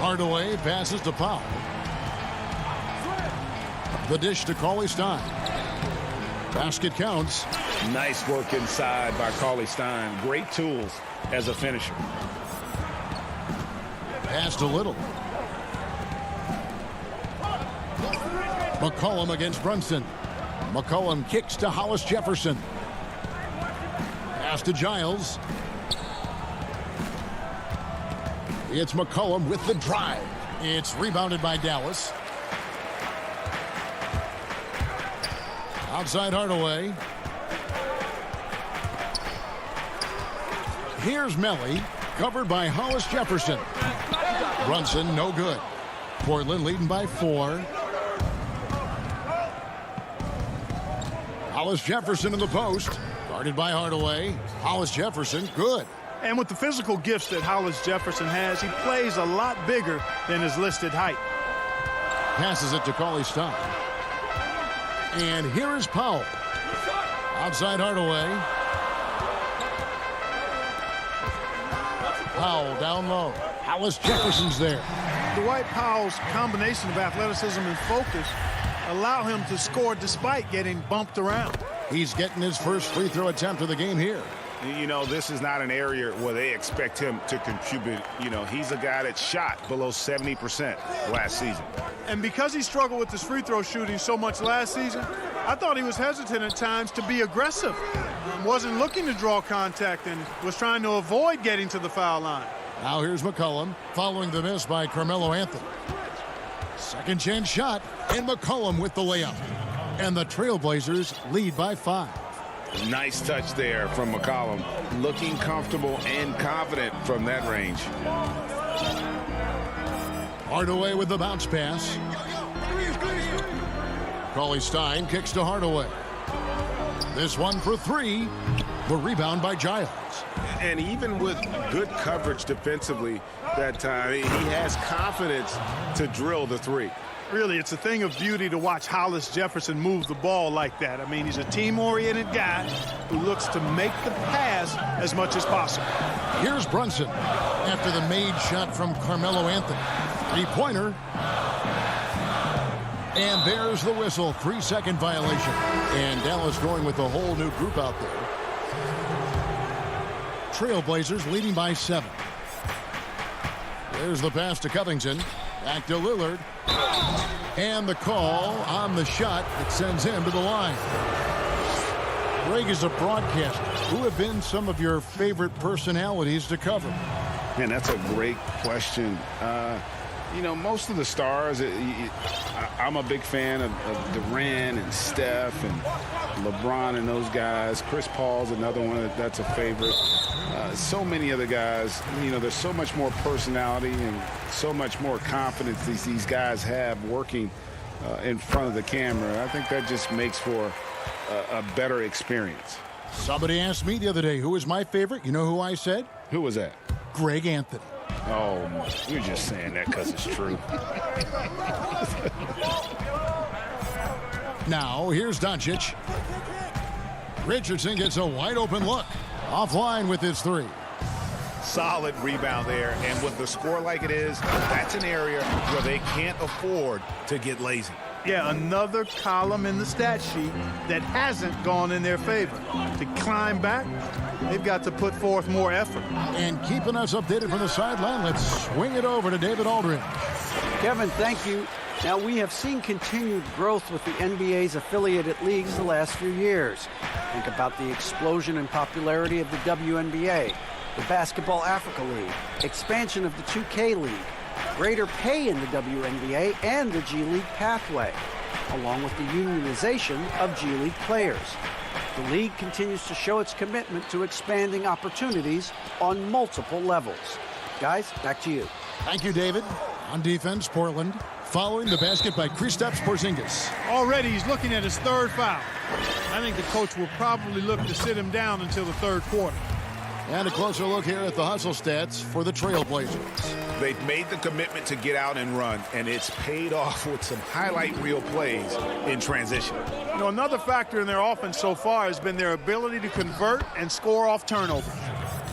Hardaway passes to Powell. The dish to Cauley-Stein. Basket counts. Nice work inside by Cauley-Stein. Great tools as a finisher. Pass to Little. McCollum against Brunson. McCollum kicks to Hollis Jefferson. Pass to Giles. It's McCollum with the drive. It's rebounded by Dallas. Outside Hardaway. Here's Melly, covered by Hollis Jefferson. Brunson, no good. Portland leading by 4. Hollis Jefferson in the post. Guarded by Hardaway. Hollis Jefferson, good. And with the physical gifts that Hollis Jefferson has, he plays a lot bigger than his listed height. Passes it to Cauley-Stein. And here is Powell. Outside Hardaway. Powell down low. Hollis Jefferson's there. Dwight Powell's combination of athleticism and focus allow him to score despite getting bumped around. He's getting his first free throw attempt of the game here. You know, this is not an area where they expect him to contribute. You know, he's a guy that shot below 70% last season. And because he struggled with his free throw shooting so much last season, I thought he was hesitant at times to be aggressive. Wasn't looking to draw contact and was trying to avoid getting to the foul line. Now here's McCollum following the miss by Carmelo Anthony. Second chance shot, and McCollum with the layup. And the Trailblazers lead by 5. Nice touch there from McCollum. Looking comfortable and confident from that range. Hardaway with the bounce pass. Cauley-Stein kicks to Hardaway. This one for 3. The rebound by Giles. And even with good coverage defensively that time, he has confidence to drill the 3. Really, it's a thing of beauty to watch Hollis Jefferson move the ball like that. I mean, he's a team-oriented guy who looks to make the pass as much as possible. Here's Brunson after the made shot from Carmelo Anthony. 3-pointer. And there's the whistle. 3-second violation. And Dallas going with a whole new group out there. Trailblazers leading by 7. There's the pass to Covington. Back to Lillard. And the call on the shot that sends him to the line. Greg is a broadcaster. who have been some of your favorite personalities to cover? Man, that's a great question. You know, most of the stars, I'm a big fan of Durant and Steph and LeBron and those guys. Chris Paul's another one that's a favorite. So many other guys, you know, there's so much more personality and so much more confidence these guys have working in front of the camera. I think that just makes for a better experience. Somebody asked me the other day, who was my favorite? You know who I said? Who was that? Greg Anthony. Oh, you're just saying that because it's true. Now, here's Doncic. Richardson gets a wide open look. Offline with his three. Solid rebound there, and with the score like it is, that's an area where they can't afford to get lazy. Yeah, another column in the stat sheet that hasn't gone in their favor. To climb back, they've got to put forth more effort. And keeping us updated from the sideline, let's swing it over to David Aldridge. Kevin, thank you. Now, we have seen continued growth with the NBA's affiliated leagues the last few years. Think about the explosion in popularity of the WNBA, the Basketball Africa League, expansion of the 2K League, greater pay in the WNBA and the G League pathway, along with the unionization of G League players. The league continues to show its commitment to expanding opportunities on multiple levels. Guys, back to you. Thank you, David. On defense, Portland following the basket by Kristaps Porzingis. Already he's looking at his third foul. I think the coach will probably look to sit him down until the third quarter. And a closer look here at the hustle stats for the Trailblazers. They've made the commitment to get out and run, and it's paid off with some highlight reel plays in transition. You know, another factor in their offense so far has been their ability to convert and score off turnovers.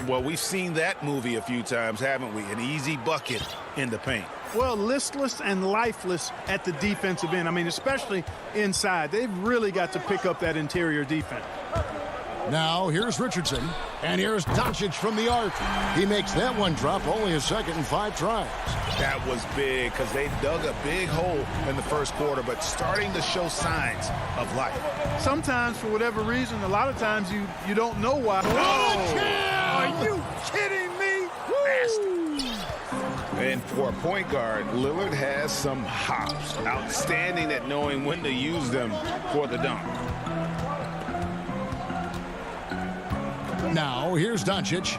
Well, we've seen that movie a few times, haven't we? An easy bucket in the paint. Well, listless and lifeless at the defensive end. I mean, especially inside. They've really got to pick up that interior defense. Now, here's Richardson, and here's Doncic from the arc. He makes that one drop, only his second in 5 tries. That was big because they dug a big hole in the first quarter, but starting to show signs of life. Sometimes, for whatever reason, a lot of times you don't know why. Oh, are you kidding me? Nasty. And for a point guard, Lillard has some hops. Outstanding at knowing when to use them for the dunk. Now, here's Doncic.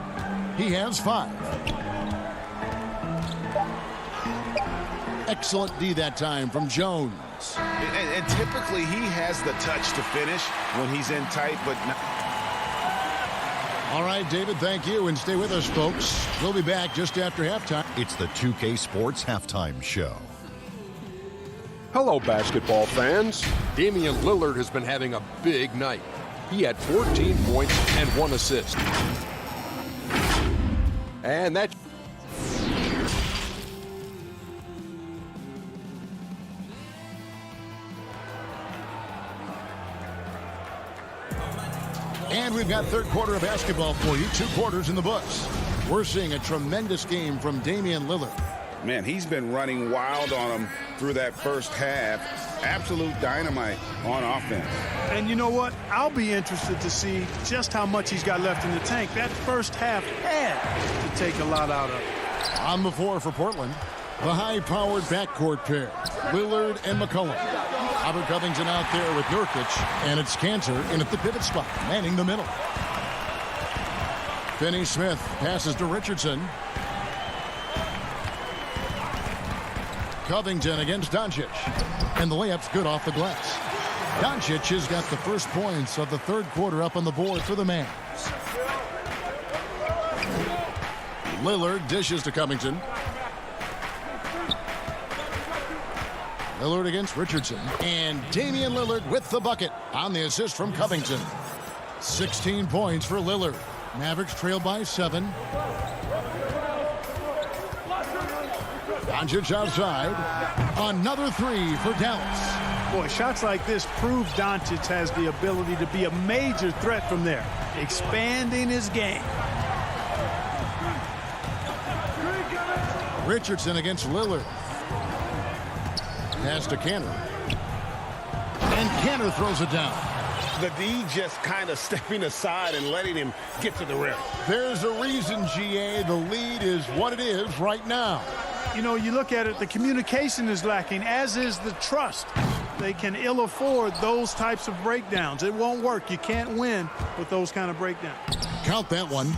He has 5. Excellent D that time from Jones. And typically he has the touch to finish when he's in tight, but not. All right, David, thank you, and stay with us, folks. We'll be back just after halftime. It's the 2K Sports Halftime Show. Hello, basketball fans. Damian Lillard has been having a big night. He had 14 points and 1 assist. And that... And we've got third quarter of basketball for you. 2 quarters in the books. We're seeing a tremendous game from Damian Lillard. Man, he's been running wild on him through that first half. Absolute dynamite on offense. And you know what? I'll be interested to see just how much he's got left in the tank. That first half had to take a lot out of it. On the floor for Portland, the high-powered backcourt pair, Lillard and McCollum. Robert Covington out there with Nurkic, and it's Cantor in at the pivot spot, manning the middle. Finney-Smith passes to Richardson. Covington against Doncic. And the layup's good off the glass. Doncic has got the first points of the third quarter up on the board for the Mavs. Lillard dishes to Covington. Lillard against Richardson. And Damian Lillard with the bucket on the assist from Covington. 16 points for Lillard. Mavericks trail by 7. Doncic outside. Another 3 for Dallas. Boy, shots like this prove Doncic has the ability to be a major threat from there. Expanding his game. Richardson against Lillard. Pass to Cantor. And Cantor throws it down. The D just kind of stepping aside and letting him get to the rim. There's a reason, GA, the lead is what it is right now. You know, you look at it, the communication is lacking, as is the trust. They can ill afford those types of breakdowns. It won't work. You can't win with those kind of breakdowns. Count that one.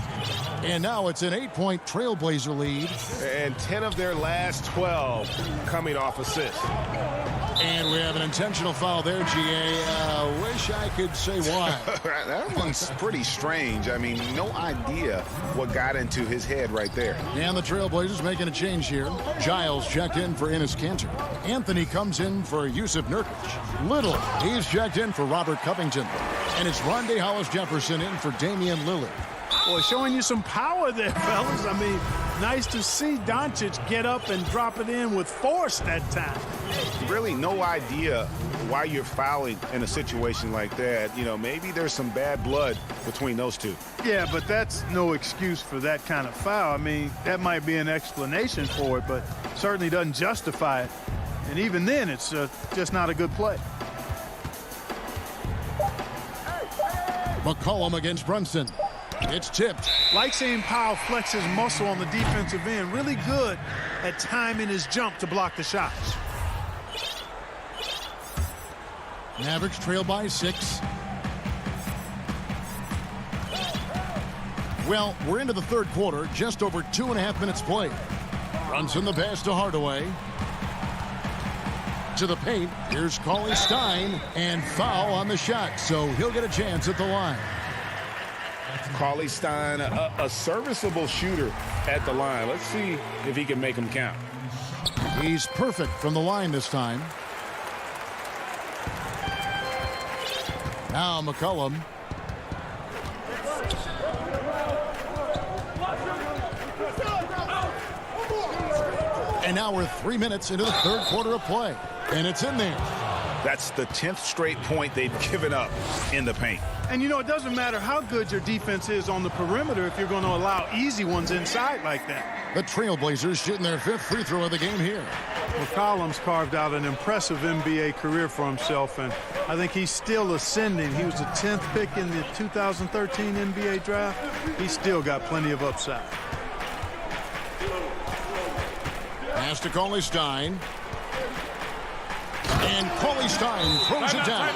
And now it's an 8-point Trailblazer lead. And 10 of their last 12 coming off assists. And we have an intentional foul there, GA. Wish I could say why. That one's pretty strange. I mean, no idea what got into his head right there. And the Trailblazers making a change here. Giles checked in for Enes Kanter. Anthony comes in for Yusuf Nurkic. Little, he's checked in for Robert Covington. And it's Rondé Hollis-Jefferson in for Damian Lillard. Boy, showing you some power there, fellas. I mean, nice to see Doncic get up and drop it in with force that time. Really no idea why you're fouling in a situation like that. You know, maybe there's some bad blood between those two. Yeah, but that's no excuse for that kind of foul. I mean, that might be an explanation for it, but certainly doesn't justify it. And even then, it's just not a good play. McCollum against Brunson. It's tipped. Like seeing Powell flex his muscle on the defensive end. Really good at timing his jump to block the shots. Mavericks trail by 6. Well, we're into the third quarter, just over 2.5 minutes played. Brunson the pass to Hardaway. To the paint, here's Cauley Stein, and foul on the shot, so he'll get a chance at the line. Cauley Stein, a serviceable shooter at the line. Let's see if he can make them count. He's perfect from the line this time. Now McCollum. And now we're 3 minutes into the third quarter of play. And it's in there. That's the 10th straight point they've given up in the paint. And, you know, it doesn't matter how good your defense is on the perimeter if you're going to allow easy ones inside like that. The Trailblazers shooting their 5th free throw of the game here. McCollum's carved out an impressive NBA career for himself, and I think he's still ascending. He was the 10th pick in the 2013 NBA draft. He's still got plenty of upside. Pass to Cauley Stein. And Cauley Stein throws it down.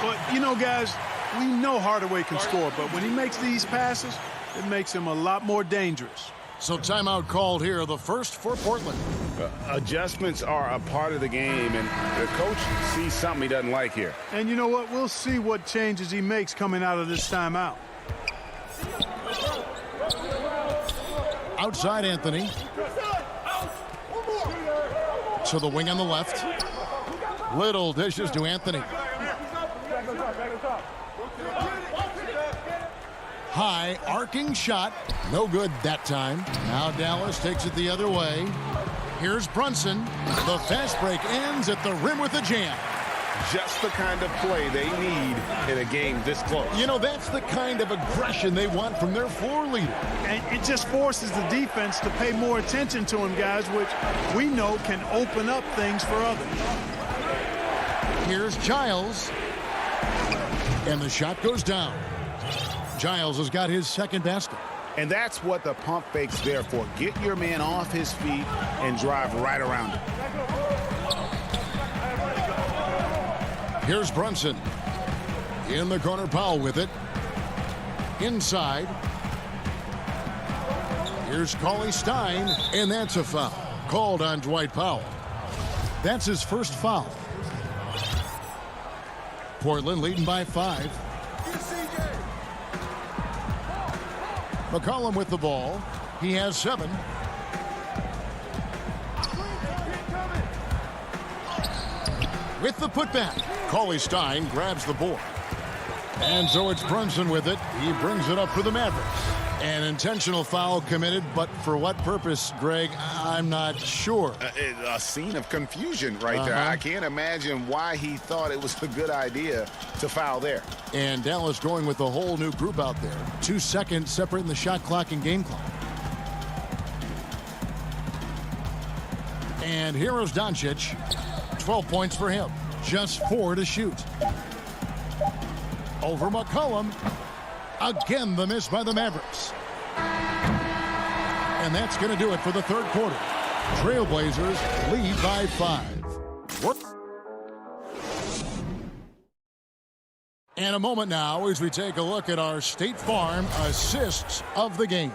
But, you know, guys, we know Hardaway can score, but when he makes these passes, it makes him a lot more dangerous. So timeout called here, the first for Portland. Adjustments are a part of the game, and the coach sees something he doesn't like here. And you know what? We'll see what changes he makes coming out of this timeout. Outside Anthony. To the wing on the left. Little dishes to Anthony. High arcing shot. No good that time. Now Dallas takes it the other way. Here's Brunson. The fast break ends at the rim with a jam. Just the kind of play they need in a game this close. You know, that's the kind of aggression they want from their floor leader. And it just forces the defense to pay more attention to him, guys, which we know can open up things for others. Here's Giles. And the shot goes down. Giles has got his second basket. And that's what the pump fake's there for. Get your man off his feet and drive right around him. Here's Brunson. In the corner, Powell with it. Inside. Here's Cauley Stein, and that's a foul. Called on Dwight Powell. That's his first foul. Portland leading by 5. McCollum with the ball. He has 7. With the putback, Cauley Stein grabs the board. And so it's Brunson with it. He brings it up for the Mavericks. An intentional foul committed, but for what purpose, Greg, I'm not sure. A scene of confusion right there. I can't imagine why he thought it was a good idea to foul there. And Dallas going with a whole new group out there. 2 seconds separating the shot clock and game clock. And here's Doncic. 12 points for him. Just 4 to shoot. Over McCollum. Again, the miss by the Mavericks. And that's going to do it for the third quarter. Trailblazers lead by 5. And a moment now as we take a look at our State Farm assists of the game.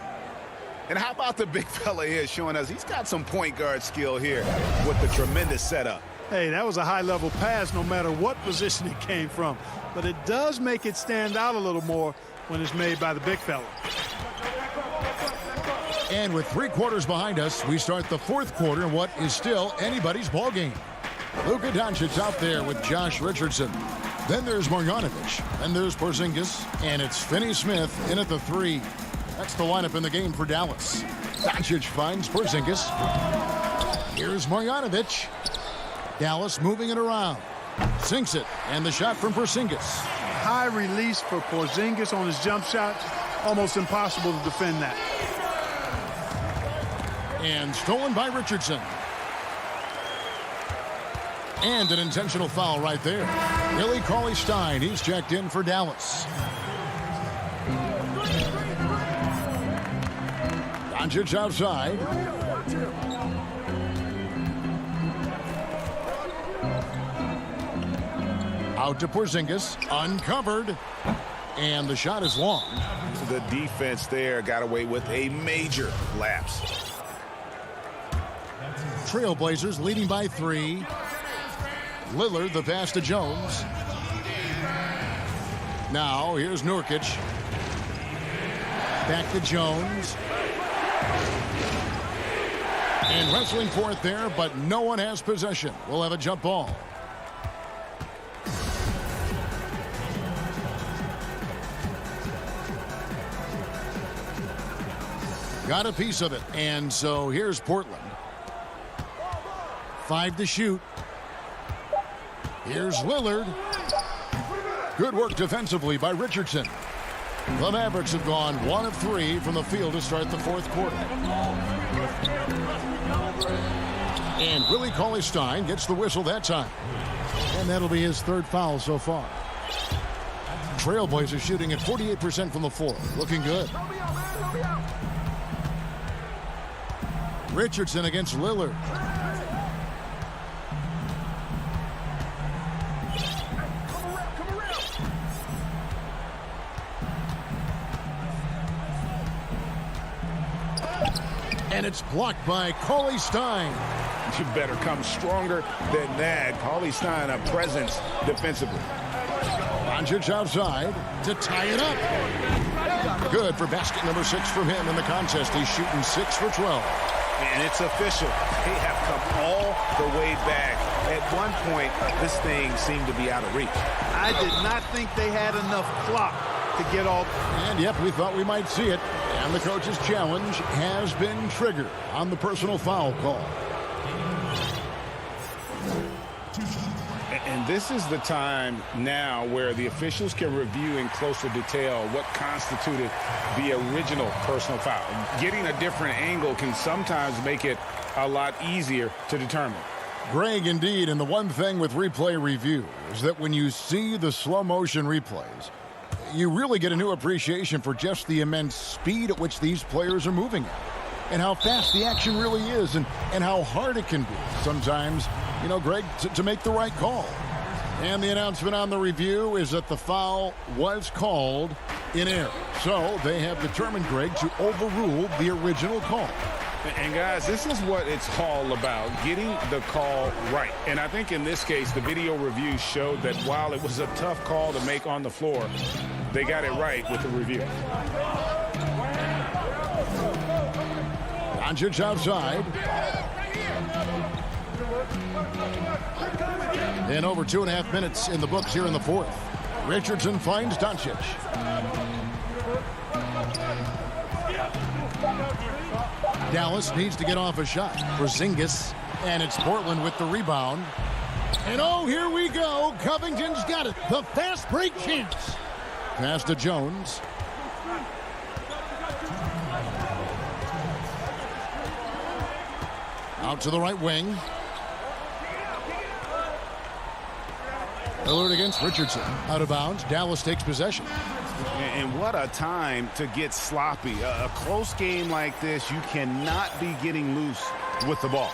And how about the big fella here showing us he's got some point guard skill here with the tremendous setup. Hey, that was a high-level pass no matter what position it came from. But it does make it stand out a little more when it's made by the big fella. And with 3 quarters behind us, we start the fourth quarter in what is still anybody's ball game. Luka Doncic out there with Josh Richardson. Then there's Marjanovic. Then there's Porzingis. And it's Finney-Smith in at the 3. That's the lineup in the game for Dallas. Doncic finds Porzingis. Here's Marjanovic. Dallas moving it around. Sinks it. And the shot from Porzingis. High release for Porzingis on his jump shot. Almost impossible to defend that. And stolen by Richardson. And an intentional foul right there. Willie Cauley-Stein, he's checked in for Dallas. Doncic outside. Out to Porzingis, uncovered. And the shot is long. The defense there got away with a major lapse. Trailblazers leading by 3. Lillard, the pass to Jones. Now, here's Nurkic. Back to Jones. And wrestling for it there, but no one has possession. We'll have a jump ball. Got a piece of it, and so here's Portland. 5 to shoot. Here's Lillard. Good work defensively by Richardson. The Mavericks have gone 1 of 3 from the field to start the fourth quarter. And Willie Cauley-Stein gets the whistle that time. And that'll be his 3rd foul so far. Trailblazers shooting at 48% from the floor. Looking good. Richardson against Lillard. And it's blocked by Cauley-Stein. You better come stronger than that. Cauley-Stein, a presence defensively. Doncic outside to tie it up. Good for basket number 6 from him in the contest. He's shooting 6 for 12. And it's official. They have come all the way back. At one point, this thing seemed to be out of reach. I did not think they had enough clock to get all. And yep, we thought we might see it. And the coach's challenge has been triggered on the personal foul call. And this is the time now where the officials can review in closer detail what constituted the original personal foul. Getting a different angle can sometimes make it a lot easier to determine. Greg, indeed, and the one thing with replay review is that when you see the slow motion replays, you really get a new appreciation for just the immense speed at which these players are moving at, and how fast the action really is, and how hard it can be sometimes, you know, Greg, to make the right call. And the announcement on the review is that the foul was called in error. So they have determined, Greg, to overrule the original call. And guys, this is what it's all about, getting the call right. And I think in this case, the video review showed that while it was a tough call to make on the floor, they got it right with the review. Doncic outside. And over 2.5 minutes in the books here in the fourth. Richardson finds Doncic. Dallas needs to get off a shot. Porzingis, and it's Portland with the rebound. And oh, here we go. Covington's got it. The fast break chance. Pass to Jones. Out to the right wing. Lillard against Richardson. Out of bounds. Dallas takes possession. And what a time to get sloppy. A close game like this, you cannot be getting loose with the ball.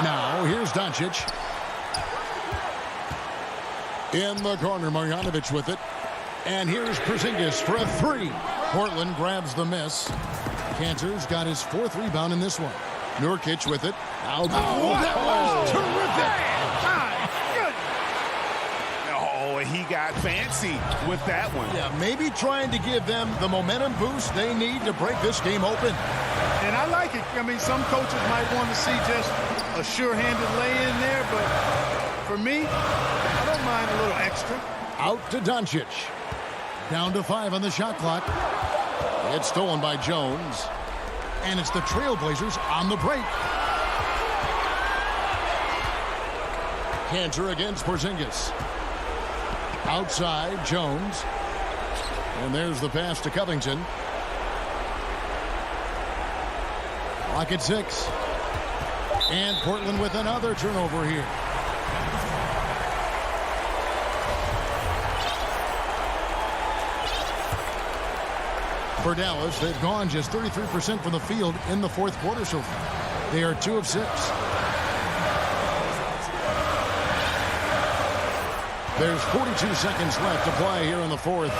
Now, here's Doncic. In the corner, Marjanovic with it. And here's Porzingis for a three. Portland grabs the miss. Kanter's got his fourth rebound in this one. Nurkic with it. Now, that was terrific. He got fancy with that one. Yeah, maybe trying to give them the momentum boost they need to break this game open. And I like it. I mean, some coaches might want to see just a sure-handed lay-in there, but for me, I don't mind a little extra. Out to Doncic. Down to 5 on the shot clock. It's stolen by Jones. And it's the Trailblazers on the break. Kanter against Porzingis. Outside, Jones. And there's the pass to Covington. Clock at 6. And Portland with another turnover here. For Dallas, they've gone just 33% from the field in the fourth quarter so far. They are 2 of 6. There's 42 seconds left to play here in the fourth.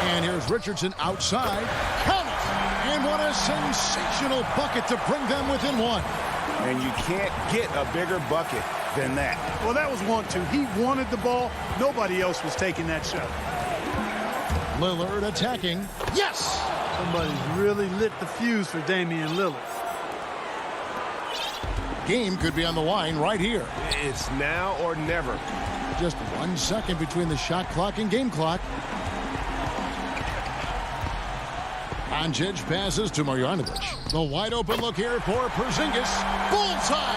And here's Richardson outside. Count it! And what a sensational bucket to bring them within 1. And you can't get a bigger bucket than that. Well, that was 1-2. He wanted the ball. Nobody else was taking that shot. Lillard attacking. Yes! Somebody's really lit the fuse for Damian Lillard. Game could be on the line right here. It's now or never. Just 1 second between the shot clock and game clock. Doncic passes to Marjanovic. The wide open look here for Porzingis. Bullseye!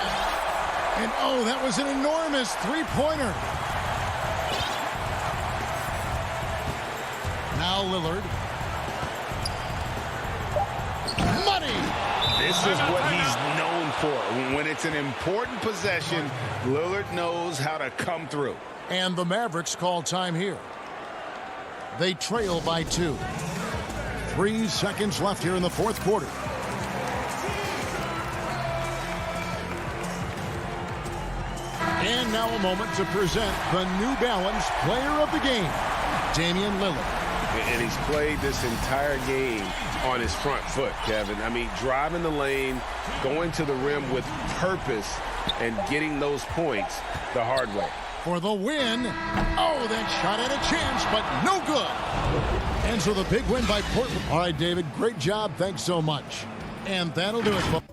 And oh, that was an enormous three-pointer. Now Lillard. Money! This is what he's known for. When it's an important possession, Lillard knows how to come through. And the Mavericks call time here. They trail by 2. 3 seconds left here in the fourth quarter. And now a moment to present the New Balance Player of the Game, Damian Lillard. And he's played this entire game on his front foot, Kevin. I mean, driving the lane, going to the rim with purpose, and getting those points the hard way. For the win. Oh, that shot had a chance, but no good. And so the big win by Portland. All right, David, great job. Thanks so much. And that'll do it, folks.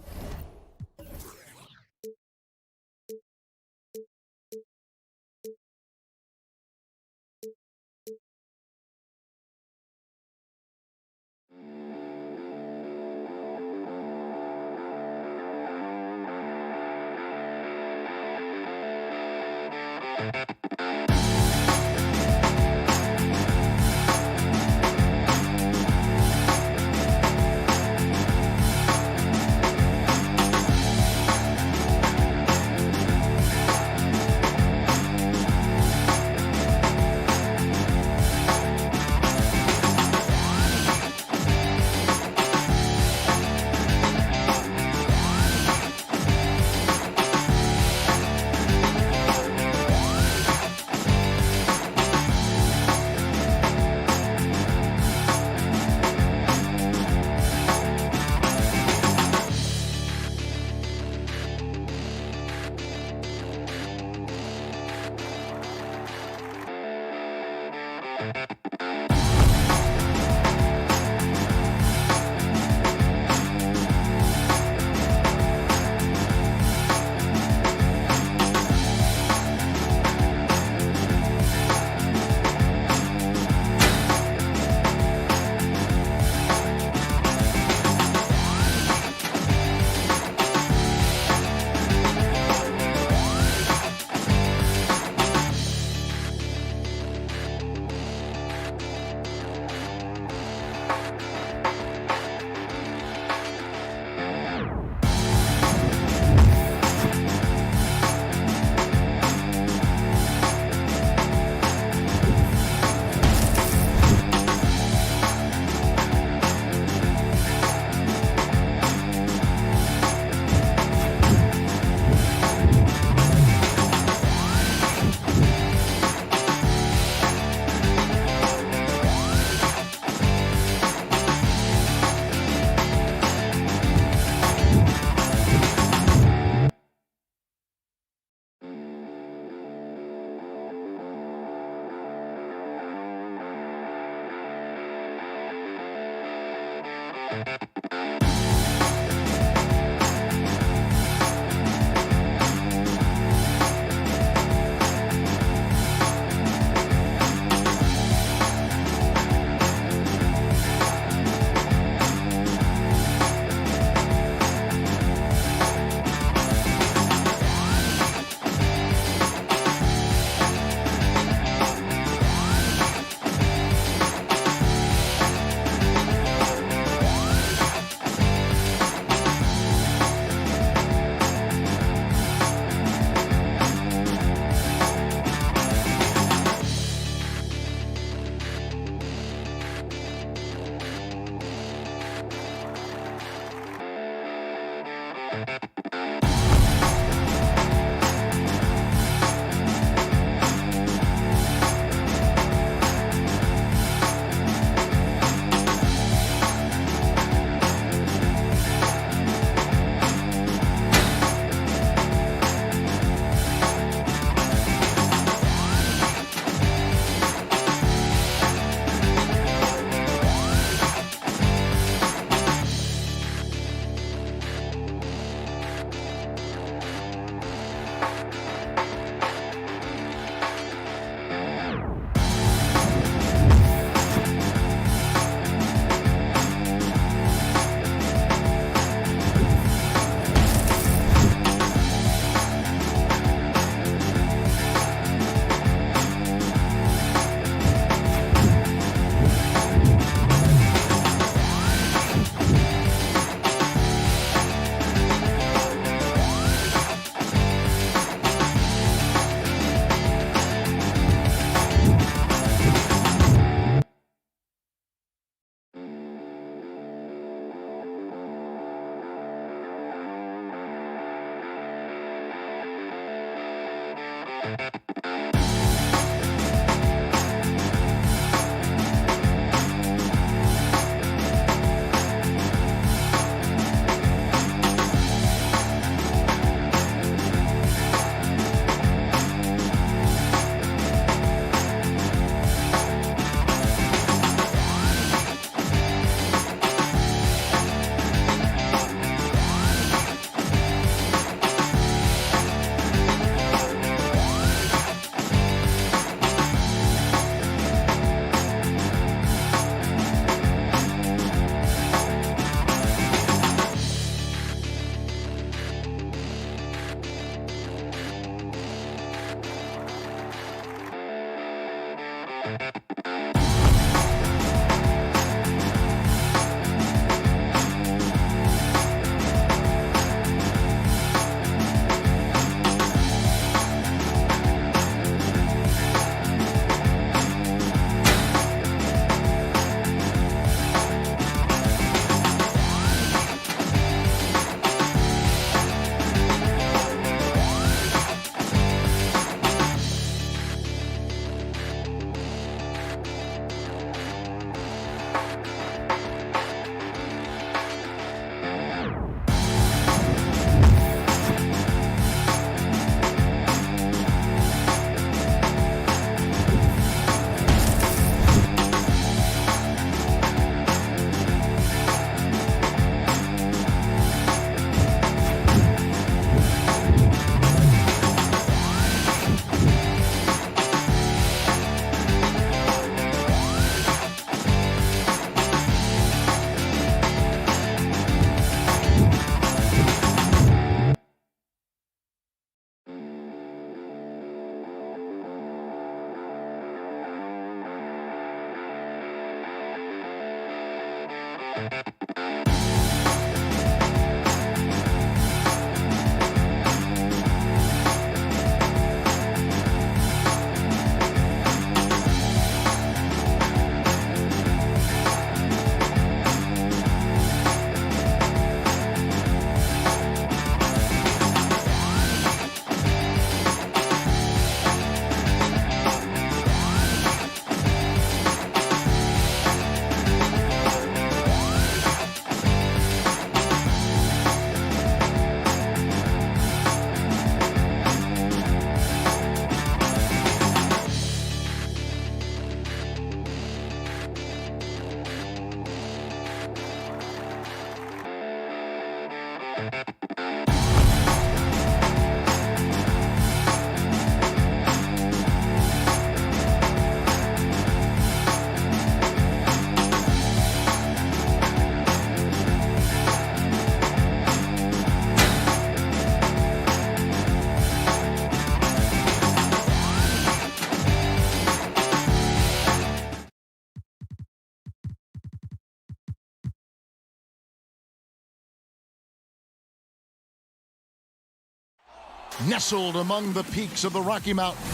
Nestled among the peaks of the Rocky Mountains.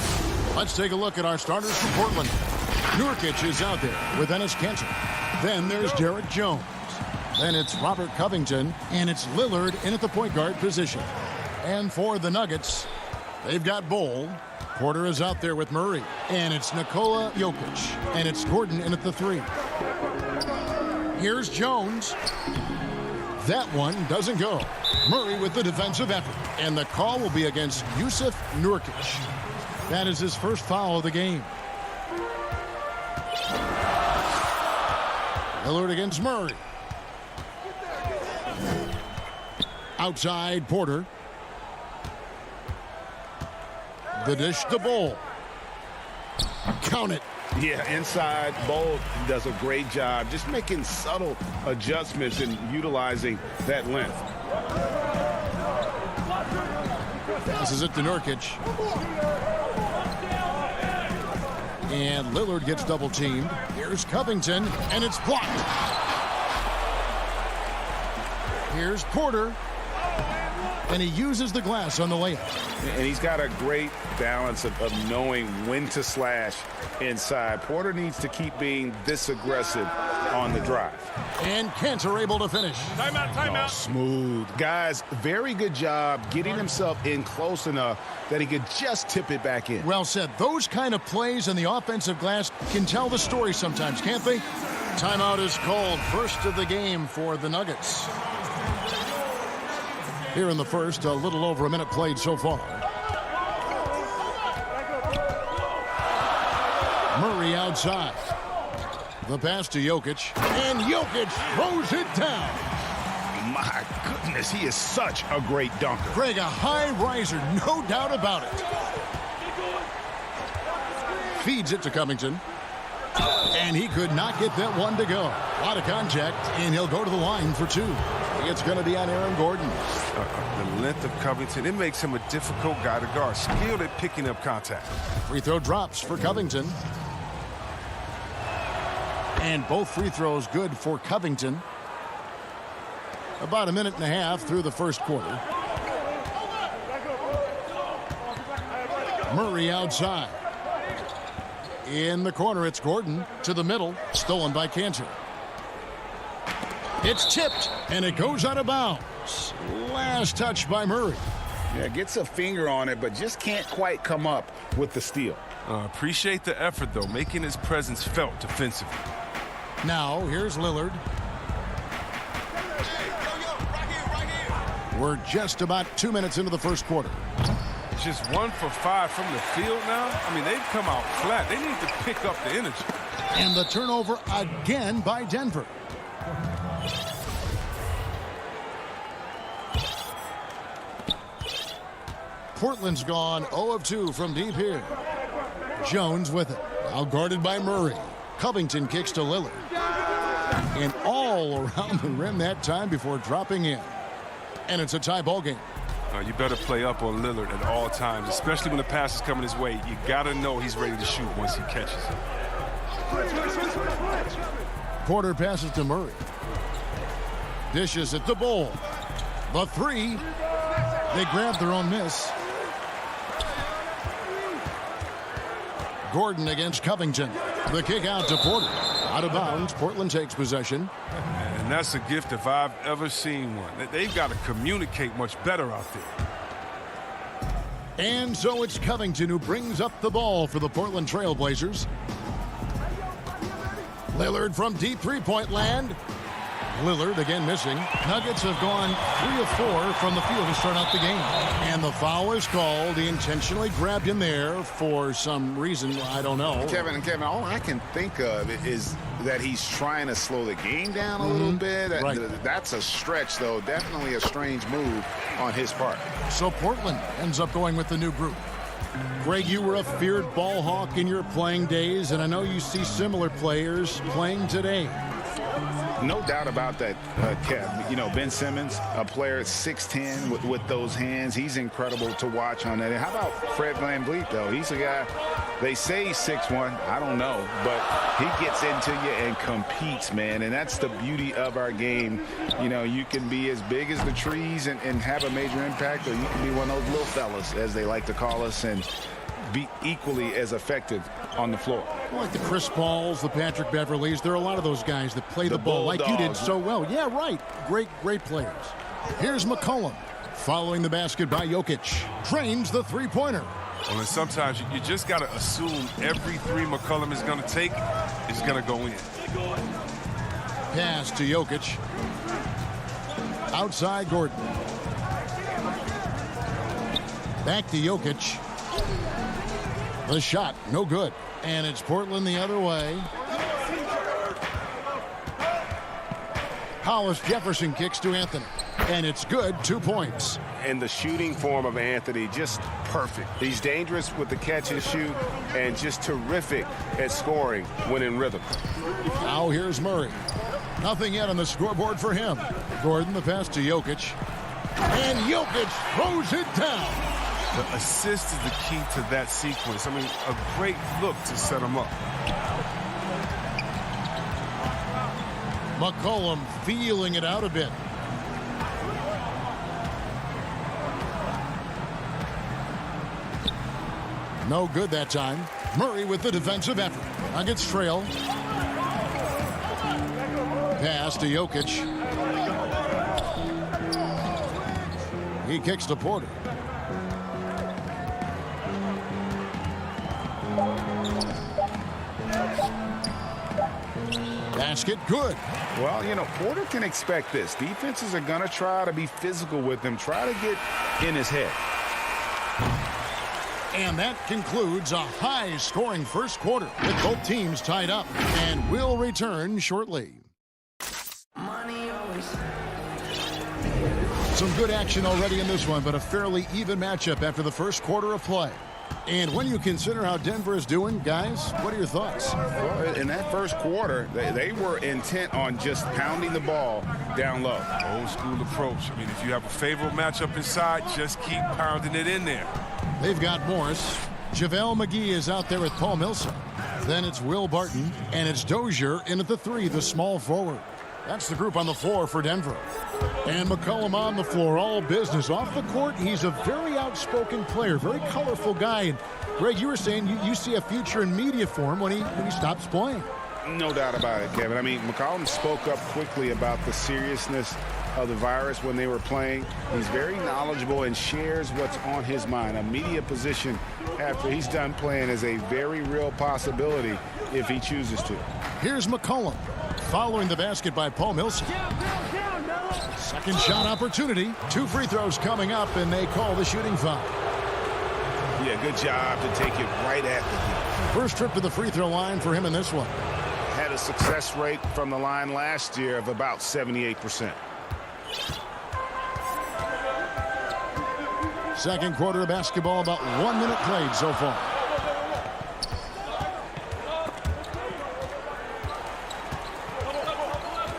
Let's take a look at our starters from Portland. Nurkic is out there with Enes Kanter. Then there's Derek Jones. Then it's Robert Covington, and it's Lillard in at the point guard position. And for the Nuggets, they've got Bol. Porter is out there with Murray. And it's Nikola Jokic. And it's Gordon in at the 3. Here's Jones. That one doesn't go. Murray with the defensive effort. And the call will be against Yusuf Nurkic. That is his first foul of the game. Lillard against Murray. Outside Porter. The dish to Bol. Count it. Yeah, inside, Bol does a great job just making subtle adjustments and utilizing that length. Passes it to Nurkic. And Lillard gets double teamed. Here's Covington, and it's blocked. Here's Porter. And he uses the glass on the layup. And he's got a great balance of knowing when to slash inside. Porter needs to keep being this aggressive on the drive. And Kanter able to finish. Timeout. Smooth. Guys, very good job getting himself in close enough that he could just tip it back in. Well said. Those kind of plays in the offensive glass can tell the story sometimes, can't they? Timeout is called. First of the game for the Nuggets. Here in the first, a little over a minute played so far. Murray outside. The pass to Jokic. And Jokic throws it down. My goodness, he is such a great dunker. Greg, a high riser, no doubt about it. Feeds it to Covington. And he could not get that one to go. A lot of contact, and he'll go to the line for 2. It's going to be on Aaron Gordon. The length of Covington, it makes him a difficult guy to guard. Skilled at picking up contact. Free throw drops for Covington. And both free throws good for Covington. About a minute and a half through the first quarter. Murray outside. In the corner, it's Gordon to the middle. Stolen by Kanter. It's tipped, and it goes out of bounds. Last touch by Murray. Yeah, gets a finger on it, but just can't quite come up with the steal. Appreciate the effort, though, making his presence felt defensively. Now, here's Lillard. We're just about 2 minutes into the first quarter. Just 1 for 5 from the field now. I mean, they've come out flat. They need to pick up the energy. And the turnover again by Denver. Portland's gone 0 of 2 from deep here. Jones with it. Now guarded by Murray. Covington kicks to Lillard. And all around the rim that time before dropping in. And it's a tie ball game. You better play up on Lillard at all times, especially when the pass is coming his way. You got to know he's ready to shoot once he catches it. Porter passes to Murray. Dishes at the Bol. The 3. They grab their own miss. Gordon against Covington. The kick out to Porter. Out of bounds. Portland takes possession. And that's a gift if I've ever seen one. They've got to communicate much better out there. And so it's Covington who brings up the ball for the Portland Trail Blazers. Lillard from deep three-point land. Lillard again missing. Nuggets have gone 3 of 4 from the field to start out the game. And the foul is called. He intentionally grabbed him there for some reason. I don't know. Kevin, all I can think of is that he's trying to slow the game down a little bit. Right. That's a stretch, though. Definitely a strange move on his part. So Portland ends up going with the new group. Greg, you were a feared ball hawk in your playing days, and I know you see similar players playing today. No doubt about that, Kev. You know, Ben Simmons, a player at 6'10", with those hands. He's incredible to watch on that. And how about Fred VanVleet, though? He's a guy, they say he's 6'1". I don't know. But he gets into you and competes, man. And that's the beauty of our game. You know, you can be as big as the trees and have a major impact, or you can be one of those little fellas, as they like to call us, and be equally as effective on the floor. Like the Chris Pauls, the Patrick Beverleys. There are a lot of those guys that play the ball like you did so well. Yeah, right. Great players. Here's McCollum. Following the basket by Jokic. Drains the three-pointer. Well, and sometimes you just got to assume every three McCollum is going to take is going to go in. Pass to Jokic. Outside Gordon. Back to Jokic. The shot, no good. And it's Portland the other way. Hollis Jefferson kicks to Anthony. And it's good, 2 points. And the shooting form of Anthony, just perfect. He's dangerous with the catch and shoot and just terrific at scoring when in rhythm. Now here's Murray. Nothing yet on the scoreboard for him. Gordon, the pass to Jokic. And Jokic throws it down. The assist is the key to that sequence. I mean, a great look to set him up. McCollum feeling it out a bit. No good that time. Murray with the defensive effort. Nuggets trail. Pass to Jokic. He kicks to Porter. Basket good. Well, you know, Porter can expect this. Defenses are going to try to be physical with him, try to get in his head. And that concludes a high-scoring first quarter with both teams tied up. And we'll return shortly. Some good action already in this one, but a fairly even matchup after the first quarter of play. And when you consider how Denver is doing, guys, what are your thoughts? Well, in that first quarter, they were intent on just pounding the ball down low. Old school approach. I mean, if you have a favorable matchup inside, just keep pounding it in there. They've got Morris. JaVale McGee is out there with Paul Millsap. Then it's Will Barton, and it's Dozier in at the three, the small forward. That's the group on the floor for Denver. And McCollum on the floor, all business. Off the court, he's a very outspoken player, very colorful guy. And Greg, you were saying you see a future in media for him when he stops playing. No doubt about it, Kevin. I mean, McCollum spoke up quickly about the seriousness of the virus when they were playing. He's very knowledgeable and shares what's on his mind. A media position after he's done playing is a very real possibility if he chooses to. Here's McCollum following the basket by Paul Millsap. Second shot opportunity. 2 free throws coming up, and they call the shooting foul. Yeah, good job to take it right at the first trip to the free throw line for him in this one. Had a success rate from the line last year of about 78%. Second quarter of basketball, about 1 minute played so far.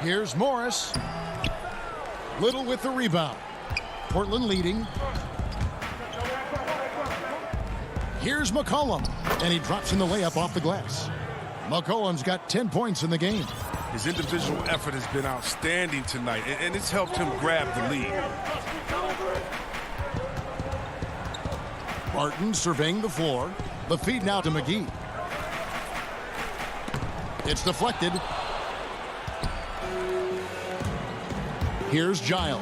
Here's Morris. Little with the rebound. Portland leading. Here's McCollum, and he drops in the layup off the glass. McCollum's got 10 points in the game. His individual effort has been outstanding tonight, and it's helped him grab the lead. Barton surveying the floor. The feed now to McGee. It's deflected. Here's Giles.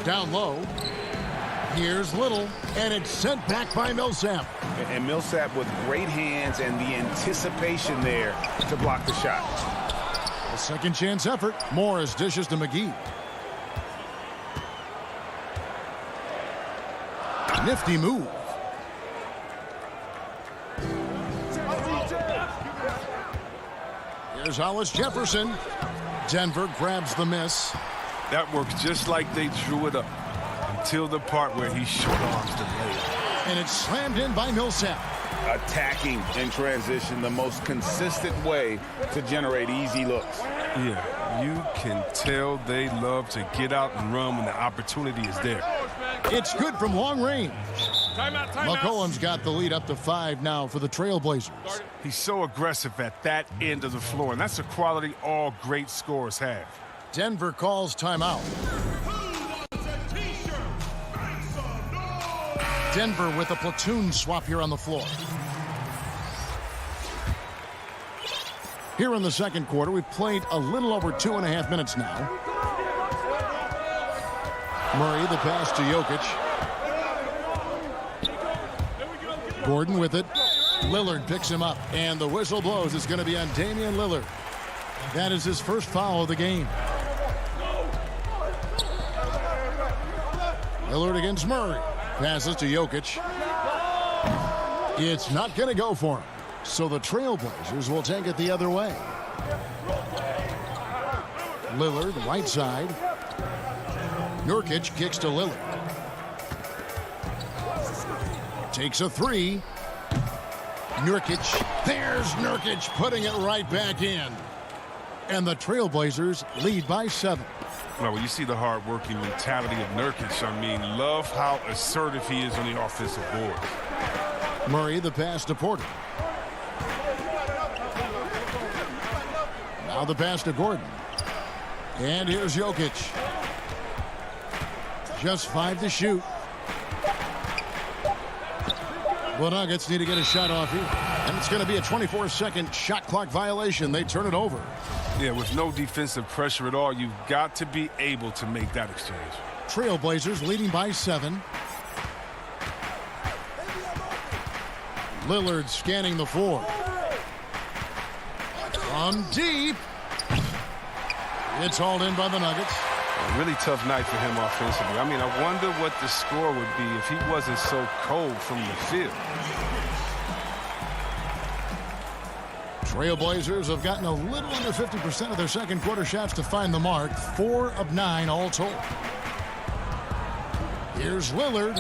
Down low. Here's Little, and it's sent back by Millsap. And Millsap with great hands and the anticipation there to block the shot. A second chance effort. Morris dishes to McGee. Nifty move. Here's Hollis Jefferson. Denver grabs the miss. That works just like they drew it up until the part where he short arms the layup. And it's slammed in by Millsap. Attacking in transition, the most consistent way to generate easy looks. Yeah, you can tell they love to get out and run when the opportunity is there. It's good from long range. Timeout. McCollum's got the lead up to 5 now for the Trailblazers. He's so aggressive at that end of the floor, and that's a quality all great scorers have. Denver calls timeout. Denver with a platoon swap here on the floor. Here in the second quarter, we've played a little over 2.5 minutes now. Murray, the pass to Jokic. Gordon with it. Lillard picks him up, and the whistle blows. It's going to be on Damian Lillard. That is his first foul of the game. Lillard against Murray. Passes to Jokic. It's not going to go for him. So the Trailblazers will take it the other way. Lillard, right side. Nurkic kicks to Lillard. Takes a three. Nurkic. There's Nurkic putting it right back in. And the Trailblazers lead by 7. Well, when you see the hard-working mentality of Nurkic, I mean, love how assertive he is on the offensive board. Murray, the pass to Porter. Now the pass to Gordon. And here's Jokic. Just 5 to shoot. The Nuggets need to get a shot off here. And it's going to be a 24-second shot clock violation. They turn it over. Yeah, with no defensive pressure at all, you've got to be able to make that exchange. Trailblazers leading by 7. Lillard scanning the floor. From deep. It's hauled in by the Nuggets. A really tough night for him offensively. I mean, I wonder what the score would be if he wasn't so cold from the field. Trailblazers have gotten a little under 50% of their second quarter shots to find the mark. 4 of 9 all told. Here's Lillard.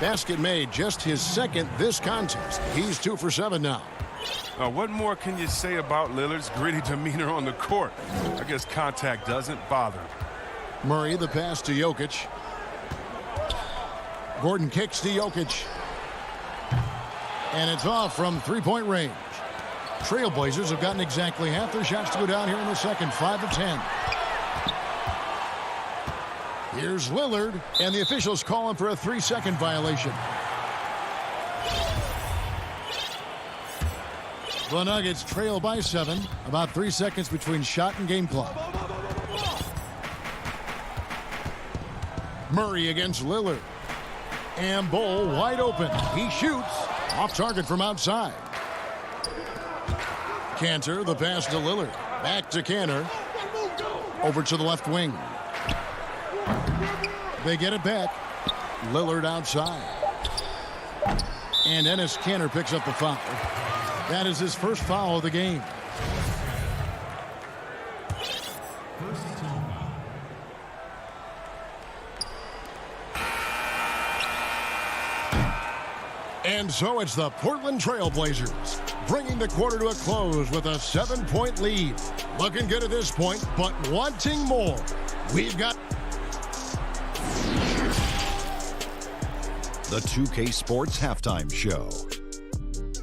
Basket made, just his second this contest. He's 2 for 7 now. What more can you say about Lillard's gritty demeanor on the court? I guess contact doesn't bother him. Murray, the pass to Jokic. Gordon kicks to Jokic. And it's off from three-point range. Trailblazers have gotten exactly half their shots to go down here in the second, 5 of 10. Here's Lillard, and the officials call him for a 3-second violation. The Nuggets trail by 7, about 3 seconds between shot and game clock. Murray against Lillard. And Bull wide open. He shoots. Off target from outside. Cantor, the pass to Lillard. Back to Cantor. Over to the left wing. They get it back. Lillard outside. And Enes Kanter picks up the foul. That is his first foul of the game. And so it's the Portland Trailblazers bringing the quarter to a close with a 7-point lead. Looking good at this point, but wanting more. We've got the 2K Sports Halftime Show.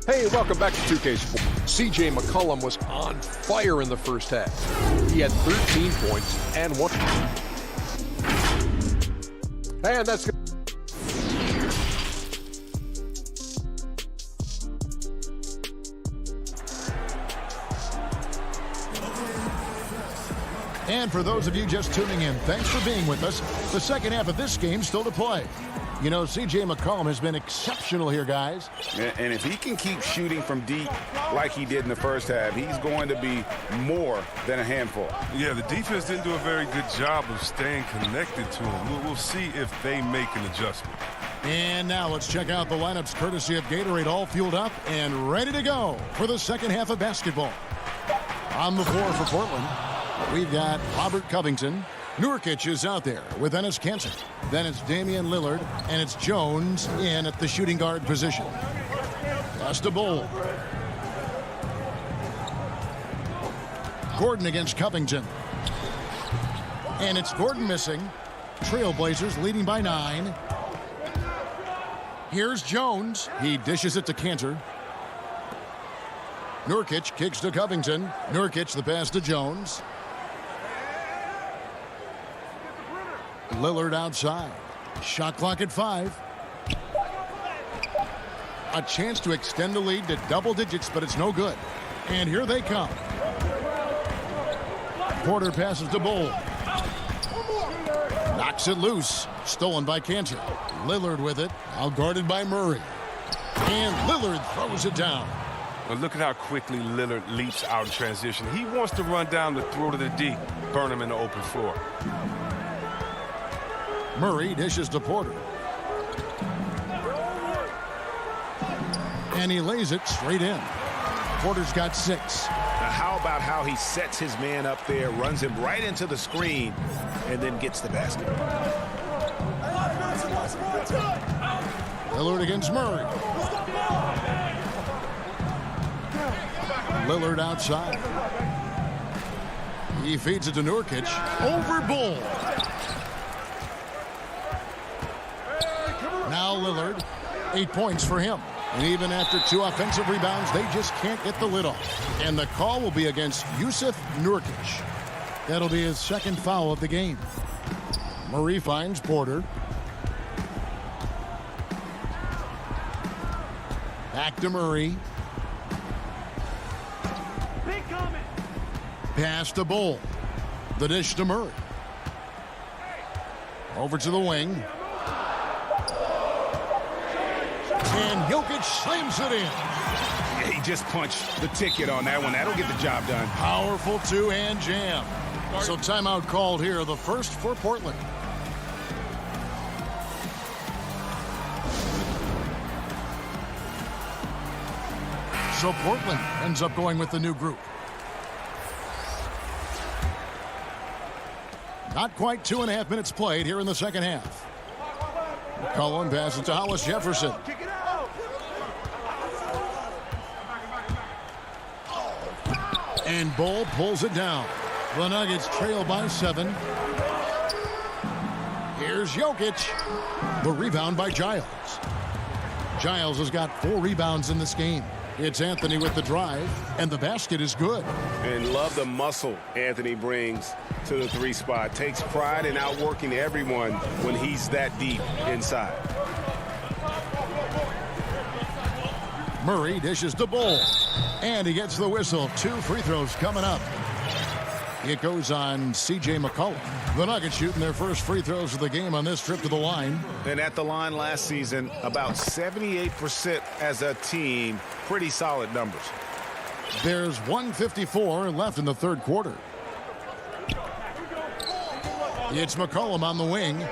Hey, welcome back to 2K Sports. C.J. McCollum was on fire in the first half. He had 13 points and 1. And that's good. And for those of you just tuning in, thanks for being with us. The second half of this game still to play. You know, C.J. McCollum has been exceptional here, guys. And if he can keep shooting from deep like he did in the first half, he's going to be more than a handful. Yeah, the defense didn't do a very good job of staying connected to him. We'll see if they make an adjustment. And now let's check out the lineups courtesy of Gatorade, all fueled up and ready to go for the second half of basketball. On the floor for Portland, we've got Robert Covington. Nurkic is out there with Enes Kanter. Then it's Damian Lillard, and it's Jones in at the shooting guard position. Pass to Bull. Gordon against Covington. And it's Gordon missing. Trailblazers leading by 9. Here's Jones. He dishes it to Kanter. Nurkic kicks to Covington. Nurkic the pass to Jones. Lillard outside. Shot clock at 5. A chance to extend the lead to double digits, but it's no good. And here they come. Porter passes to Bull. Knocks it loose. Stolen by Kanter. Lillard with it. Now guarded by Murray. And Lillard throws it down. Well, look at how quickly Lillard leaps out in transition. He wants to run down the throw to the D. Burn him in the open floor. Murray dishes to Porter. And he lays it straight in. Porter's got 6. Now, how about how he sets his man up there, runs him right into the screen, and then gets the basket. Lillard against Murray. Lillard outside. He feeds it to Nurkic. Over Bull. Now Lillard. 8 points for him. And even after 2 offensive rebounds, they just can't get the lid off. And the call will be against Jusuf Nurkic. That'll be his second foul of the game. Murray finds Porter. Back to Murray. Pass to Bull. The dish to Murray. Over to the wing. And Jokic slams it in. Yeah, he just punched the ticket on that one. That'll get the job done. Powerful two-hand jam. So timeout called here, the first for Portland. So Portland ends up going with the new group. Not quite 2.5 minutes played here in the second half. McCollum passes to Hollis Jefferson. And Bull pulls it down. The Nuggets trail by 7. Here's Jokic. The rebound by Giles. Giles has got 4 rebounds in this game. It's Anthony with the drive, and the basket is good. And love the muscle Anthony brings to the 3 spot. Takes pride in outworking everyone when he's that deep inside. Murray dishes to Bull. And he gets the whistle. 2 free throws coming up. It goes on C.J. McCollum. The Nuggets shooting their first free throws of the game on this trip to the line. And at the line last season, about 78% as a team. Pretty solid numbers. There's 1:54 left in the third quarter. It's McCollum on the wing.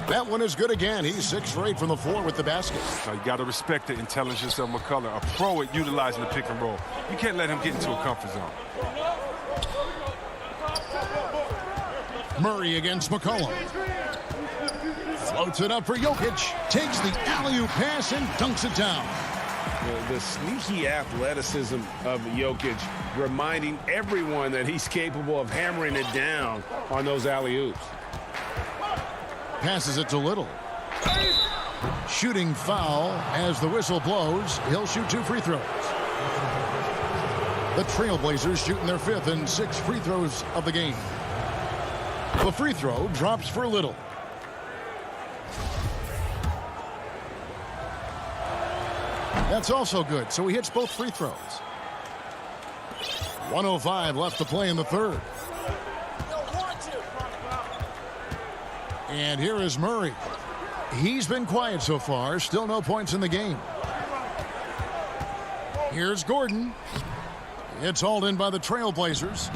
That one is good again. He's 6 for 8 from the floor with the basket. Now, you got to respect the intelligence of McCullough, a pro at utilizing the pick and roll. You can't let him get into a comfort zone. Murray against McCollum. Floats it up for Jokic. Takes the alley-oop pass and dunks it down. The sneaky athleticism of Jokic, reminding everyone that he's capable of hammering it down on those alley-oops. Passes it to Little. Shooting foul as the whistle blows. He'll shoot 2 free throws. The Trailblazers shooting their 5th and 6th free throws of the game. The free throw drops for Little. That's also good, so he hits both free throws. 1:05 left to play in the third. And here is Murray. He's been quiet so far. Still no points in the game. Here's Gordon. It's hauled in by the Trailblazers.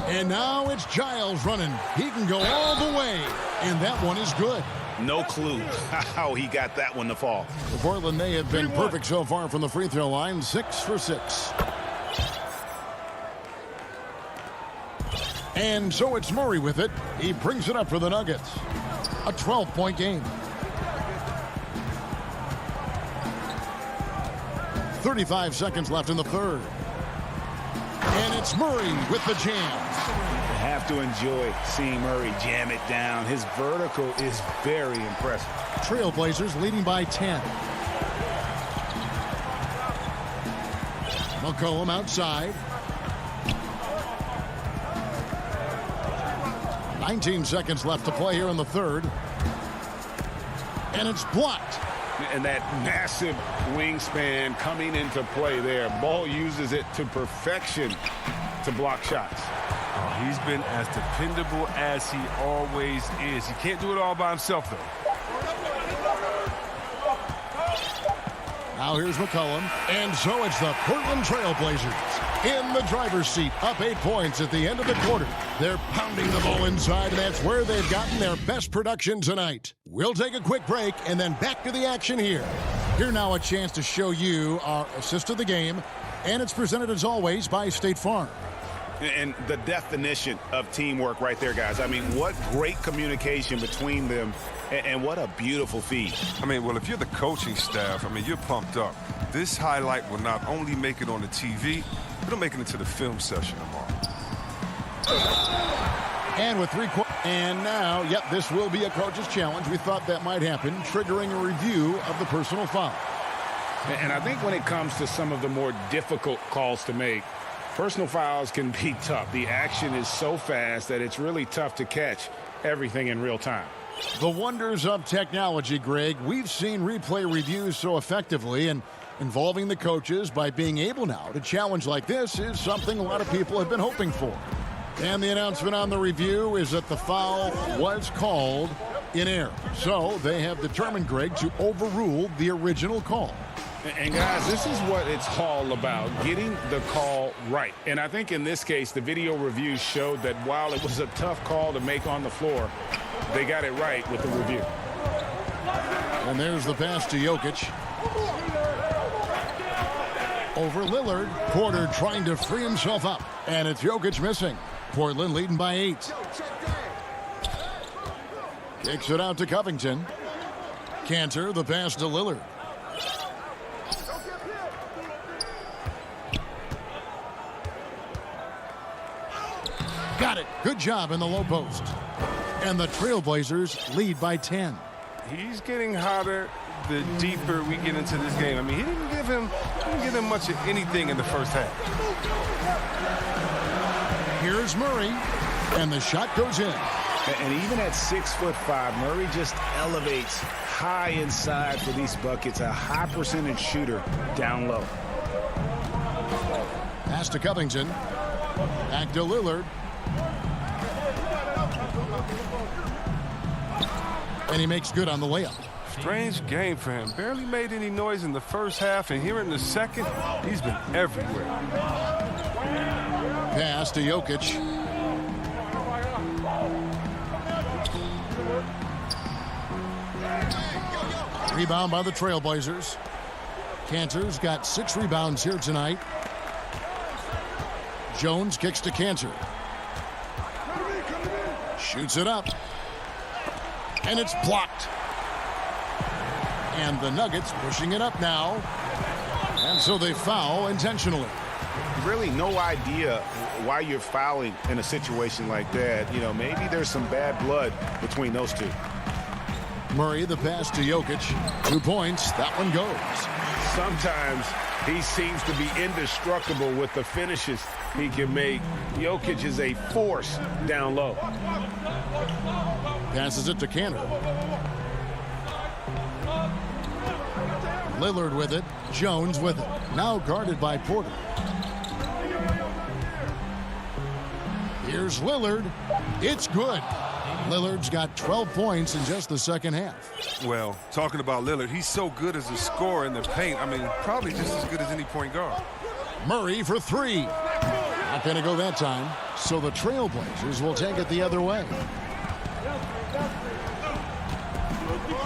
And now it's Giles running. He can go all the way. And that one is good. No clue how he got that one to fall. Portland, they have been perfect so far from the free throw line. 6 for 6. And so it's Murray with it. He brings it up for the Nuggets. A 12-point game. 35 seconds left in the third. And it's Murray with the jam. You have to enjoy seeing Murray jam it down. His vertical is very impressive. Trailblazers leading by 10. McCollum outside. 19 seconds left to play here in the third. And it's blocked. And that massive wingspan coming into play there. Ball uses it to perfection to block shots. Oh, he's been as dependable as he always is. He can't do it all by himself, though. Now here's McCollum. And so it's the Portland Trailblazers in the driver's seat, up 8 points at the end of the quarter. They're pounding the ball inside, and that's where they've gotten their best production tonight. We'll take a quick break and then back to the action here. Here now a chance to show you our assist of the game, and it's presented as always by State Farm. And the definition of teamwork right there, guys. I mean, what great communication between them, and what a beautiful feed. I mean, well, if you're the coaching staff, I mean, you're pumped up. This highlight will not only make it on the TV, it'll make it into the film session tomorrow. And with 3 quarters, and now, yep, this will be a coach's challenge. We thought that might happen, triggering a review of the personal foul. And I think when it comes to some of the more difficult calls to make, personal fouls can be tough. The action is so fast that it's really tough to catch everything in real time. The wonders of technology, Greg. We've seen replay reviews so effectively, and involving the coaches by being able now to challenge like this is something a lot of people have been hoping for. And the announcement on the review is that the foul was called in error. So they have determined, Greg, to overrule the original call. And guys, this is what it's all about, getting the call right. And I think in this case, the video review showed that while it was a tough call to make on the floor, they got it right with the review. And there's the pass to Jokic. Over Lillard. Porter trying to free himself up. And it's Jokic missing. Portland leading by 8. Kicks it out to Covington. Cantor, the pass to Lillard. Got it. Good job in the low post. And the Trailblazers lead by 10. He's getting hotter the deeper we get into this game. I mean, he didn't give him much of anything in the first half. Here's Murray, and the shot goes in. And even at 6'5", Murray just elevates high inside for these buckets. A high percentage shooter down low. Pass to Covington. Back to Lillard. And he makes good on the layup. Strange game for him. Barely made any noise in the first half, and here in the second, he's been everywhere. Pass to Jokic. Rebound by the Trailblazers. Cantor's got 6 rebounds here tonight. Jones kicks to Cantor. Shoots it up. And it's blocked. And the Nuggets pushing it up now. And so they foul intentionally. Really no idea why you're fouling in a situation like that. You know, maybe there's some bad blood between those two. Murray, the pass to Jokic. 2 points. That one goes. Sometimes he seems to be indestructible with the finishes he can make. Jokic is a force down low. Passes it to Cantor. Lillard with it. Jones with it. Now guarded by Porter. Here's Lillard. It's good. Lillard's got 12 points in just the second half. Well, talking about Lillard, he's so good as a scorer in the paint. I mean, probably just as good as any point guard. Murray for 3. Not going to go that time. So the Trailblazers will take it the other way.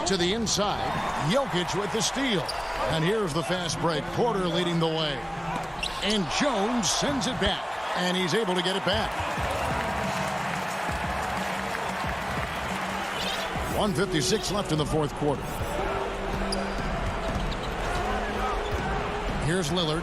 To the inside, Jokic with the steal. And here's the fast break. Porter leading the way. And Jones sends it back. And he's able to get it back. 1:56 left in the fourth quarter. Here's Lillard.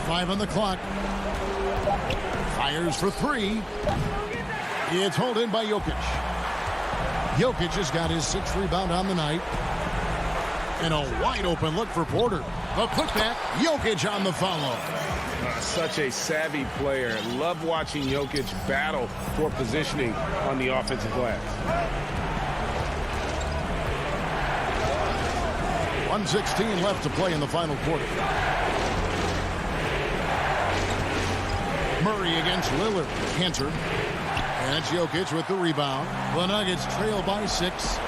Five on the clock. Fires for three. It's hauled in by Jokic. Jokic has got his 6th rebound on the night. And a wide open look for Porter. A putback. Jokic on the follow. Such a savvy player. Love watching Jokic battle for positioning on the offensive glass. 1:16 left to play in the final quarter. Murray against Lillard. Answered. And it's Jokic with the rebound. The Nuggets trail by 6.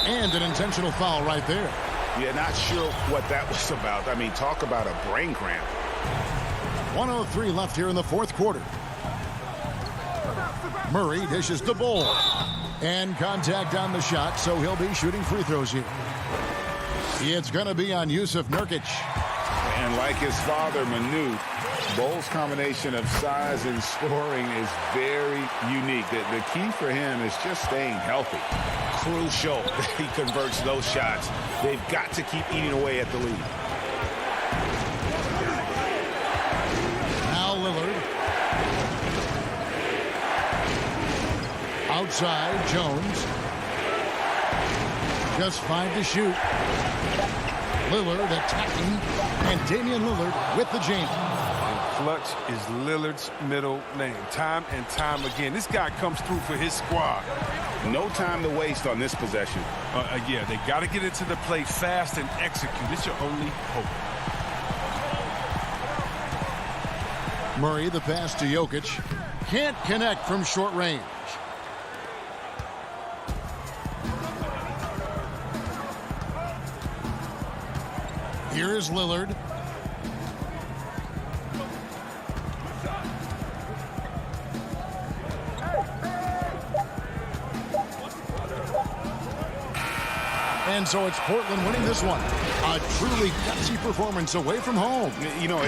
And an intentional foul right there. Yeah, not sure what that was about. I mean, talk about a brain cramp. 1:03 left here in the fourth quarter. Murray dishes the ball. And contact on the shot, so he'll be shooting free throws here. It's going to be on Yusuf Nurkic. And like his father, Manute, Bole's combination of size and scoring is very unique. The key for him is just staying healthy. Crucial that he converts those shots. They've got to keep eating away at the lead. Now Lillard. Outside, Jones. Just 5 to shoot. Lillard attacking. And Damian Lillard with the jam. Clutch is Lillard's middle name. Time and time again. This guy comes through for his squad. No time to waste on this possession. Yeah, they got to get into the play fast and execute. It's your only hope. Murray, the pass to Jokic. Can't connect from short range. Here is Lillard. And so it's Portland winning this one. A truly gutsy performance away from home. You know,